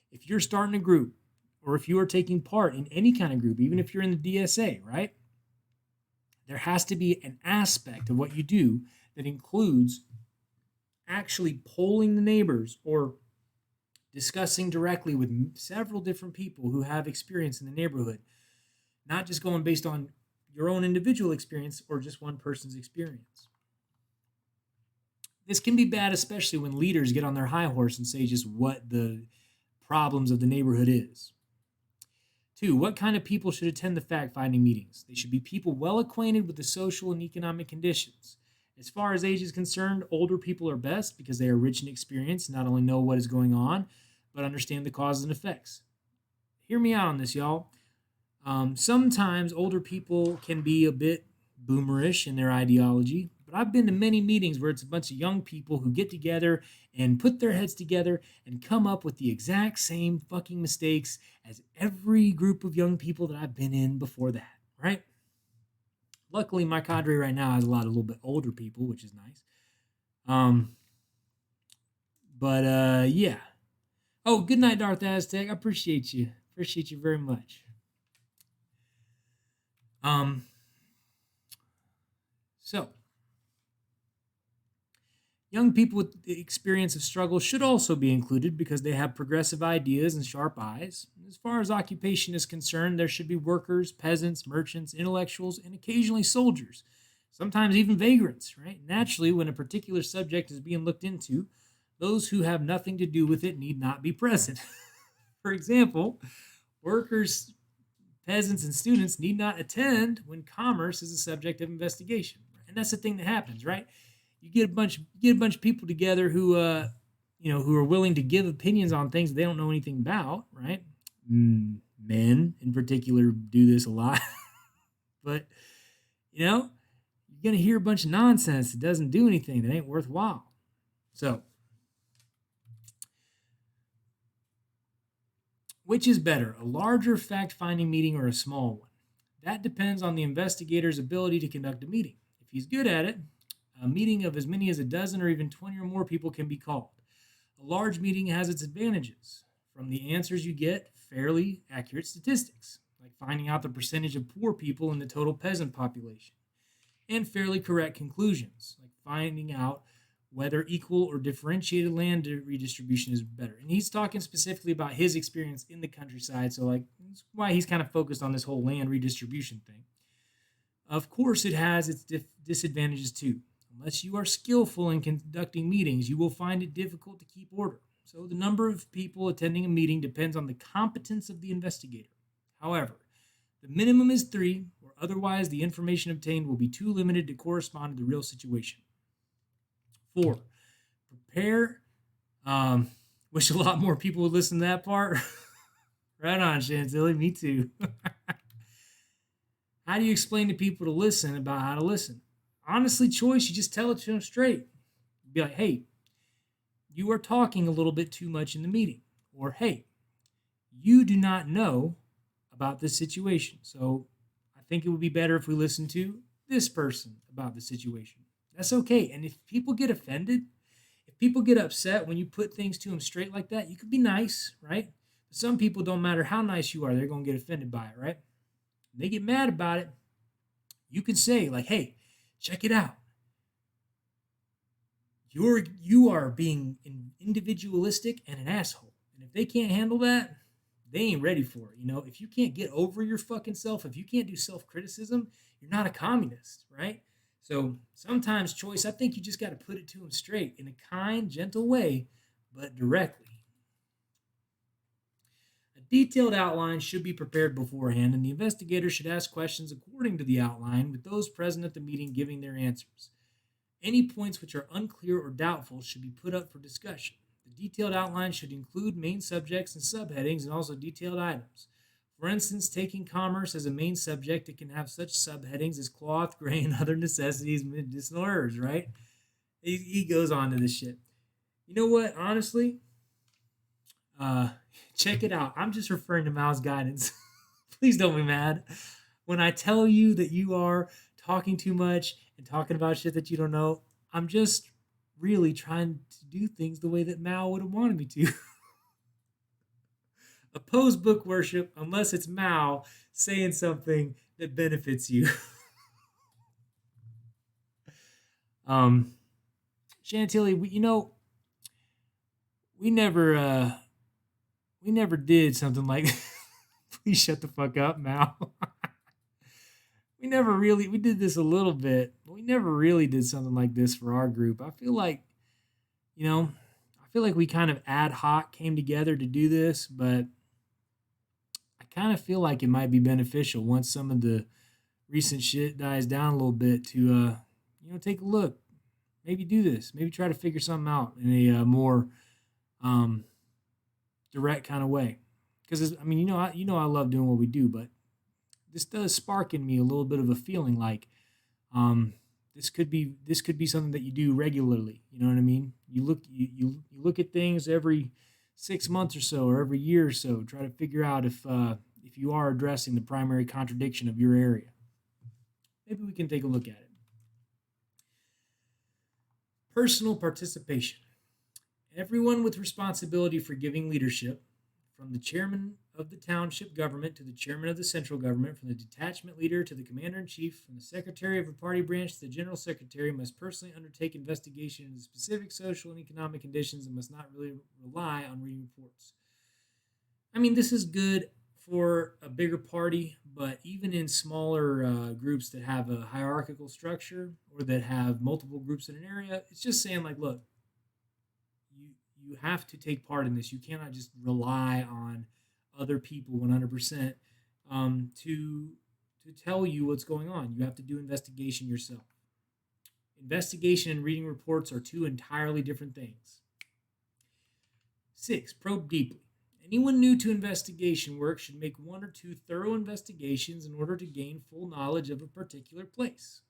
If you're starting a group, or if you are taking part in any kind of group, even if you're in the DSA, right? There has to be an aspect of what you do that includes actually polling the neighbors or discussing directly with several different people who have experience in the neighborhood, not just going based on your own individual experience or just one person's experience. This can be bad, especially when leaders get on their high horse and say just what the problems of the neighborhood is. 2, what kind of people should attend the fact finding meetings? They should be people well acquainted with the social and economic conditions. As far as age is concerned, older people are best because they are rich in experience, not only know what is going on, but understand the causes and effects. Hear me out on this, y'all. Sometimes older people can be a bit boomerish in their ideology, but I've been to many meetings where it's a bunch of young people who get together and put their heads together and come up with the exact same fucking mistakes as every group of young people that I've been in before that, right? Luckily, my cadre right now has a lot of little bit older people, which is nice. Yeah. Oh, good night, Darth Aztec. I appreciate you. Appreciate you very much. So, young people with the experience of struggle should also be included because they have progressive ideas and sharp eyes. As far as occupation is concerned, there should be workers, peasants, merchants, intellectuals, and occasionally soldiers, sometimes even vagrants, right? Naturally, when a particular subject is being looked into, those who have nothing to do with it need not be present. For example, workers, peasants, and students need not attend when commerce is a subject of investigation. And that's the thing that happens, right? You get a bunch of people together who who are willing to give opinions on things they don't know anything about, right? Men in particular do this a lot. But you're going to hear a bunch of nonsense that doesn't do anything, that ain't worthwhile. So, which is better, a larger fact-finding meeting or a small one? That depends on the investigator's ability to conduct a meeting. If he's good at it, a meeting of as many as a dozen or even 20 or more people can be called. A large meeting has its advantages. From the answers you get, fairly accurate statistics, like finding out the percentage of poor people in the total peasant population, and fairly correct conclusions, like finding out whether equal or differentiated land redistribution is better. And he's talking specifically about his experience in the countryside, so that's why he's kind of focused on this whole land redistribution thing. Of course, it has its disadvantages too. Unless you are skillful in conducting meetings, you will find it difficult to keep order. So the number of people attending a meeting depends on the competence of the investigator. However, the minimum is 3, or otherwise the information obtained will be too limited to correspond to the real situation. 4, prepare. Wish a lot more people would listen to that part. Right on, Chantilly. Me too. How do you explain to people to listen about how to listen? Honestly, Choice, you just tell it to them straight. Be like, hey, you are talking a little bit too much in the meeting. Or, hey, you do not know about this situation. So I think it would be better if we listen to this person about the situation. That's okay. And if people get offended, if people get upset when you put things to them straight like that, you could be nice, right? But some people, don't matter how nice you are, they're going to get offended by it, right? When they get mad about it, you can say, like, hey, check it out. You are being individualistic and an asshole. And if they can't handle that, they ain't ready for it. If you can't get over your fucking self, if you can't do self-criticism, you're not a communist, right? So sometimes, Choice, I think you just got to put it to them straight in a kind, gentle way, but directly. A detailed outline should be prepared beforehand, and the investigator should ask questions according to the outline, with those present at the meeting giving their answers. Any points which are unclear or doubtful should be put up for discussion. The detailed outline should include main subjects and subheadings and also detailed items. For instance, taking commerce as a main subject, it can have such subheadings as cloth, grain, other necessities, medicinal herbs, right? He goes on to this shit. You know what? Honestly, check it out. I'm just referring to Mao's guidance. Please don't be mad. When I tell you that you are talking too much and talking about shit that you don't know, I'm just really trying to do things the way that Mao would have wanted me to. Oppose book worship unless it's Mao saying something that benefits you. Chantilly, we never we never did something like please shut the fuck up, Mal. We did this a little bit, but we never really did something like this for our group. I feel like, we kind of ad hoc came together to do this, but I kind of feel like it might be beneficial once some of the recent shit dies down a little bit to, take a look. Maybe do this. Maybe try to figure something out in a more direct kind of way. Because I love doing what we do, but this does spark in me a little bit of a feeling like this could be something that you do regularly. You know what I mean? You look at things every 6 months or so, or every year or so. Try to figure out if you are addressing the primary contradiction of your area. Maybe we can take a look at it. Personal participation. Everyone with responsibility for giving leadership, from the chairman of the township government to the chairman of the central government, from the detachment leader to the commander-in-chief, from the secretary of a party branch to the general secretary, must personally undertake investigation into specific social and economic conditions and must not really rely on reading reports. I mean, this is good for a bigger party, but even in smaller groups that have a hierarchical structure or that have multiple groups in an area, it's just saying, like, look, you have to take part in this. You cannot just rely on other people 100% to tell you what's going on. You have to do investigation yourself. Investigation and reading reports are two entirely different things. 6, probe deeply. Anyone new to investigation work should make 1 or 2 thorough investigations in order to gain full knowledge of a particular place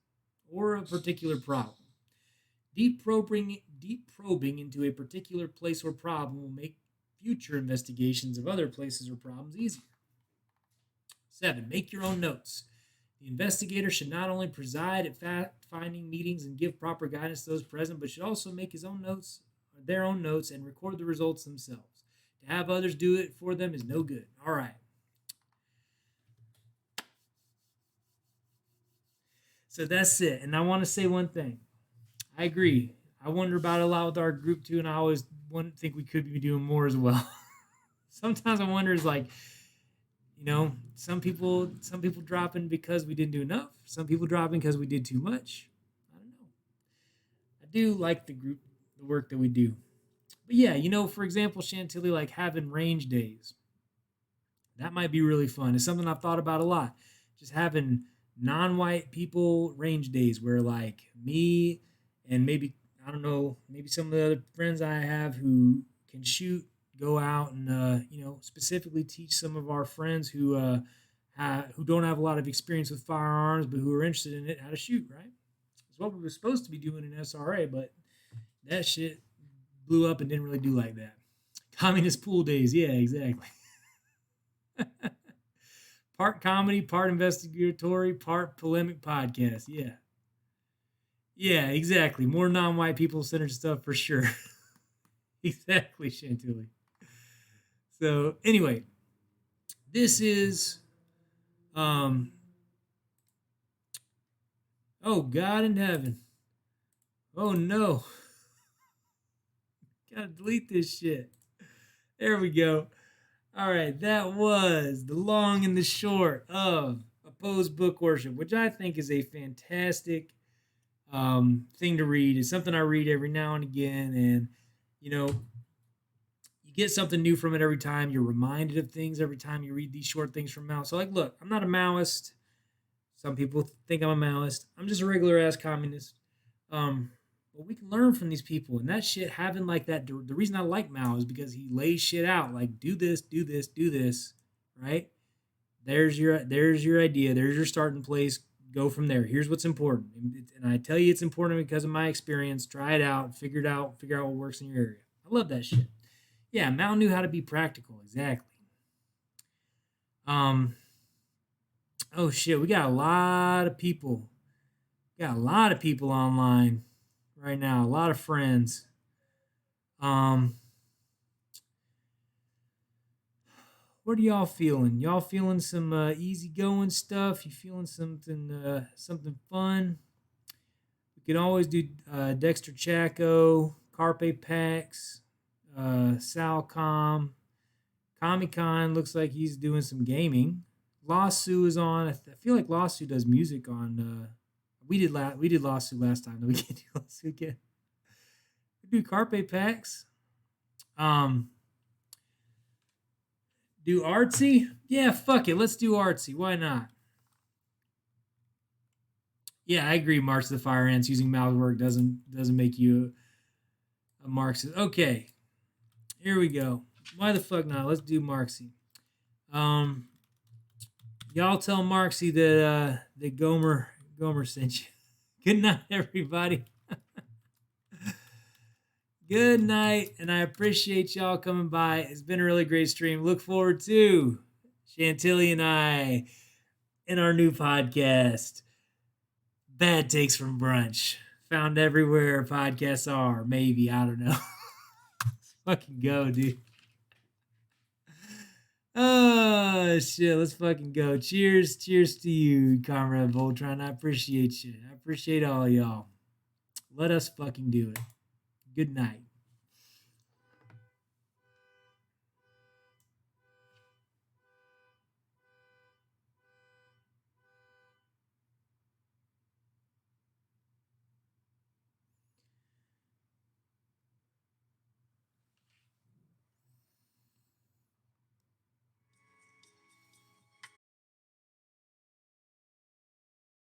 or a particular problem. Deep probing into a particular place or problem will make future investigations of other places or problems easier. 7, make your own notes. The investigator should not only preside at fact-finding meetings and give proper guidance to those present, but should also make their own notes, and record the results themselves. To have others do it for them is no good. All right. So that's it. And I want to say one thing. I agree. I wonder about it a lot with our group too, and I always think we could be doing more as well. Sometimes I wonder, is like, some people dropping because we didn't do enough. Some people dropping because we did too much. I don't know. I do like the work that we do. But yeah, for example, Chantilly, like having range days. That might be really fun. It's something I've thought about a lot. Just having non-white people range days where, like, me and maybe, I don't know, maybe some of the other friends I have who can shoot go out and, specifically teach some of our friends who don't have a lot of experience with firearms but who are interested in it how to shoot, right? It's what we were supposed to be doing in SRA, but that shit blew up and didn't really do like that. Communist pool days, yeah, exactly. Part comedy, part investigatory, part polemic podcast, yeah. Yeah, exactly. More non-white people-centered stuff for sure. Exactly, Chantilly. So, anyway, this is, oh, God in heaven. Oh, no. Gotta delete this shit. There we go. All right, that was the long and the short of Opposed Book Worship, which I think is a fantastic thing to read. It's something I read every now and again, and you get something new from it every time. You're reminded of things every time you read these short things from Mao. So, like, look, I'm not a Maoist. Some people think I'm a Maoist. I'm just a regular ass communist. But we can learn from these people, and that shit having like that. The reason I like Mao is because he lays shit out, like, do this, do this, do this, right? There's your idea. There's your starting place. Go from there. Here's what's important, and I tell you it's important because of my experience. Try it out, figure out what works in your area. I love that shit. Yeah, Mao knew how to be practical. Exactly. Oh shit, we got a lot of people. Got a lot of people online right now. A lot of friends. What are y'all feeling? Y'all feeling some easygoing stuff? You feeling something fun? We can always do Dexter Chaco, Carpe Pax, Salcom, Comic-Con looks like he's doing some gaming. Lawsu is on. I feel like Lawsu does music on. We did Lawsu last time. We can't do Lawsu again. We do Carpe Packs. Do Artsy? Yeah, fuck it. Let's do Artsy. Why not? Yeah, I agree. March of the Fire Ants using mouth work doesn't make you a Marxist. Okay, here we go. Why the fuck not? Let's do Marxy. Y'all tell Marxy that Gomer sent you. Good night, everybody. Good night, and I appreciate y'all coming by. It's been a really great stream. Look forward to Chantilly and I in our new podcast, Bad Takes from Brunch. Found everywhere podcasts are. Maybe, I don't know. Let's fucking go, dude. Oh, shit. Let's fucking go. Cheers. Cheers to you, Comrade Voltron. I appreciate you. I appreciate all y'all. Let us fucking do it. Good night.